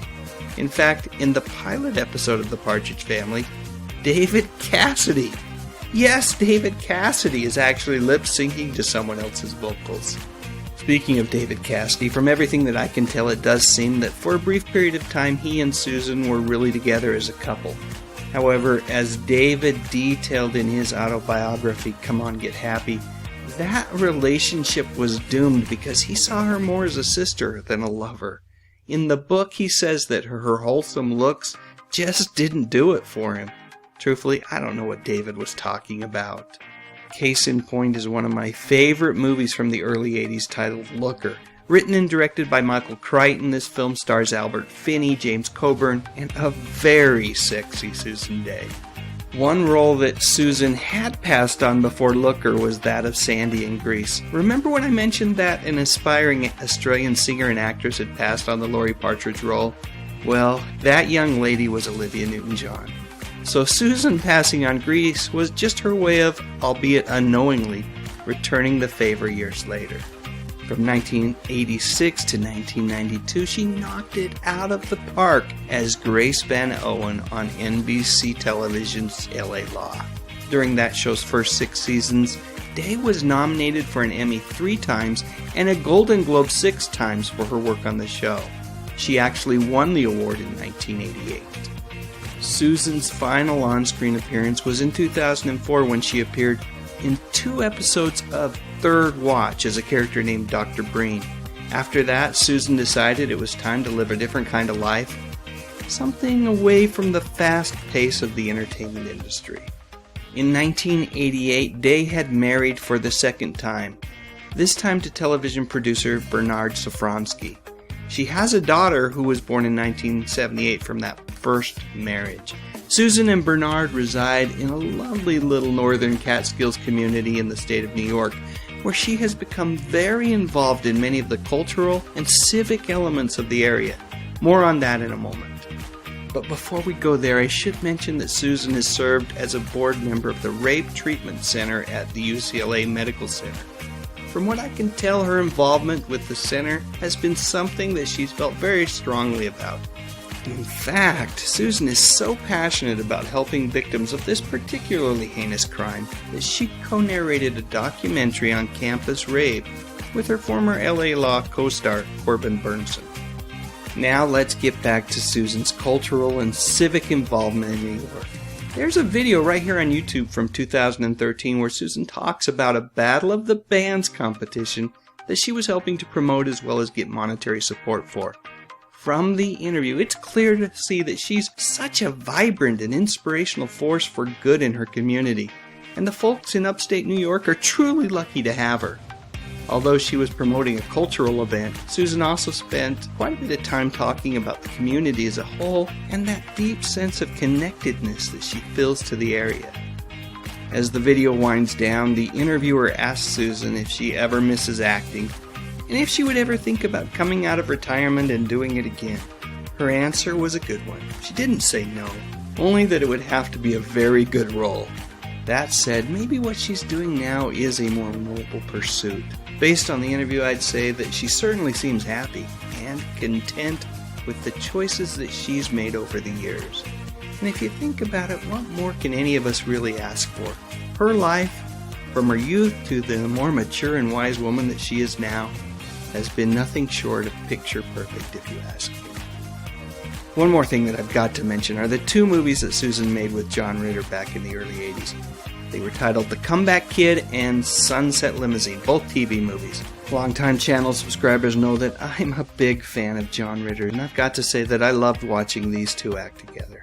S1: In fact, in the pilot episode of The Partridge Family, David Cassidy, yes, David Cassidy is actually lip-syncing to someone else's vocals. Speaking of David Cassidy, from everything that I can tell, it does seem that for a brief period of time he and Susan were really together as a couple. However, as David detailed in his autobiography, Come On Get Happy, that relationship was doomed because he saw her more as a sister than a lover. In the book, he says that her wholesome looks just didn't do it for him. Truthfully, I don't know what David was talking about. Case in point is one of my favorite movies from the early 80s titled Looker. Written and directed by Michael Crichton, this film stars Albert Finney, James Coburn, and a very sexy Susan Day. One role that Susan had passed on before Looker was that of Sandy in Grease. Remember when I mentioned that an aspiring Australian singer and actress had passed on the Laurie Partridge role? Well, that young lady was Olivia Newton-John. So Susan passing on Grease was just her way of, albeit unknowingly, returning the favor years later. From 1986 to 1992, she knocked it out of the park as Grace Van Owen on NBC Television's LA Law. During that show's first 6 seasons, Day was nominated for an Emmy 3 times and a Golden Globe 6 times for her work on the show. She actually won the award in 1988. Susan's final on-screen appearance was in 2004 when she appeared in 2 episodes of Third Watch as a character named Dr. Breen. After that, Susan decided it was time to live a different kind of life, something away from the fast pace of the entertainment industry. In 1988, Day had married for the second time, this time to television producer Bernard Safransky. She has a daughter who was born in 1978 from that first marriage. Susan and Bernard reside in a lovely little northern Catskills community in the state of New York, where she has become very involved in many of the cultural and civic elements of the area. More on that in a moment. But before we go there, I should mention that Susan has served as a board member of the Rape Treatment Center at the UCLA Medical Center. From what I can tell, her involvement with the center has been something that she's felt very strongly about. In fact, Susan is so passionate about helping victims of this particularly heinous crime that she co-narrated a documentary on campus rape with her former LA Law co-star Corbin Burnson. Now let's get back to Susan's cultural and civic involvement in New York. There's a video right here on YouTube from 2013 where Susan talks about a Battle of the Bands competition that she was helping to promote as well as get monetary support for. From the interview, it's clear to see that she's such a vibrant and inspirational force for good in her community, and the folks in upstate New York are truly lucky to have her. Although she was promoting a cultural event, Susan also spent quite a bit of time talking about the community as a whole and that deep sense of connectedness that she feels to the area. As the video winds down, the interviewer asks Susan if she ever misses acting, and if she would ever think about coming out of retirement and doing it again. Her answer was a good one. She didn't say no, only that it would have to be a very good role. That said, maybe what she's doing now is a more noble pursuit. Based on the interview, I'd say that she certainly seems happy and content with the choices that she's made over the years. And if you think about it, what more can any of us really ask for? Her life, from her youth to the more mature and wise woman that she is now, has been nothing short of picture perfect, if you ask me. One more thing that I've got to mention are the two movies that Susan made with John Ritter back in the early 80s. They were titled The Comeback Kid and Sunset Limousine, both TV movies. Longtime channel subscribers know that I'm a big fan of John Ritter, and I've got to say that I loved watching these two act together.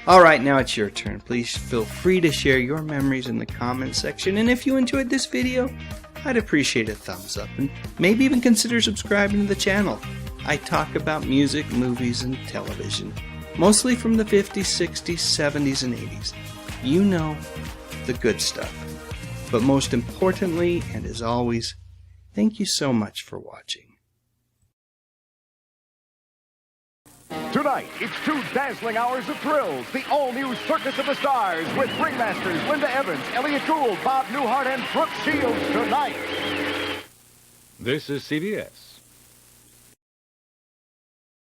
S1: Alright, now it's your turn. Please feel free to share your memories in the comments section, and if you enjoyed this video, I'd appreciate a thumbs up, and maybe even consider subscribing to the channel. I talk about music, movies, and television, mostly from the 50s, 60s, 70s, and 80s. You know, the good stuff. But most importantly, and as always, thank you so much for watching.
S5: Tonight, it's 2 dazzling hours of thrills. The all-new Circus of the Stars with ringmasters Linda Evans, Elliot Gould, Bob Newhart, and Brooke Shields tonight.
S9: This is CBS.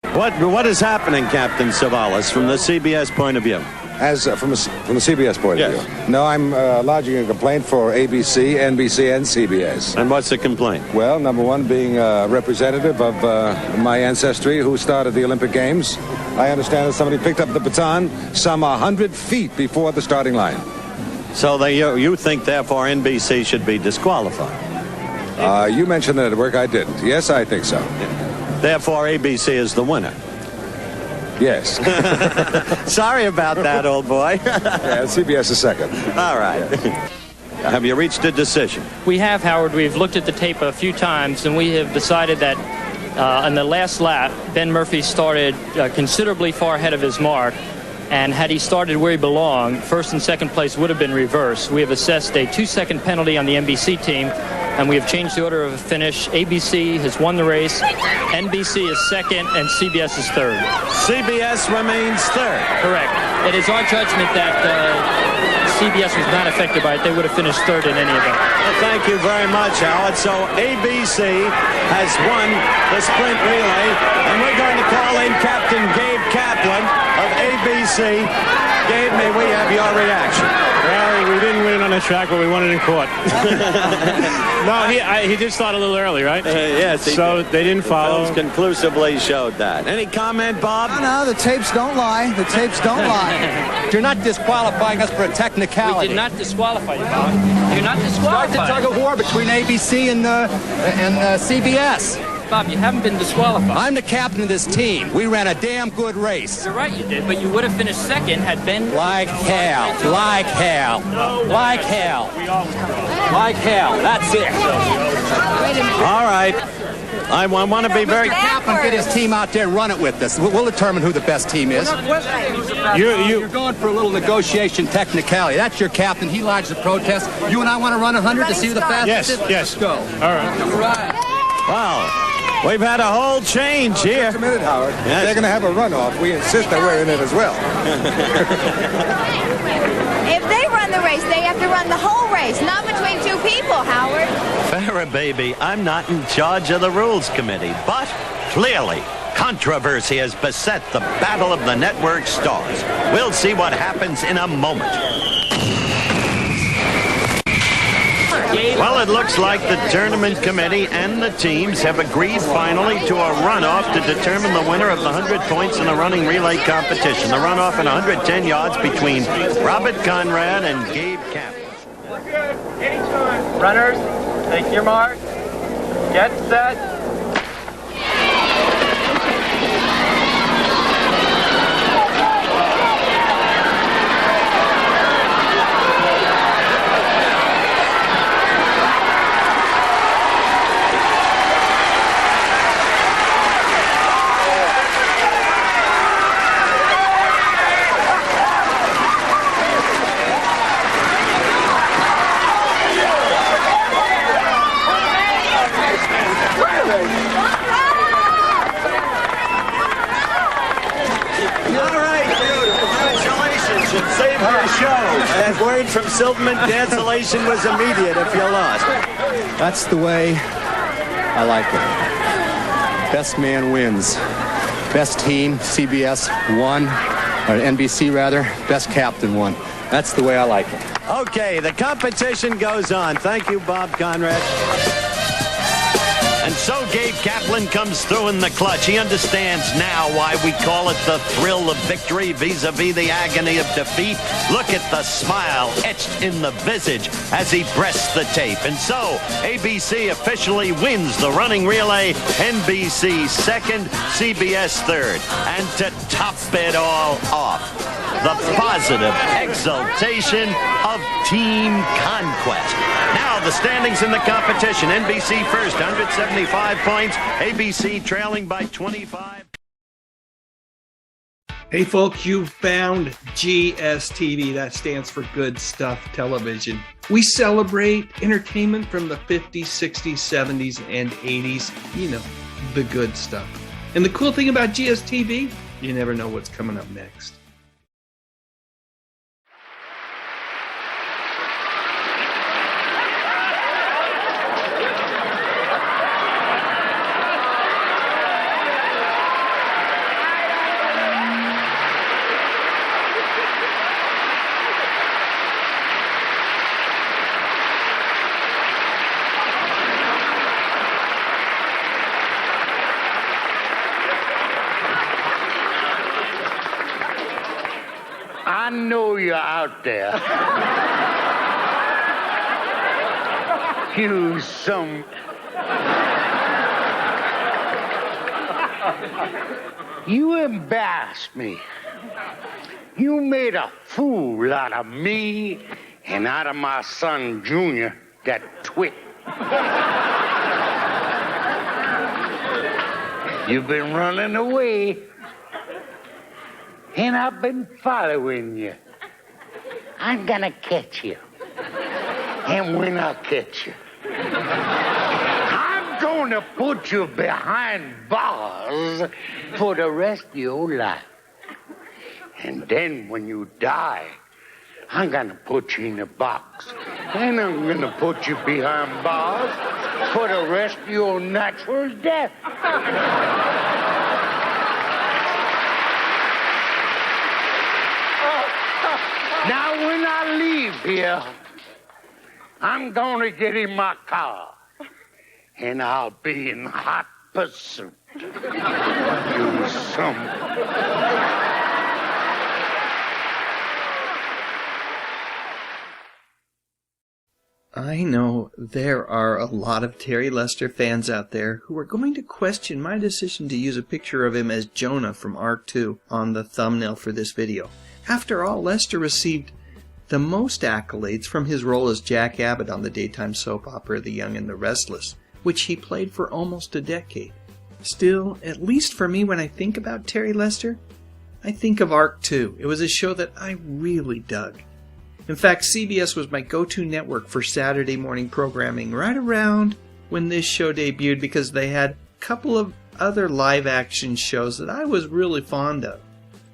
S14: What is happening, Captain Savalas, from the CBS point of view?
S15: As from the CBS point of view? No, I'm lodging a complaint for ABC, NBC, and CBS.
S14: And what's the complaint?
S15: Well, number one, being a representative of my ancestry who started the Olympic Games. I understand that somebody picked up the baton some 100 feet before the starting line.
S14: So you think, therefore, NBC should be disqualified?
S15: You mentioned the network. I didn't. Yes, I think so.
S14: Therefore, ABC is the winner.
S15: Yes.
S14: Sorry about that, old boy.
S15: Yeah, CBS is second.
S14: All right. Yes. Have you reached a decision?
S16: We have, Howard. We've looked at the tape a few times, and we have decided that on the last lap, Ben Murphy started considerably far ahead of his mark. And had he started where he belonged, first and second place would have been reversed. We have assessed a 2-second penalty on the NBC team, and we have changed the order of finish. ABC has won the race, NBC is second, and CBS is third.
S14: CBS remains third.
S16: Correct. It is our judgment that CBS was not affected by it. They would have finished third in any event.
S14: Well, thank you very much, Howard. So ABC has won the sprint relay, and we're going to call in Captain Gabe Kaplan of ABC. Gabe, may we have your reaction?
S20: Well, we didn't win it on the track, but we won it in court. No, he did start a little early, right?
S14: Yes.
S20: So they didn't follow.
S14: The films conclusively showed that. Any comment, Bob?
S21: No, the tapes don't lie. The tapes don't lie. You're not disqualifying us for a technicality.
S16: We did not disqualify you, Bob. You're not disqualified.
S21: Start the tug-of-war between ABC and CBS.
S16: Bob, you haven't been disqualified.
S21: I'm the captain of this team. We ran a damn good race.
S16: You're right, you did, but you would have finished second had Ben...
S21: Like hell. Like hell. Like hell. Like hell. That's it.
S14: All right. I want to be very...
S21: Kaplan, get his team out there and run it with us. We'll determine who the best team is. You're going for a little negotiation technicality. That's your captain. He lodged the protest. You and I want to run 100 to see who the fastest is?
S14: Yes.
S21: Let's go.
S14: All right. Wow. We've had a whole change here.
S15: Just a minute, Howard.
S14: Yes.
S15: They're going to have a runoff. We insist that we're in it as well.
S11: If they run the race, they have to run the whole race, not between two people, Howard.
S13: Farrah, baby, I'm not in charge of the rules committee, but clearly controversy has beset the battle of the network stars. We'll see what happens in a moment. Well, it looks like the tournament committee and the teams have agreed finally to a runoff to determine the winner of the 100 points in the running relay competition. The runoff in 110 yards between Robert Conrad and Gabe Kaplan.
S17: We're good. Anytime. Runners, take your mark. Get set.
S14: That word from Silverman, cancellation was immediate if you lost.
S21: That's the way I like it. Best man wins. Best team, CBS won, or NBC rather. Best captain won. That's the way I like it.
S14: Okay, the competition goes on. Thank you, Bob Conrad.
S13: And so Gabe Kaplan comes through in the clutch. He understands now why we call it the thrill of victory vis-a-vis the agony of defeat. Look at the smile etched in the visage as he breasts the tape. And so ABC officially wins the running relay, NBC second, CBS third. And to top it all off, the positive exultation of team conquest. Now the standings in the competition. NBC first, 175 points. ABC trailing by 25.
S1: Hey folks, you found GSTV. That stands for Good Stuff Television. We celebrate entertainment from the 50s, 60s, 70s, and 80s. You know, the good stuff. And the cool thing about GSTV, you never know what's coming up next.
S8: I know you're out there. You some... You embarrassed me. You made a fool out of me and out of my son, Junior, that twit. You've been running away. And I've been following you. I'm gonna catch you. And when I catch you, I'm gonna put you behind bars for the rest of your life. And then when you die, I'm gonna put you in a box. And I'm gonna put you behind bars for the rest of your natural death. Now, when I leave here, I'm going to get in my car, and I'll be in hot pursuit. You some...
S1: I know there are a lot of Terry Lester fans out there who are going to question my decision to use a picture of him as Jonah from Arc 2 on the thumbnail for this video. After all, Lester received the most accolades from his role as Jack Abbott on the daytime soap opera The Young and the Restless. which he played for almost a decade. Still, at least for me, when I think about Terry Lester, I think of Arc 2. It was a show that I really dug. In fact, CBS was my go-to network for Saturday morning programming right around when this show debuted because they had a couple of other live-action shows that I was really fond of.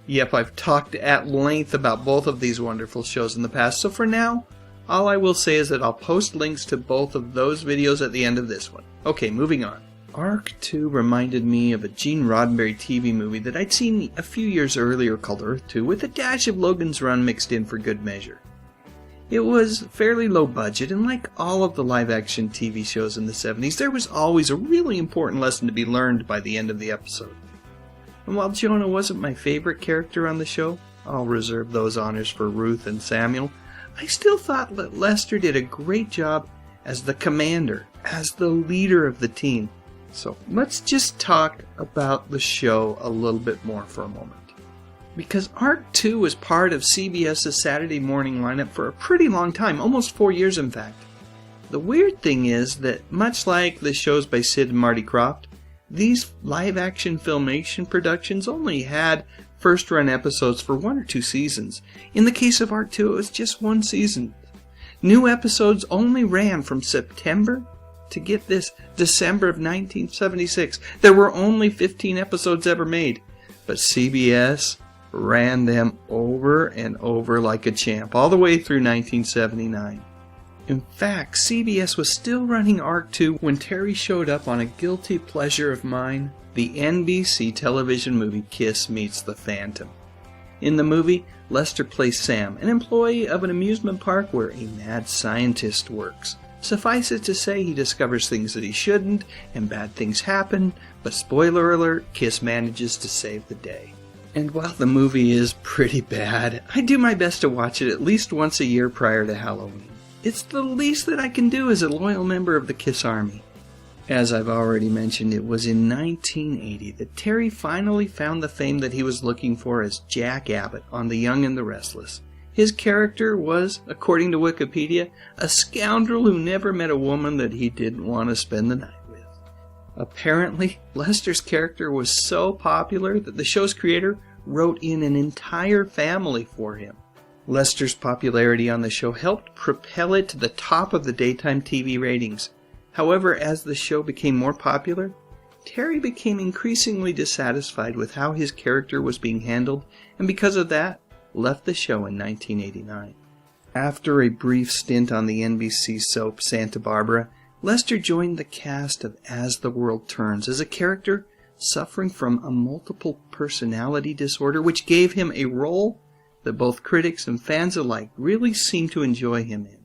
S1: Yep, I've talked at length about both of these wonderful shows in the past, so for now, all I will say is that I'll post links to both of those videos at the end of this one. Okay, moving on. Arc 2 reminded me of a Gene Roddenberry TV movie that I'd seen a few years earlier called Earth 2 with a dash of Logan's Run mixed in for good measure. It was fairly low budget, and like all of the live-action TV shows in the 70s, there was always a really important lesson to be learned by the end of the episode. And while Jonah wasn't my favorite character on the show, I'll reserve those honors for Ruth and Samuel, I still thought that Lester did a great job as the commander, as the leader of the team. So let's just talk about the show a little bit more for a moment. Because Arc 2 was part of CBS's Saturday morning lineup for a pretty long time, almost 4 years in fact. The weird thing is that, much like the shows by Sid and Marty Krofft, these live-action filmation productions only had first-run episodes for 1 or 2 seasons. In the case of Arc 2, it was just 1 season. New episodes only ran from September to, get this, December of 1976. There were only 15 episodes ever made, but CBS ran them over and over like a champ, all the way through 1979. In fact, CBS was still running Arc 2 when Terry showed up on a guilty pleasure of mine, the NBC television movie Kiss Meets the Phantom. In the movie, Lester plays Sam, an employee of an amusement park where a mad scientist works. Suffice it to say, he discovers things that he shouldn't, and bad things happen, but spoiler alert, Kiss manages to save the day. And while the movie is pretty bad, I do my best to watch it at least once a year prior to Halloween. It's the least that I can do as a loyal member of the Kiss Army. As I've already mentioned, it was in 1980 that Terry finally found the fame that he was looking for as Jack Abbott on The Young and the Restless. His character was, according to Wikipedia, a scoundrel who never met a woman that he didn't want to spend the night with. Apparently, Lester's character was so popular that the show's creator wrote in an entire family for him. Lester's popularity on the show helped propel it to the top of the daytime TV ratings. However, as the show became more popular, Terry became increasingly dissatisfied with how his character was being handled, and because of that, left the show in 1989. After a brief stint on the NBC soap Santa Barbara, Lester joined the cast of As the World Turns as a character suffering from a multiple personality disorder, which gave him a role that both critics and fans alike really seemed to enjoy him in.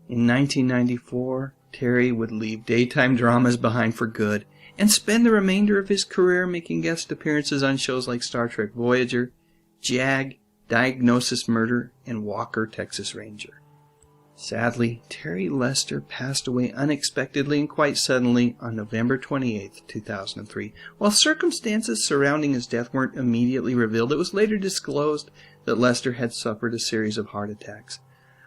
S1: In 1994, Terry would leave daytime dramas behind for good and spend the remainder of his career making guest appearances on shows like Star Trek Voyager, Jag, Diagnosis Murder, and Walker, Texas Ranger. Sadly, Terry Lester passed away unexpectedly and quite suddenly on November 28, 2003. While circumstances surrounding his death weren't immediately revealed, it was later disclosed that Lester had suffered a series of heart attacks.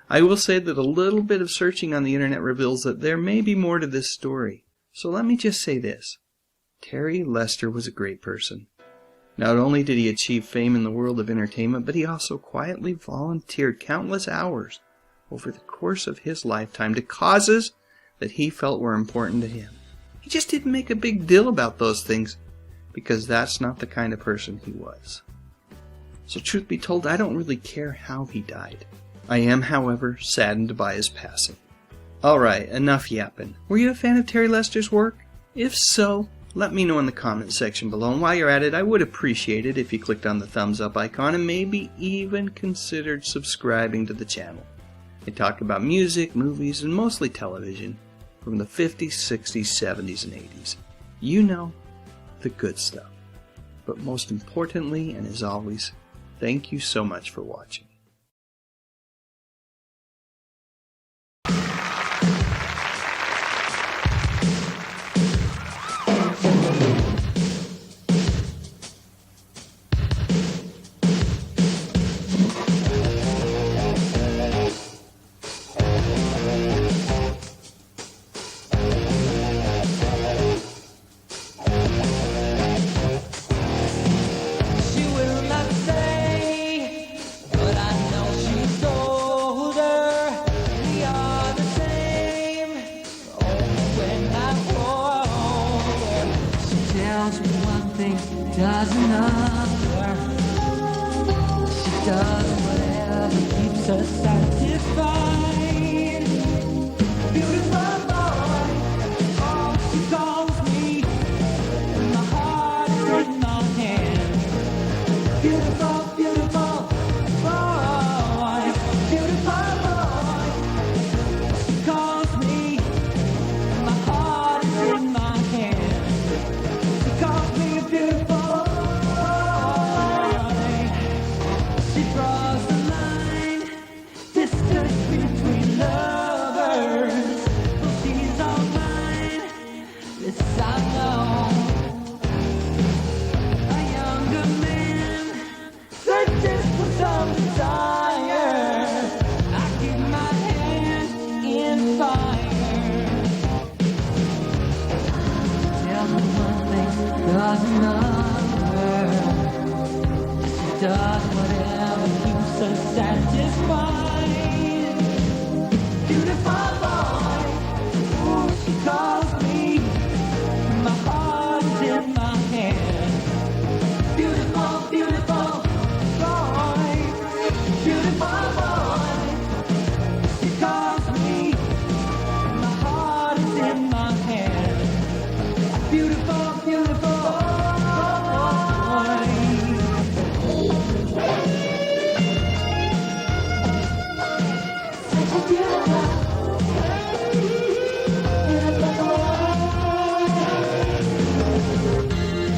S1: I will say that a little bit of searching on the internet reveals that there may be more to this story. So let me just say this. Terry Lester was a great person. Not only did he achieve fame in the world of entertainment, but he also quietly volunteered countless hours over the course of his lifetime to causes that he felt were important to him. He just didn't make a big deal about those things because that's not the kind of person he was. So truth be told, I don't really care how he died. I am, however, saddened by his passing. Alright, enough yapping. Were you a fan of Terry Lester's work? If so, let me know in the comment section below, and while you're at it, I would appreciate it if you clicked on the thumbs up icon and maybe even considered subscribing to the channel. I talk about music, movies, and mostly television from the 50s, 60s, 70s, and 80s. You know, the good stuff. But most importantly, and as always, thank you so much for watching.
S3: tells me one thing, does another. She does whatever keeps her satisfied. Beautiful boy, oh, she calls me. My heart is in my hand. Beautiful, beautiful boy, beautiful boy. She calls me. My heart is in my hand. She calls me a beautiful boy. She draws the line, distance between lovers. Well, she's all mine, this I know. A younger man searches for some desire. I keep my hand in fire. Tell me one thing, does another. She does whatever keeps her satisfied. Beautiful boy, ooh, she calls me. My heart is in my hand. Beautiful, beautiful boy, beautiful boy. She calls me. My heart is in my hand. Beautiful, beautiful boy. Such a beautiful, beautiful boy.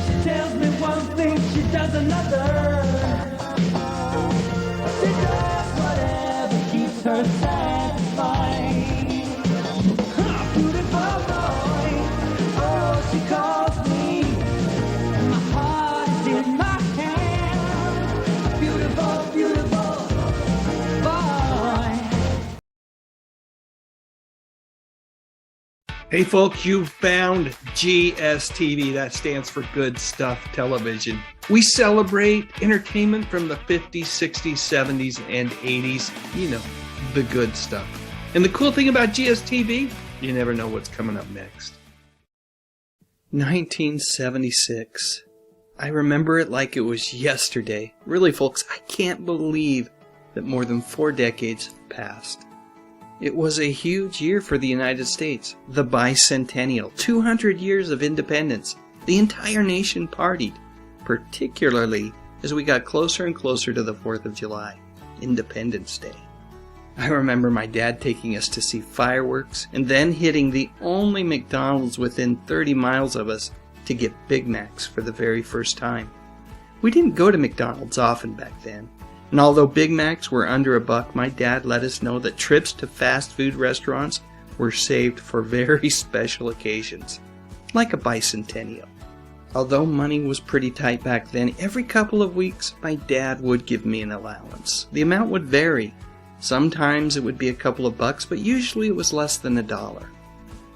S3: She tells me one thing, she does another. She does whatever keeps her satisfied. Beautiful boy, oh, she calls me. My heart is in my hand. Beautiful, beautiful boy.
S1: Hey folks, you found GSTV. That stands for Good Stuff Television. We celebrate entertainment from the 50s, 60s, 70s, and 80s. You know, the good stuff. And the cool thing about GSTV, you never know what's coming up next. 1976. I remember it like it was yesterday. Really, folks, I can't believe that more than 4 decades have passed. It was a huge year for the United States. The bicentennial, 200 years of independence. The entire nation partied, particularly as we got closer and closer to the 4th of July, Independence Day. I remember my dad taking us to see fireworks and then hitting the only McDonald's within 30 miles of us to get Big Macs for the very first time. We didn't go to McDonald's often back then. And although Big Macs were under $1, my dad let us know that trips to fast food restaurants were saved for very special occasions, like a bicentennial. Although money was pretty tight back then, every couple of weeks my dad would give me an allowance. The amount would vary. Sometimes it would be a couple of bucks, but usually it was less than $1.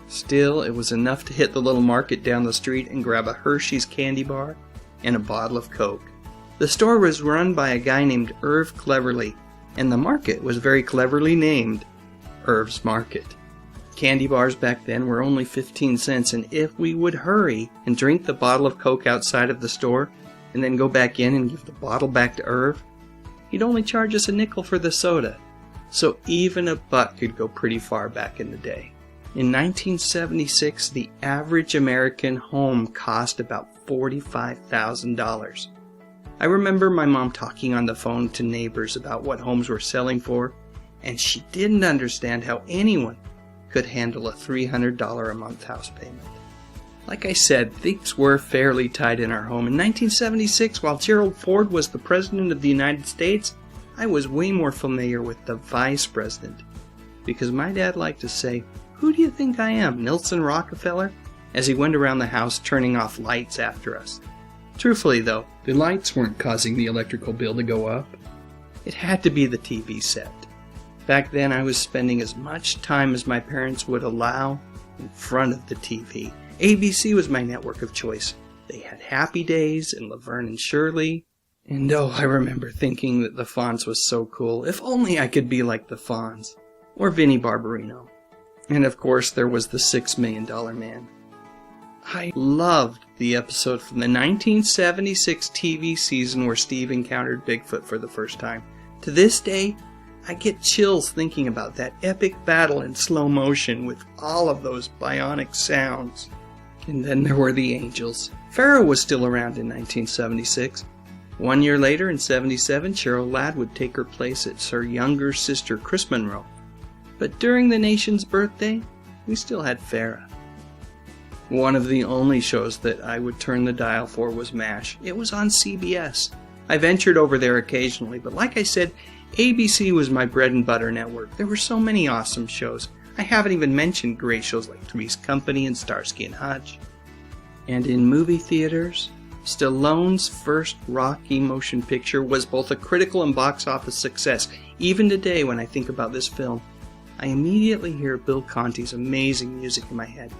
S1: Still, it was enough to hit the little market down the street and grab a Hershey's candy bar and a bottle of Coke. The store was run by a guy named Irv Cleverly, and the market was very cleverly named Irv's Market. Candy bars back then were only 15 cents, and if we would hurry and drink the bottle of Coke outside of the store and then go back in and give the bottle back to Irv, he'd only charge us a nickel for the soda. So even $1 could go pretty far back in the day. In 1976, the average American home cost about $45,000. I remember my mom talking on the phone to neighbors about what homes were selling for, and she didn't understand how anyone could handle a $300 a month house payment. Like I said, things were fairly tight in our home. In 1976, while Gerald Ford was the President of the United States, I was way more familiar with the Vice President, because my dad liked to say, "Who do you think I am, Nelson Rockefeller?" as he went around the house turning off lights after us. Truthfully, though, the lights weren't causing the electrical bill to go up. It had to be the TV set. Back then, I was spending as much time as my parents would allow in front of the TV. ABC was my network of choice. They had Happy Days and Laverne and Shirley. And oh, I remember thinking that the Fonz was so cool. If only I could be like the Fonz. Or Vinnie Barbarino. And of course, there was the $6 Million Man. I loved the episode from the 1976 TV season where Steve encountered Bigfoot for the first time. To this day, I get chills thinking about that epic battle in slow motion with all of those bionic sounds. And then there were the Angels. Farrah was still around in 1976. 1 year later, in 77, Cheryl Ladd would take her place as her younger sister, Chris Monroe. But during the nation's birthday, we still had Farrah. One of the only shows that I would turn the dial for was MASH. It was on CBS. I ventured over there occasionally, but like I said, ABC was my bread and butter network. There were so many awesome shows. I haven't even mentioned great shows like Three's Company and Starsky and Hutch. And in movie theaters, Stallone's first Rocky motion picture was both a critical and box office success. Even today, when I think about this film, I immediately hear Bill Conti's amazing music in my head.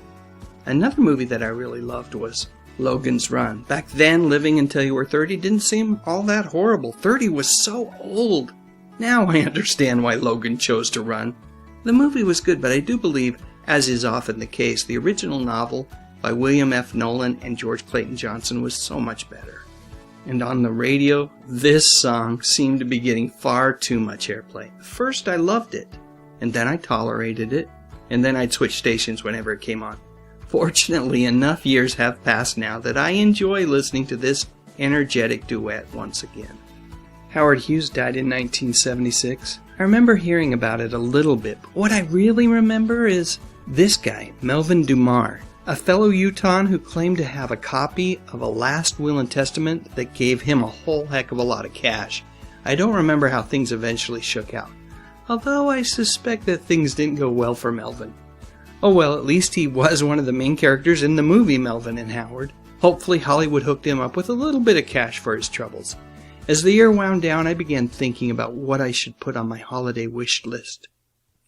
S1: Another movie that I really loved was Logan's Run. Back then, living until you were 30 didn't seem all that horrible. 30 was so old. Now I understand why Logan chose to run. The movie was good, but I do believe, as is often the case, the original novel by William F. Nolan and George Clayton Johnson was so much better. And on the radio, this song seemed to be getting far too much airplay. First I loved it, and then I tolerated it, and then I'd switch stations whenever it came on. Fortunately, enough years have passed now that I enjoy listening to this energetic duet once again. Howard Hughes died in 1976. I remember hearing about it a little bit, but what I really remember is this guy, Melvin Dumar, a fellow Utahn who claimed to have a copy of a last will and testament that gave him a whole heck of a lot of cash. I don't remember how things eventually shook out, although I suspect that things didn't go well for Melvin. Oh well, at least he was one of the main characters in the movie Melvin and Howard. Hopefully Hollywood hooked him up with a little bit of cash for his troubles. As the year wound down, I began thinking about what I should put on my holiday wish list.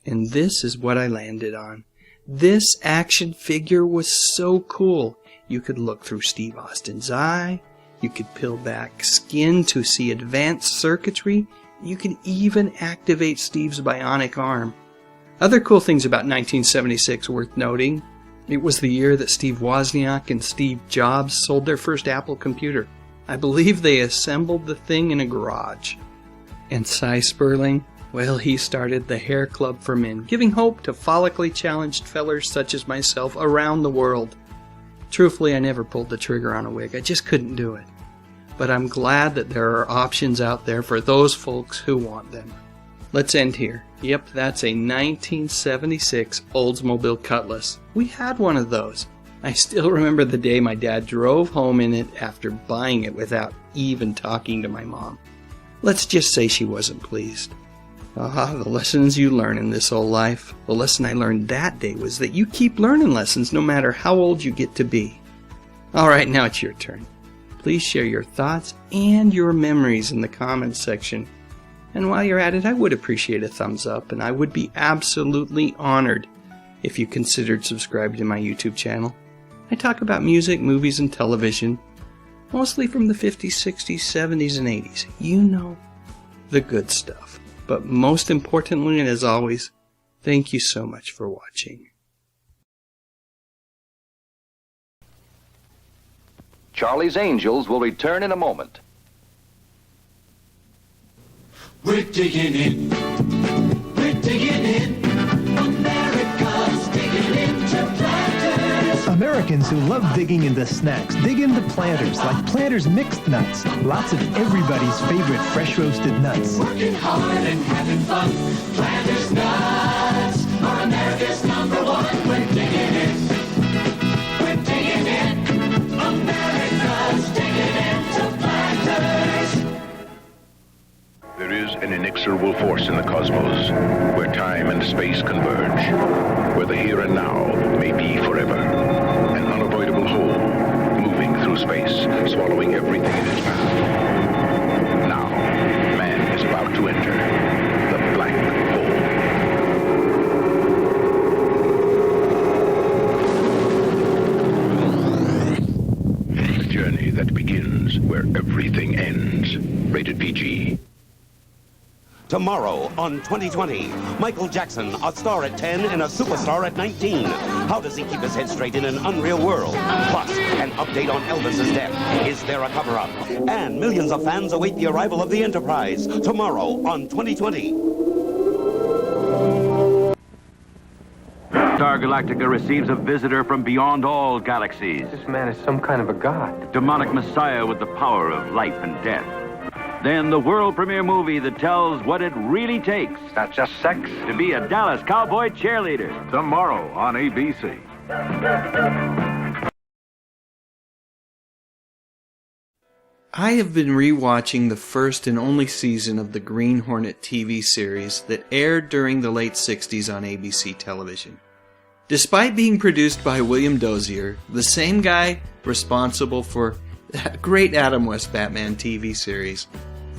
S1: And this is what I landed on. This action figure was so cool. You could look through Steve Austin's eye, you could peel back skin to see advanced circuitry, you could even activate Steve's bionic arm. Other cool things about 1976 worth noting. It was the year that Steve Wozniak and Steve Jobs sold their first Apple computer. I believe they assembled the thing in a garage. And Cy Sperling, well, he started the Hair Club for Men, giving hope to follically challenged fellers such as myself around the world. Truthfully, I never pulled the trigger on a wig. I just couldn't do it. But I'm glad that there are options out there for those folks who want them. Let's end here. Yep, that's a 1976 Oldsmobile Cutlass. We had one of those. I still remember the day my dad drove home in it after buying it without even talking to my mom. Let's just say she wasn't pleased. The lessons you learn in this old life. The lesson I learned that day was that you keep learning lessons no matter how old you get to be. Alright, now it's your turn. Please share your thoughts and your memories in the comments section. And while you're at it, I would appreciate a thumbs up, and I would be absolutely honored if you considered subscribing to my YouTube channel. I talk about music, movies, and television, mostly from the 50s, 60s, 70s, and 80s. You know, the good stuff. But most importantly, and as always, thank you so much for watching.
S2: Charlie's Angels will return in a moment.
S3: We're digging in. We're digging in. America's digging into planters.
S18: Americans who love digging into snacks dig into planters, like Planters mixed nuts. Lots of everybody's favorite fresh roasted nuts.
S3: Working hard and having fun. Planters nuts are America's #1. We're digging in. We're digging in. America's digging into planters.
S10: There is an inexorable force in the cosmos, where time and space converge, where the here and now may be forever. An unavoidable whole, moving through space, swallowing everything in its path. Now, man is about to enter the black hole. A journey that begins where everything ends. Rated PG.
S7: Tomorrow on 2020, Michael Jackson, a star at 10 and a superstar at 19. How does he keep his head straight in an unreal world? Plus, an update on Elvis's death. Is there a cover-up? And millions of fans await the arrival of the Enterprise. Tomorrow on 2020.
S19: Star Galactica receives a visitor from beyond all galaxies.
S17: This man is some kind of a god.
S19: Demonic messiah with the power of life and death. Then the world premiere movie that tells what it really takes.
S12: Not just sex.
S19: To be a Dallas Cowboy cheerleader.
S9: Tomorrow on ABC.
S1: I have been rewatching the first and only season of the Green Hornet TV series that aired during the late 60s on ABC television. Despite being produced by William Dozier, the same guy responsible for that great Adam West Batman TV series,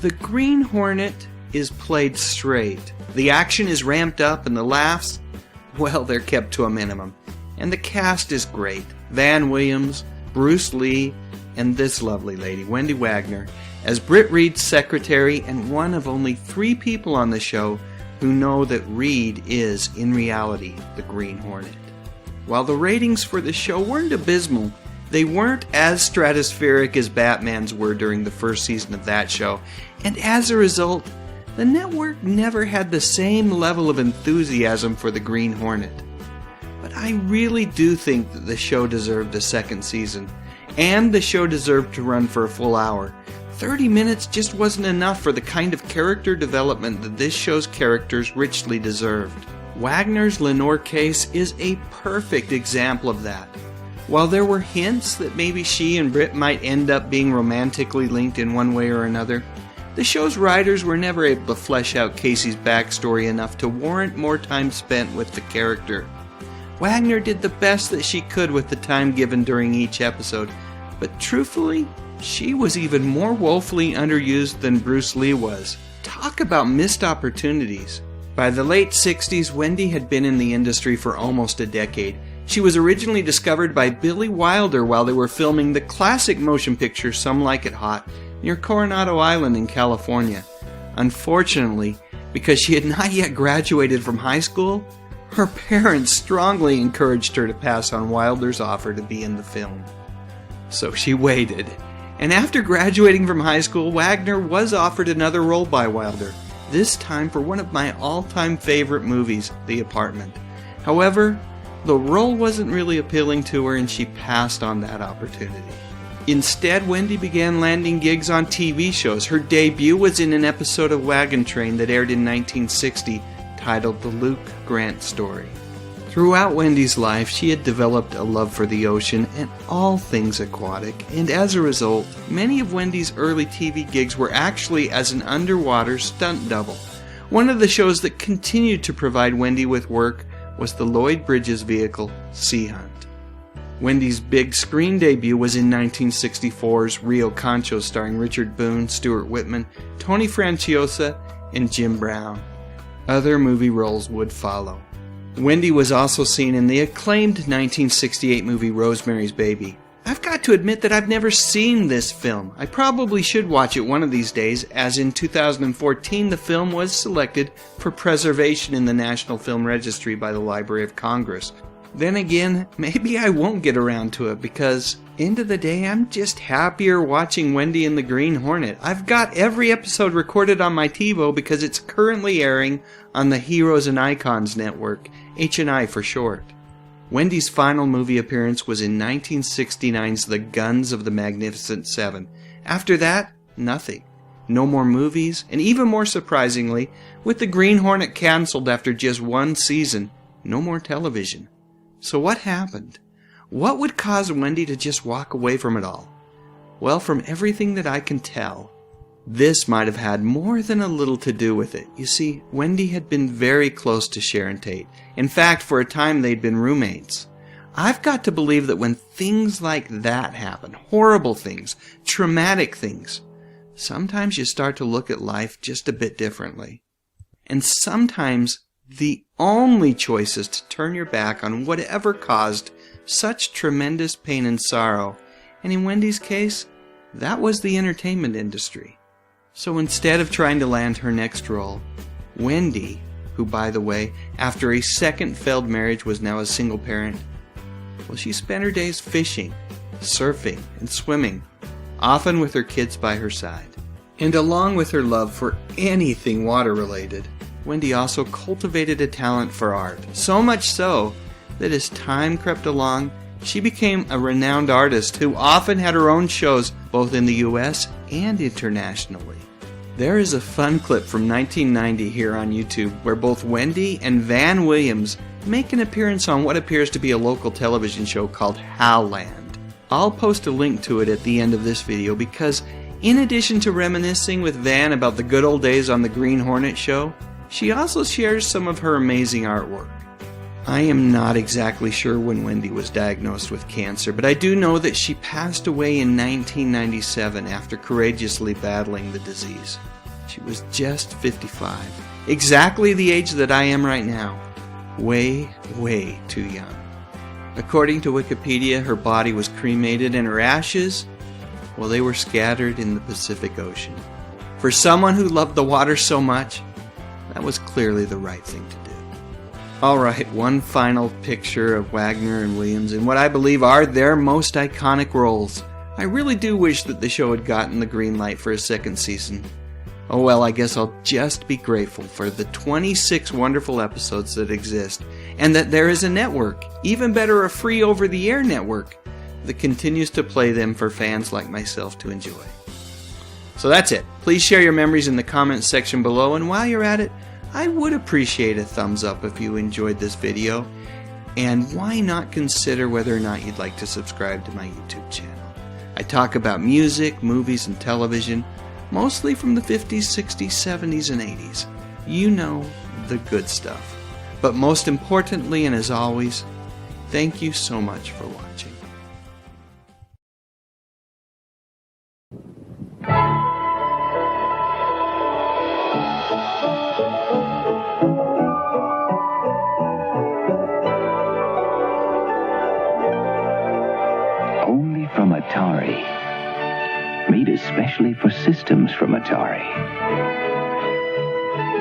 S1: the Green Hornet is played straight. The action is ramped up and the laughs, well, they're kept to a minimum. And the cast is great. Van Williams, Bruce Lee, and this lovely lady, Wendy Wagner, as Britt Reed's secretary and one of only 3 people on the show who know that Reed is, in reality, the Green Hornet. While the ratings for the show weren't abysmal, they weren't as stratospheric as Batman's were during the first season of that show, and as a result, the network never had the same level of enthusiasm for the Green Hornet. But I really do think that the show deserved a second season, and the show deserved to run for a full hour. 30 minutes just wasn't enough for the kind of character development that this show's characters richly deserved. Wagner's Lenore case is a perfect example of that. While there were hints that maybe she and Britt might end up being romantically linked in one way or another, the show's writers were never able to flesh out Casey's backstory enough to warrant more time spent with the character. Wagner did the best that she could with the time given during each episode, but truthfully, she was even more woefully underused than Bruce Lee was. Talk about missed opportunities. By the late 60s, Wendy had been in the industry for almost a decade. She was originally discovered by Billy Wilder while they were filming the classic motion picture Some Like It Hot near Coronado Island in California. Unfortunately, because she had not yet graduated from high school, her parents strongly encouraged her to pass on Wilder's offer to be in the film. So she waited. And after graduating from high school, Wagner was offered another role by Wilder, this time for one of my all-time favorite movies, The Apartment. However, the role wasn't really appealing to her and she passed on that opportunity. Instead, Wendy began landing gigs on TV shows. Her debut was in an episode of Wagon Train that aired in 1960 titled The Luke Grant Story. Throughout Wendy's life, she had developed a love for the ocean and all things aquatic, and as a result, many of Wendy's early TV gigs were actually as an underwater stunt double. One of the shows that continued to provide Wendy with work was the Lloyd Bridges vehicle, Sea Hunt. Wendy's big screen debut was in 1964's Rio Concho, starring Richard Boone, Stuart Whitman, Tony Franciosa, and Jim Brown. Other movie roles would follow. Wendy was also seen in the acclaimed 1968 movie Rosemary's Baby. I've got to admit that I've never seen this film. I probably should watch it one of these days, as in 2014 the film was selected for preservation in the National Film Registry by the Library of Congress. Then again, maybe I won't get around to it because, end of the day, I'm just happier watching Wendy and the Green Hornet. I've got every episode recorded on my TiVo because it's currently airing on the Heroes and Icons network, H&I for short. Wendy's final movie appearance was in 1969's The Guns of the Magnificent Seven. After that, nothing. No more movies, and even more surprisingly, with the Green Hornet cancelled after just one season, no more television. So what happened? What would cause Wendy to just walk away from it all? Well, from everything that I can tell, this might have had more than a little to do with it. You see, Wendy had been very close to Sharon Tate. In fact, for a time they'd been roommates. I've got to believe that when things like that happen, horrible things, traumatic things, sometimes you start to look at life just a bit differently. And sometimes the only choice is to turn your back on whatever caused such tremendous pain and sorrow. And in Wendy's case, that was the entertainment industry. So instead of trying to land her next role, Wendy, who by the way, after a second failed marriage was now a single parent, well, she spent her days fishing, surfing, and swimming, often with her kids by her side. And along with her love for anything water-related, Wendy also cultivated a talent for art, so much so that as time crept along, she became a renowned artist who often had her own shows both in the US and internationally. There is a fun clip from 1990 here on YouTube where both Wendy and Van Williams make an appearance on what appears to be a local television show called Howland. I'll post a link to it at the end of this video because in addition to reminiscing with Van about the good old days on the Green Hornet show, she also shares some of her amazing artwork. I am not exactly sure when Wendy was diagnosed with cancer, but I do know that she passed away in 1997 after courageously battling the disease. She was just 55, exactly the age that I am right now. Way, way too young. According to Wikipedia, her body was cremated and her ashes, well, they were scattered in the Pacific Ocean. For someone who loved the water so much, that was clearly the right thing to do. Alright, one final picture of Wagner and Williams in what I believe are their most iconic roles. I really do wish that the show had gotten the green light for a second season. Oh well, I guess I'll just be grateful for the 26 wonderful episodes that exist, and that there is a network, even better a free over-the-air network, that continues to play them for fans like myself to enjoy. So that's it. Please share your memories in the comments section below, and while you're at it, I would appreciate a thumbs up if you enjoyed this video, and why not consider whether or not you'd like to subscribe to my YouTube channel. I talk about music, movies, and television, mostly from the 50s, 60s, 70s, and 80s. You know, the good stuff. But most importantly, and as always, thank you so much for watching.
S4: Only from Atari. Made especially for systems from Atari.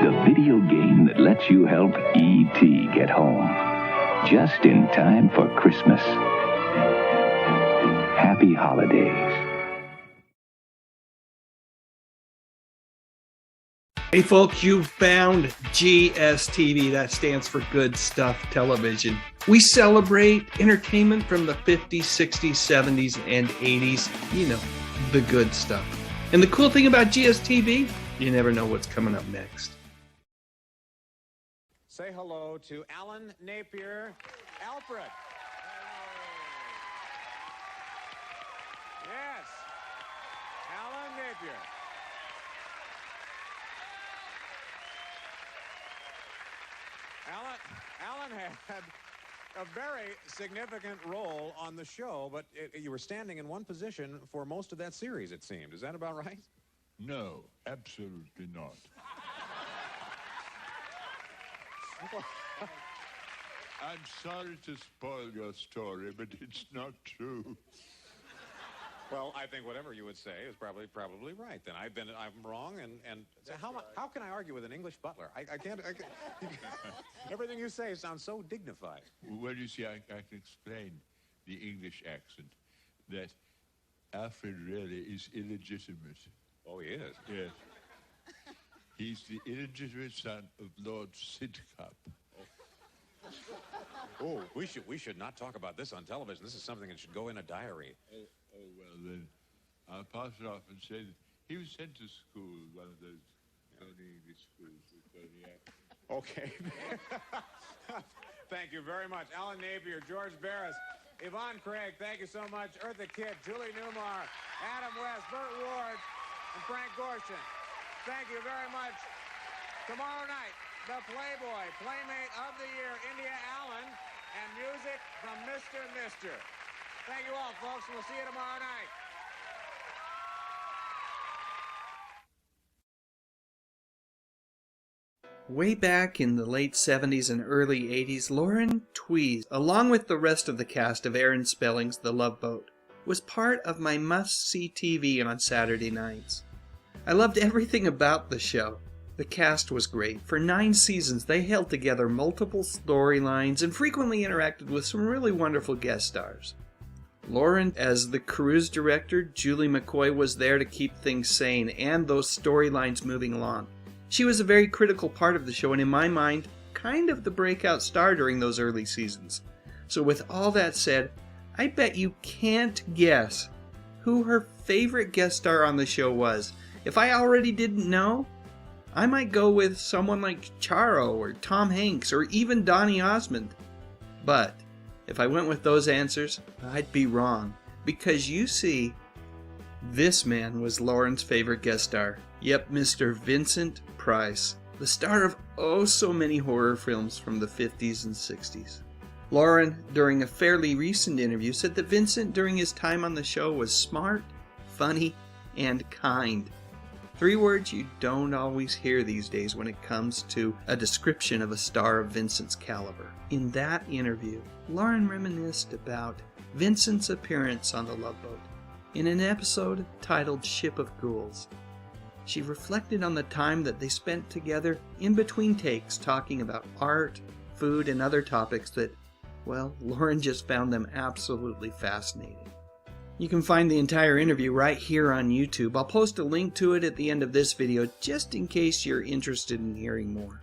S4: The video game that lets you help E.T. get home. Just in time for Christmas. Happy holidays.
S1: Hey folks, you found GSTV. That stands for Good Stuff Television. We celebrate entertainment from the 50s, 60s, 70s, and 80s. You know, the good stuff. And the cool thing about GSTV, you never know what's coming up next.
S14: Say hello to Alan Napier Alfred. Yes, Alan Napier. Alan had a very significant role on the show, but you were standing in one position for most of that series, it seemed. Is that about right?
S22: No, absolutely not. I'm sorry to spoil your story, but it's not true.
S14: Well, I think whatever you would say is probably right. Then I'm wrong, and how can I argue with an English butler? I can't. Everything you say sounds so dignified.
S22: Well, you see, I can explain the English accent that Alfred really is illegitimate.
S14: Oh, he is.
S22: Yes. He's the illegitimate son of Lord Sidcup.
S14: Oh, we should not talk about this on television. This is something that should go in a diary.
S22: Oh, well, then I'll pass it off and say that he was sent to school, one of those phony English schools with phony accents.
S14: Okay. Thank you very much. Alan Napier, George Barris, Yvonne Craig, thank you so much. Eartha Kitt, Julie Newmar, Adam West, Burt Ward, and Frank Gorshin. Thank you very much. Tomorrow night, the Playboy Playmate of the Year, India Allen, and music from Mr. Mister. Thank you all, folks, and we'll see you tomorrow night.
S1: Way back in the late 70s and early 80s, Lauren Tewes, along with the rest of the cast of Aaron Spelling's The Love Boat, was part of my must-see TV on Saturday nights. I loved everything about the show. The cast was great. For 9 seasons, they held together multiple storylines and frequently interacted with some really wonderful guest stars. Lauren, as the cruise director, Julie McCoy was there to keep things sane and those storylines moving along. She was a very critical part of the show and, in my mind, kind of the breakout star during those early seasons. So with all that said, I bet you can't guess who her favorite guest star on the show was. If I already didn't know, I might go with someone like Charo or Tom Hanks or even Donny Osmond. But if I went with those answers, I'd be wrong. Because you see, this man was Lauren's favorite guest star. Yep, Mr. Vincent Price, the star of oh so many horror films from the 50s and 60s. Lauren, during a fairly recent interview, said that Vincent during his time on the show was smart, funny, and kind. 3 words you don't always hear these days when it comes to a description of a star of Vincent's caliber. In that interview, Lauren reminisced about Vincent's appearance on the Love Boat in an episode titled Ship of Ghouls. She reflected on the time that they spent together in between takes talking about art, food, and other topics that, well, Lauren just found them absolutely fascinating. You can find the entire interview right here on YouTube. I'll post a link to it at the end of this video just in case you're interested in hearing more.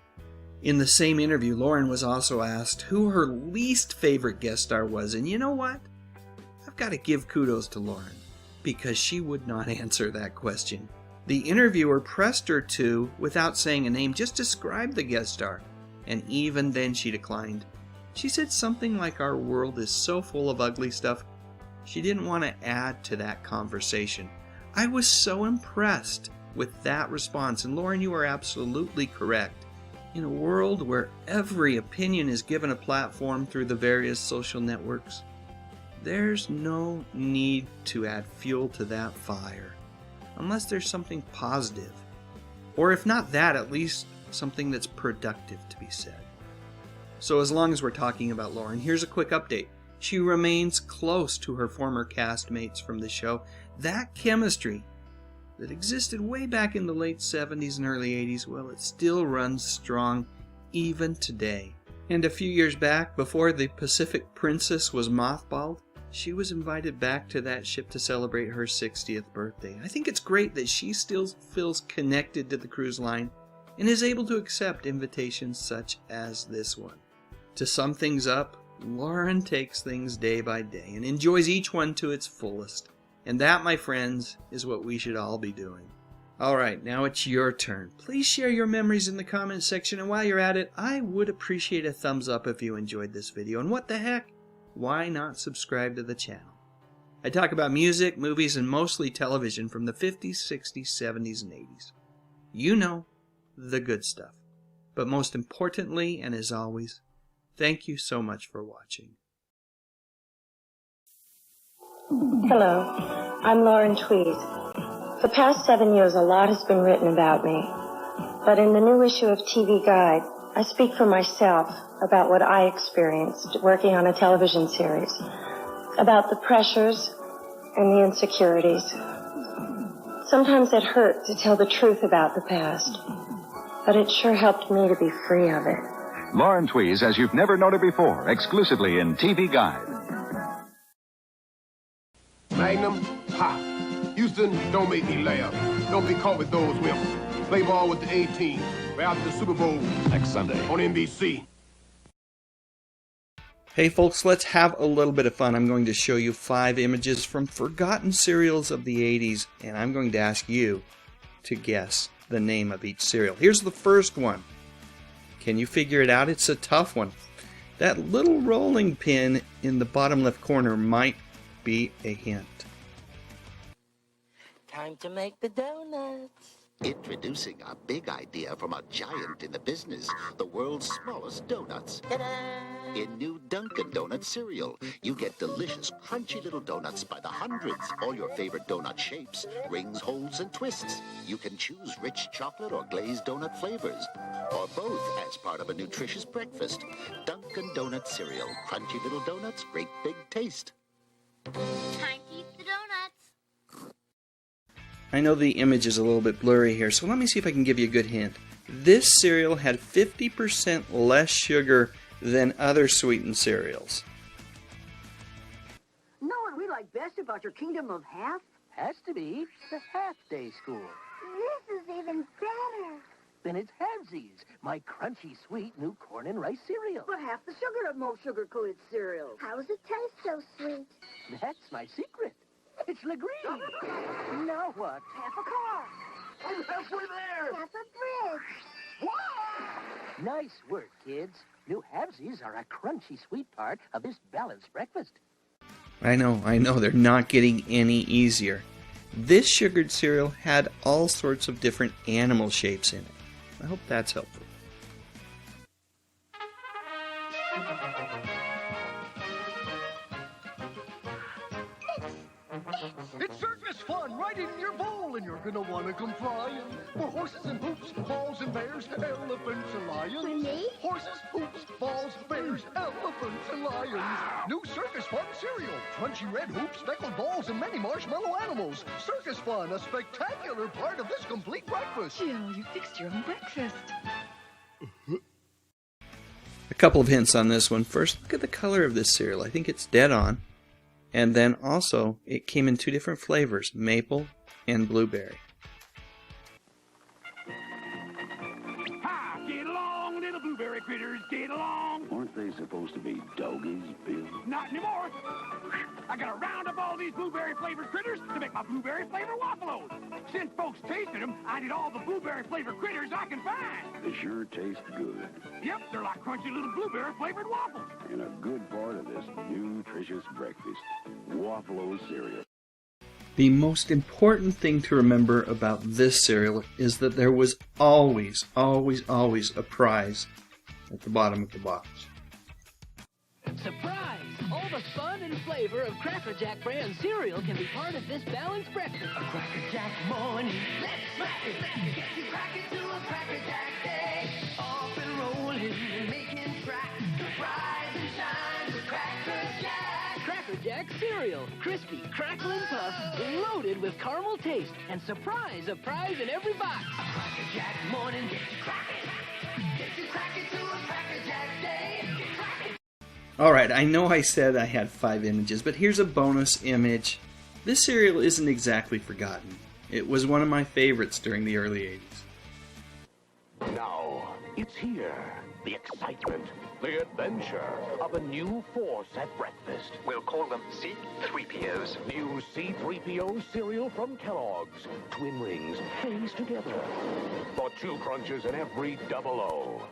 S1: In the same interview, Lauren was also asked who her least favorite guest star was, and you know what? I've got to give kudos to Lauren, because she would not answer that question. The interviewer pressed her to, without saying a name, just describe the guest star, and even then she declined. She said something like our world is so full of ugly stuff, she didn't want to add to that conversation. I was so impressed with that response, and Lauren, you are absolutely correct. In a world where every opinion is given a platform through the various social networks, there's no need to add fuel to that fire, unless there's something positive. Or if not that, at least something that's productive to be said. So as long as we're talking about Lauren, here's a quick update. She remains close to her former castmates from the show. That chemistry that existed way back in the late 70s and early 80s, well, it still runs strong even today. And a few years back, before the Pacific Princess was mothballed, she was invited back to that ship to celebrate her 60th birthday. I think it's great that she still feels connected to the cruise line and is able to accept invitations such as this one. To sum things up, Lauren takes things day by day and enjoys each one to its fullest. And that, my friends, is what we should all be doing. Alright, now it's your turn. Please share your memories in the comments section, and while you're at it, I would appreciate a thumbs up if you enjoyed this video. And what the heck? Why not subscribe to the channel? I talk about music, movies, and mostly television from the 50s, 60s, 70s, and 80s. You know, the good stuff. But most importantly, and as always, thank you so much for watching.
S5: Hello, I'm Lauren Tewes. For the past 7 years, a lot has been written about me. But in the new issue of TV Guide, I speak for myself about what I experienced working on a television series, about the pressures and the insecurities. Sometimes it hurt to tell the truth about the past, but it sure helped me to be free of it.
S10: Lauren Tewes as you've never known her before, exclusively in TV Guide.
S6: Magnum, pop. Houston, don't make me laugh. Don't be caught with those whips. Play ball with the A-team. Right after the Super Bowl.
S10: Next Sunday
S6: on NBC.
S1: Hey folks, let's have a little bit of fun. I'm going to show you 5 images from forgotten cereals of the 80s, and I'm going to ask you to guess the name of each cereal. Here's the first one. Can you figure it out? It's a tough one. That little rolling pin in the bottom left corner might be a hint.
S23: Time to make the donuts.
S24: Introducing a big idea from a giant in the business, the world's smallest donuts.
S23: Ta-da!
S24: In new Dunkin' Donuts cereal, you get delicious, crunchy little donuts by the hundreds. All your favorite donut shapes, rings, holes, and twists. You can choose rich chocolate or glazed donut flavors, or both as part of a nutritious breakfast. Dunkin' Donuts cereal, crunchy little donuts, great big taste.
S23: Time to eat the donuts.
S1: I know the image is a little bit blurry here, so let me see if I can give you a good hint. This cereal had 50% less sugar than other sweetened cereals.
S11: Know what we like best about your kingdom of half? Has to be the half-day school.
S15: This is even better.
S11: Then it's Halvesies, my crunchy, sweet new corn and rice cereal.
S15: But half the sugar of most sugar-coated cereals. How does it taste so sweet?
S11: That's my secret. It's Legree. Now what?
S15: Half a car.
S11: I'm halfway there.
S15: Half a bridge.
S11: Nice work, kids. New Halvesies are a crunchy, sweet part of this balanced breakfast.
S1: I know, they're not getting any easier. This sugared cereal had all sorts of different animal shapes in it. I hope that's helpful.
S16: It's circus fun right in your bowl, and you're gonna wanna come flying. For horses and hoops, balls and bears, elephants and lions.
S15: For me?
S16: Horses, hoops, balls, bears, elephants and lions. New circus fun cereal. Crunchy red hoops, speckled balls, and many marshmallow animals. Circus fun, a spectacular part of this complete breakfast.
S20: Jill, you fixed your own breakfast.
S1: A couple of hints on this one. First, look at the color of this cereal. I think it's dead on. And then also, it came in two different flavors, maple and blueberry.
S25: Hi, get along, little blueberry critters, get along.
S4: Aren't they supposed to be doggies, Bill?
S25: Not anymore. I gotta round up all these blueberry-flavored critters to make my blueberry-flavored waffles. Since folks tasted them, I did all the blueberry-flavored critters I can find.
S4: They sure taste good.
S25: Yep, they're like crunchy little blueberry-flavored waffles.
S4: And a good part of this nutritious breakfast, Waffalo cereal.
S1: The most important thing to remember about this cereal is that there was always a prize at the bottom of the box.
S11: Surprise! All the fun and flavor of Cracker Jack brand cereal can be part of this balanced breakfast. A Cracker Jack morning.
S3: Let's smack it. Get you cracking to a Cracker Jack day. Off and rolling and making tracks. Rise and shine with Cracker Jack.
S11: Cracker Jack cereal. Crispy, crackling puff, loaded with caramel taste. And surprise, a prize in every box.
S3: A Cracker Jack morning. Get you cracking. Get you cracking to a Cracker Jack day. Get cracking.
S1: Alright, I know I said I had 5 images, but here's a bonus image. This cereal isn't exactly forgotten. It was one of my favorites during the early 80s.
S7: Now, it's here. The excitement, the adventure of a new force at breakfast.
S12: We'll call them C-3POs.
S7: New C-3PO cereal from Kellogg's. Twin rings, things together. For 2 crunches in every double O.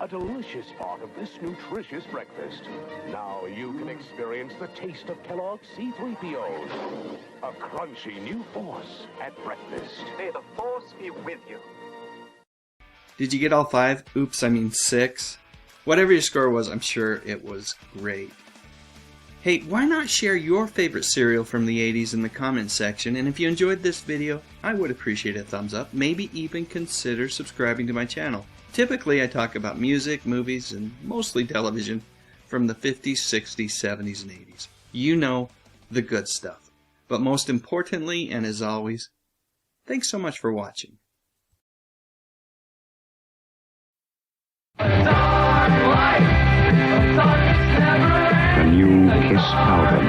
S7: A delicious part of this nutritious breakfast. Now you can experience the taste of Kellogg's C-3POs. A crunchy new force at breakfast.
S12: May the force be with you.
S1: Did you get all 5? Oops, I mean 6. Whatever your score was, I'm sure it was great. Hey, why not share your favorite cereal from the 80s in the comments section? And if you enjoyed this video, I would appreciate a thumbs up. Maybe even consider subscribing to my channel. Typically, I talk about music, movies, and mostly television from the 50s, 60s, 70s, and 80s. You know, the good stuff. But most importantly, and as always, thanks so much for watching.
S4: The new Kiss album.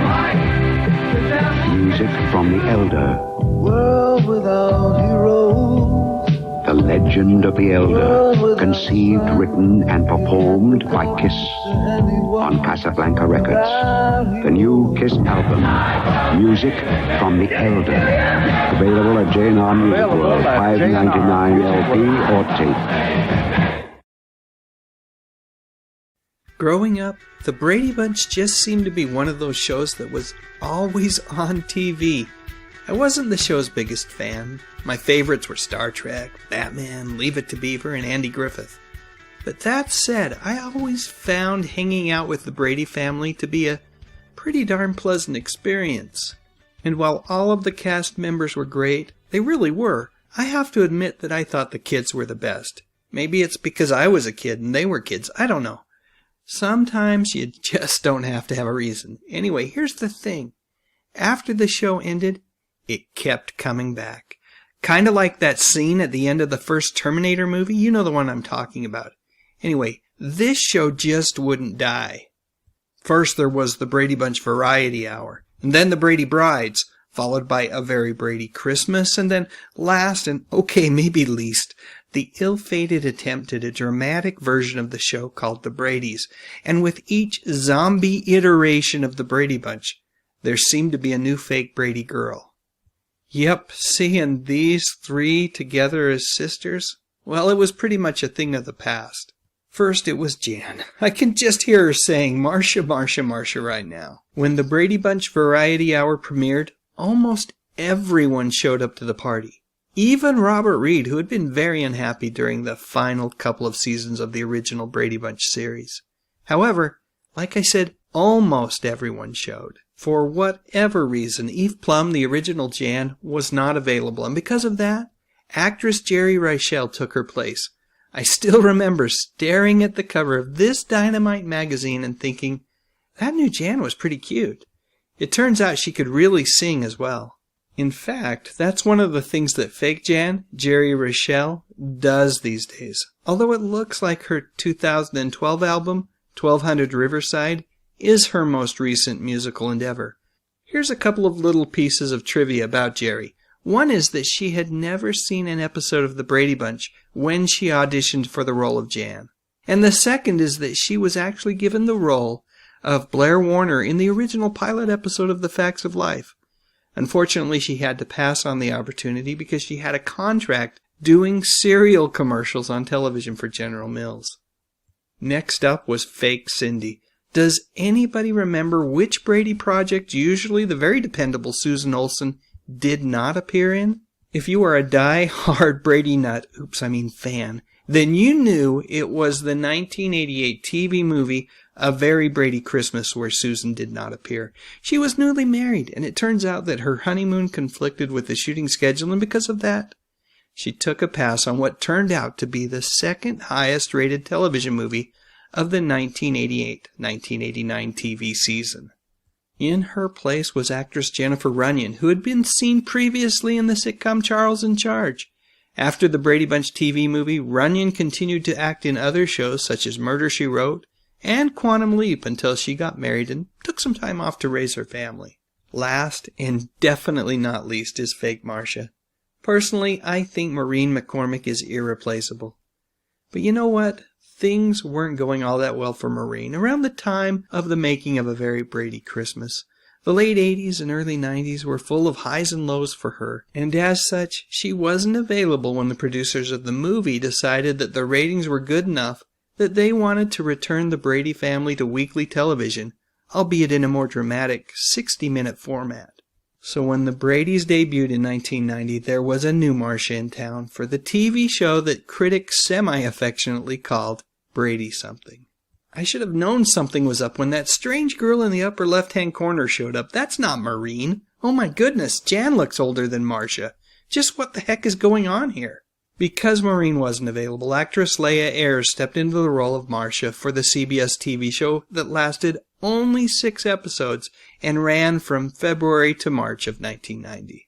S4: Music from the Elder.
S3: World without heroes.
S4: The Legend of the Elder. Conceived, written, and performed by Kiss on Casablanca Records. The new Kiss album. Music from the Elder. Available at J&R Music World. $5.99 LP or tape.
S1: Growing up, the Brady Bunch just seemed to be one of those shows that was always on TV. I wasn't the show's biggest fan. My favorites were Star Trek, Batman, Leave It to Beaver, and Andy Griffith. But that said, I always found hanging out with the Brady family to be a pretty darn pleasant experience. And while all of the cast members were great, they really were, I have to admit that I thought the kids were the best. Maybe it's because I was a kid and they were kids, I don't know. Sometimes you just don't have to have a reason. Anyway, here's the thing. After the show ended, it kept coming back. Kind of like that scene at the end of the first Terminator movie. You know the one I'm talking about. Anyway, this show just wouldn't die. First there was the Brady Bunch Variety Hour, and then the Brady Brides, followed by A Very Brady Christmas, and then last and, okay, maybe least, the ill-fated attempt at a dramatic version of the show called The Bradys. And with each zombie iteration of the Brady Bunch, there seemed to be a new fake Brady girl. Yep, seeing these three together as sisters, well, it was pretty much a thing of the past. First, it was Jan. I can just hear her saying, Marcia, Marcia, Marcia right now. When the Brady Bunch Variety Hour premiered, almost everyone showed up to the party. Even Robert Reed, who had been very unhappy during the final couple of seasons of the original Brady Bunch series. However, like I said, almost everyone showed. For whatever reason, Eve Plum, the original Jan, was not available, and because of that, actress Jerry Reichel took her place. I still remember staring at the cover of this Dynamite magazine and thinking, that new Jan was pretty cute. It turns out she could really sing as well. In fact, that's one of the things that fake Jan, Jerry Reichel, does these days. Although it looks like her 2012 album, 1200 Riverside, is her most recent musical endeavor. Here's a couple of little pieces of trivia about Jerry. One is that she had never seen an episode of The Brady Bunch when she auditioned for the role of Jan. And the second is that she was actually given the role of Blair Warner in the original pilot episode of The Facts of Life. Unfortunately, she had to pass on the opportunity because she had a contract doing cereal commercials on television for General Mills. Next up was fake Cindy. Does anybody remember which Brady project usually the very dependable Susan Olsen did not appear in? If you are a die-hard Brady nut, fan, then you knew it was the 1988 TV movie A Very Brady Christmas where Susan did not appear. She was newly married, and it turns out that her honeymoon conflicted with the shooting schedule, and because of that, she took a pass on what turned out to be the second highest rated television movie of the 1988-1989 TV season. In her place was actress Jennifer Runyon, who had been seen previously in the sitcom Charles in Charge. After the Brady Bunch TV movie, Runyon continued to act in other shows such as Murder, She Wrote and Quantum Leap until she got married and took some time off to raise her family. Last, and definitely not least, is fake Marcia. Personally, I think Maureen McCormick is irreplaceable. But you know what? Things weren't going all that well for Maureen around the time of the making of A Very Brady Christmas. The late 80s and early 90s were full of highs and lows for her, and as such, she wasn't available when the producers of the movie decided that the ratings were good enough that they wanted to return the Brady family to weekly television, albeit in a more dramatic 60-minute format. So when the Bradys debuted in 1990, there was a new Marcia in town for the TV show that critics semi-affectionately called Brady Something. I should have known something was up when that strange girl in the upper left-hand corner showed up. That's not Maureen. Oh my goodness, Jan looks older than Marcia. Just what the heck is going on here? Because Maureen wasn't available, actress Leah Ayres stepped into the role of Marcia for the CBS TV show that lasted only 6 episodes and ran from February to March of 1990.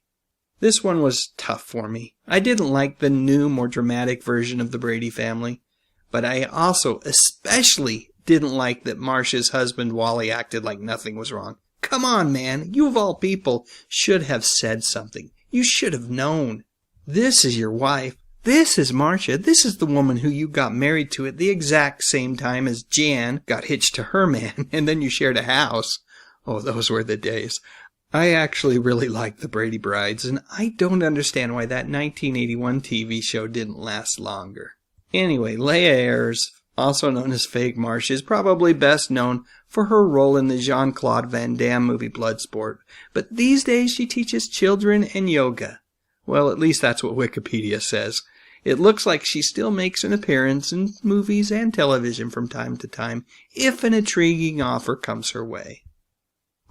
S1: This one was tough for me. I didn't like the new, more dramatic version of the Brady family, but I also especially didn't like that Marcia's husband Wally acted like nothing was wrong. Come on, man, you of all people should have said something. You should have known. This is your wife. This is Marcia. This is the woman who you got married to at the exact same time as Jan got hitched to her man, and then you shared a house. Oh, those were the days. I actually really like the Brady Brides, and I don't understand why that 1981 TV show didn't last longer. Anyway, Leah Ayres, also known as Fake Marcia, is probably best known for her role in the Jean-Claude Van Damme movie Bloodsport, but these days she teaches children and yoga. Well, at least that's what Wikipedia says. It looks like she still makes an appearance in movies and television from time to time, if an intriguing offer comes her way.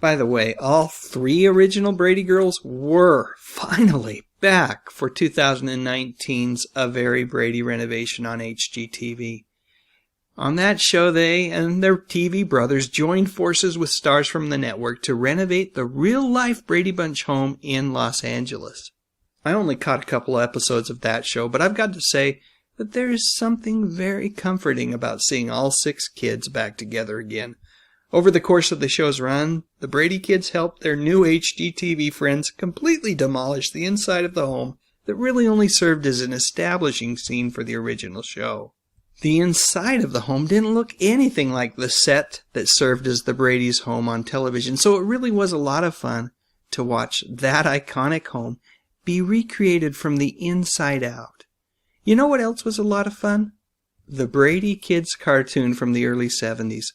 S1: By the way, all 3 original Brady girls were finally back for 2019's A Very Brady renovation on HGTV. On that show, they and their TV brothers joined forces with stars from the network to renovate the real-life Brady Bunch home in Los Angeles. I only caught a couple of episodes of that show, but I've got to say that there is something very comforting about seeing all 6 kids back together again. Over the course of the show's run, the Brady kids helped their new HGTV friends completely demolish the inside of the home that really only served as an establishing scene for the original show. The inside of the home didn't look anything like the set that served as the Brady's home on television, so it really was a lot of fun to watch that iconic home be recreated from the inside out. You know what else was a lot of fun? The Brady Kids cartoon from the early 70s.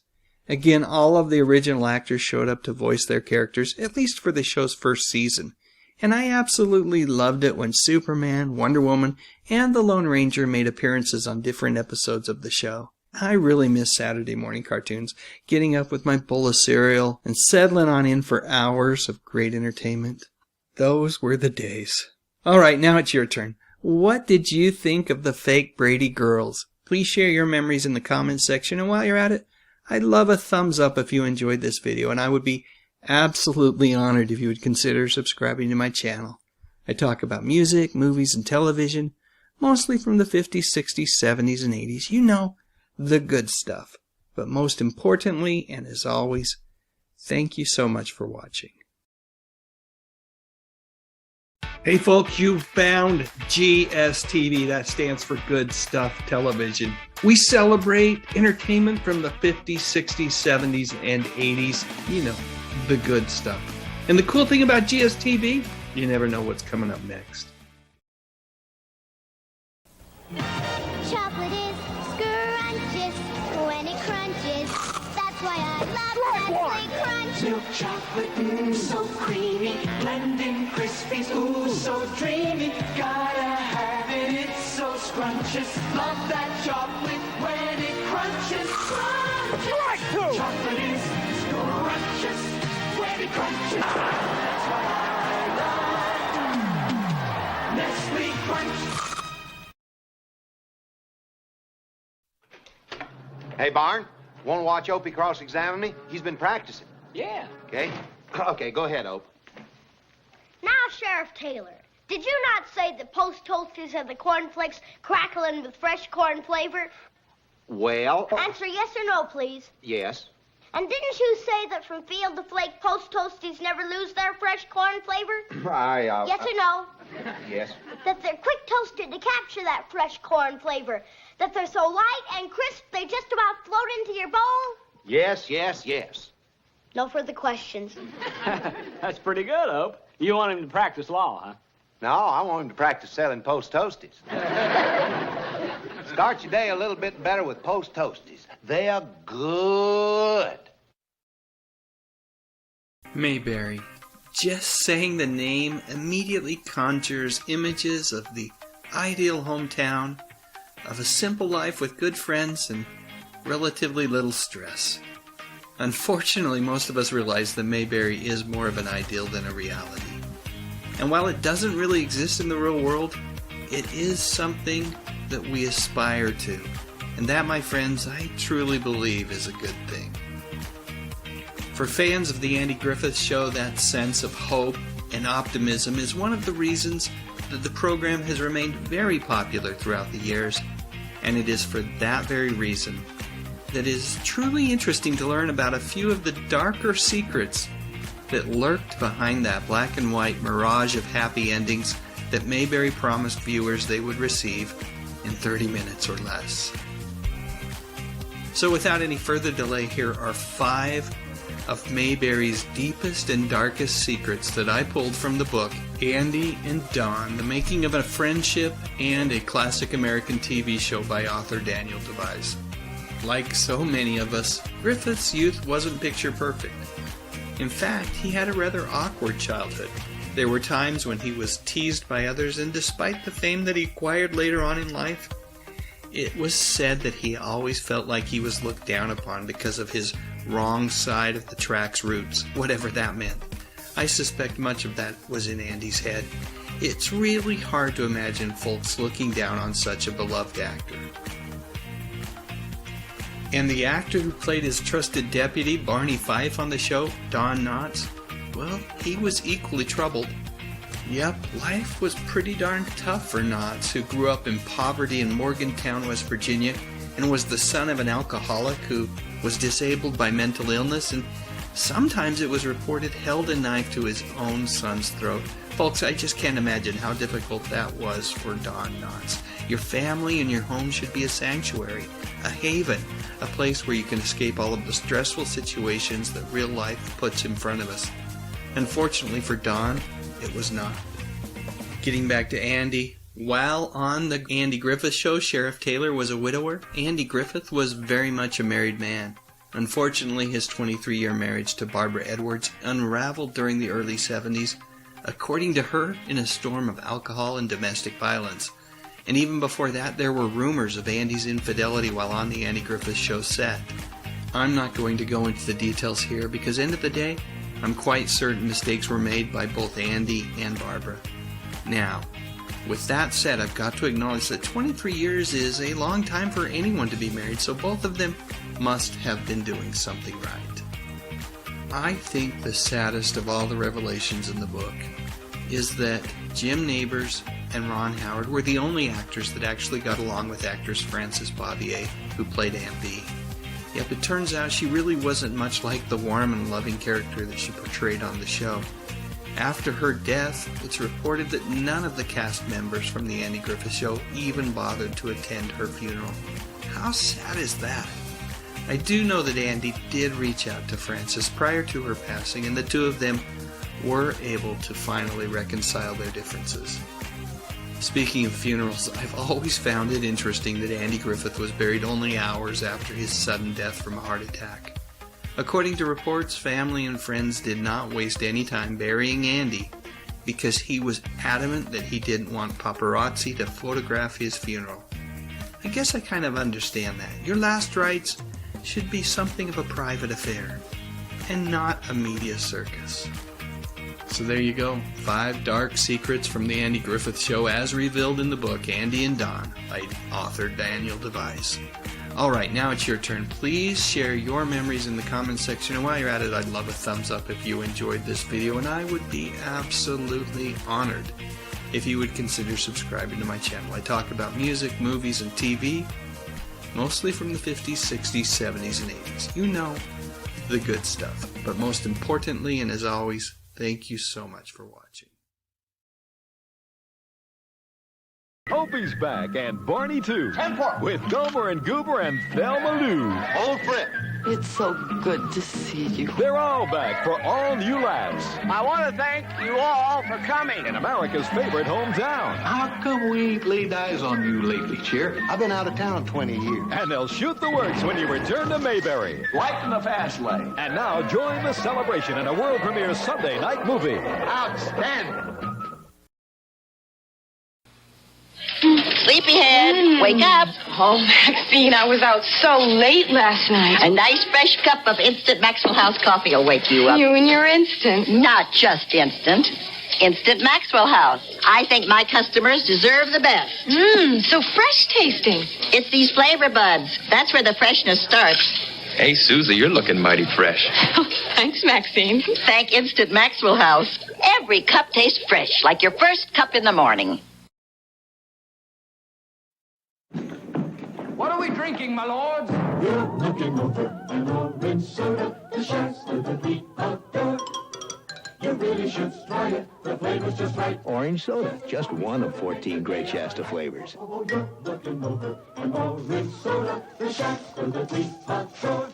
S1: Again, all of the original actors showed up to voice their characters, at least for the show's first season. And I absolutely loved it when Superman, Wonder Woman, and the Lone Ranger made appearances on different episodes of the show. I really miss Saturday morning cartoons, getting up with my bowl of cereal and settling on in for hours of great entertainment. Those were the days. Alright, now it's your turn. What did you think of the fake Brady girls? Please share your memories in the comments section, and while you're at it, I'd love a thumbs up if you enjoyed this video, and I would be absolutely honored if you would consider subscribing to my channel. I talk about music, movies, and television, mostly from the 50s, 60s, 70s, and 80s. You know, the good stuff. But most importantly, and as always, thank you so much for watching. Hey folks, you've found GSTV. That stands for Good Stuff Television. We celebrate entertainment from the 50s, 60s, 70s, and 80s. You know, the good stuff. And the cool thing about GSTV, you never know what's coming up next.
S3: Chocolate is scrumptious when it crunches. That's why I love Nestle Crunch.
S2: Milk chocolate, so creamy. Blending Krispies, so dreamy. Gotta have it, it's so scrumptious. Love that chocolate when it crunches. Crunches! Chocolate is scrumptious when it crunches. That's why I love Nestle Crunch.
S8: Hey, Barn, want to watch Opie cross-examine me? He's been practicing.
S17: Yeah.
S8: Okay? Okay, go ahead, Ope.
S15: Now, Sheriff Taylor, did you not say that Post Toasties are the cornflakes crackling with fresh corn flavor?
S8: Well...
S15: Answer yes or no, please.
S8: Yes.
S15: And didn't you say that from field to flake, Post Toasties never lose their fresh corn flavor? Yes or no?
S8: Yes.
S15: That they're quick toasted to capture that fresh corn flavor. That they're so light and crisp they just about float into your bowl?
S8: Yes, yes, yes.
S15: No further questions.
S17: That's pretty good, Hope. You want him to practice law, huh?
S8: No, I want him to practice selling Post Toasties. Start your day a little bit better with Post Toasties. They're good.
S1: Mayberry. Just saying the name immediately conjures images of the ideal hometown, of a simple life with good friends and relatively little stress. Unfortunately, most of us realize that Mayberry is more of an ideal than a reality. And while it doesn't really exist in the real world, it is something that we aspire to. And that, my friends, I truly believe is a good thing. For fans of the Andy Griffith Show, that sense of hope and optimism is one of the reasons that the program has remained very popular throughout the years. And it is for that very reason that it is truly interesting to learn about a few of the darker secrets that lurked behind that black and white mirage of happy endings that Mayberry promised viewers they would receive in 30 minutes or less. So without any further delay, here are 5 of Mayberry's deepest and darkest secrets that I pulled from the book Andy and Dawn, The Making of a Friendship and a Classic American TV Show by author Daniel Devise. Like so many of us, Griffith's youth wasn't picture perfect. In fact, he had a rather awkward childhood. There were times when he was teased by others, and despite the fame that he acquired later on in life, it was said that he always felt like he was looked down upon because of his wrong side of the track's roots, whatever that meant. I suspect much of that was in Andy's head. It's really hard to imagine folks looking down on such a beloved actor. And the actor who played his trusted deputy, Barney Fife, on the show, Don Knotts, well, he was equally troubled. Yep, life was pretty darn tough for Knotts, who grew up in poverty in Morgantown, West Virginia, and was the son of an alcoholic who was disabled by mental illness, and sometimes it was reported held a knife to his own son's throat. Folks, I just can't imagine how difficult that was for Don Knotts. Your family and your home should be a sanctuary, a haven, a place where you can escape all of the stressful situations that real life puts in front of us. Unfortunately for Don, it was not. Getting back to Andy, while on the Andy Griffith Show, Sheriff Taylor was a widower. Andy Griffith was very much a married man. Unfortunately, his 23-year marriage to Barbara Edwards unraveled during the early 70s, according to her, in a storm of alcohol and domestic violence. And even before that, there were rumors of Andy's infidelity while on the Andy Griffith Show set. I'm not going to go into the details here because, end of the day, I'm quite certain mistakes were made by both Andy and Barbara. Now, with that said, I've got to acknowledge that 23 years is a long time for anyone to be married, so both of them must have been doing something right. I think the saddest of all the revelations in the book is that Jim Nabors and Ron Howard were the only actors that actually got along with actress Frances Bavier, who played Aunt Bee. Yep, it turns out she really wasn't much like the warm and loving character that she portrayed on the show. After her death, it's reported that none of the cast members from the Andy Griffith Show even bothered to attend her funeral. How sad is that? I do know that Andy did reach out to Frances prior to her passing, and the two of them were able to finally reconcile their differences. Speaking of funerals, I've always found it interesting that Andy Griffith was buried only hours after his sudden death from a heart attack. According to reports, family and friends did not waste any time burying Andy because he was adamant that he didn't want paparazzi to photograph his funeral. I guess I kind of understand that. Your last rites should be something of a private affair and not a media circus. So there you go, 5 dark secrets from the Andy Griffith Show as revealed in the book Andy and Don by author Daniel Device. Alright, now it's your turn. Please share your memories in the comments section, and while you're at it, I'd love a thumbs up if you enjoyed this video, and I would be absolutely honored if you would consider subscribing to my channel. I talk about music, movies, and TV, mostly from the 50s, 60s, 70s, and 80s. You know, the good stuff. But most importantly, and as always, thank you so much for watching.
S9: Opie's back and Barney too.
S25: 10-4.
S9: With Gomer and Goober and Thelma Lou.
S25: Old friend.
S23: It's so good to see you.
S9: They're all back for all new laughs
S25: I want to thank you all for coming.
S9: in America's favorite hometown.
S13: How come we ain't laid eyes on you lately, Chair? I've been out of town 20 years.
S9: And they'll shoot the works when you return to Mayberry.
S25: Right in the fast lane.
S9: And now join the celebration in a world premiere Sunday night movie.
S25: Outstanding.
S18: Sleepyhead, wake up.
S20: Oh, Maxine, I was out so late last night.
S18: A nice fresh cup of instant Maxwell House coffee will wake you up.
S20: You and your instant.
S18: Not just instant. Instant Maxwell House. I think my customers deserve the best.
S20: So fresh tasting.
S18: It's these flavor buds. That's where the freshness starts.
S19: Hey, Susie, you're looking mighty fresh.
S20: Oh, thanks, Maxine.
S18: Thank Instant Maxwell House. Every cup tastes fresh, like your first cup in the morning.
S25: What are we drinking, my lords?
S3: We're looking over an orange soda, the Shasta that we adore. You really should try it, the flavor's just right.
S21: Orange soda, just one of 14 great Shasta flavors.
S3: Oh, you're looking over an orange soda, the Shasta that we adore.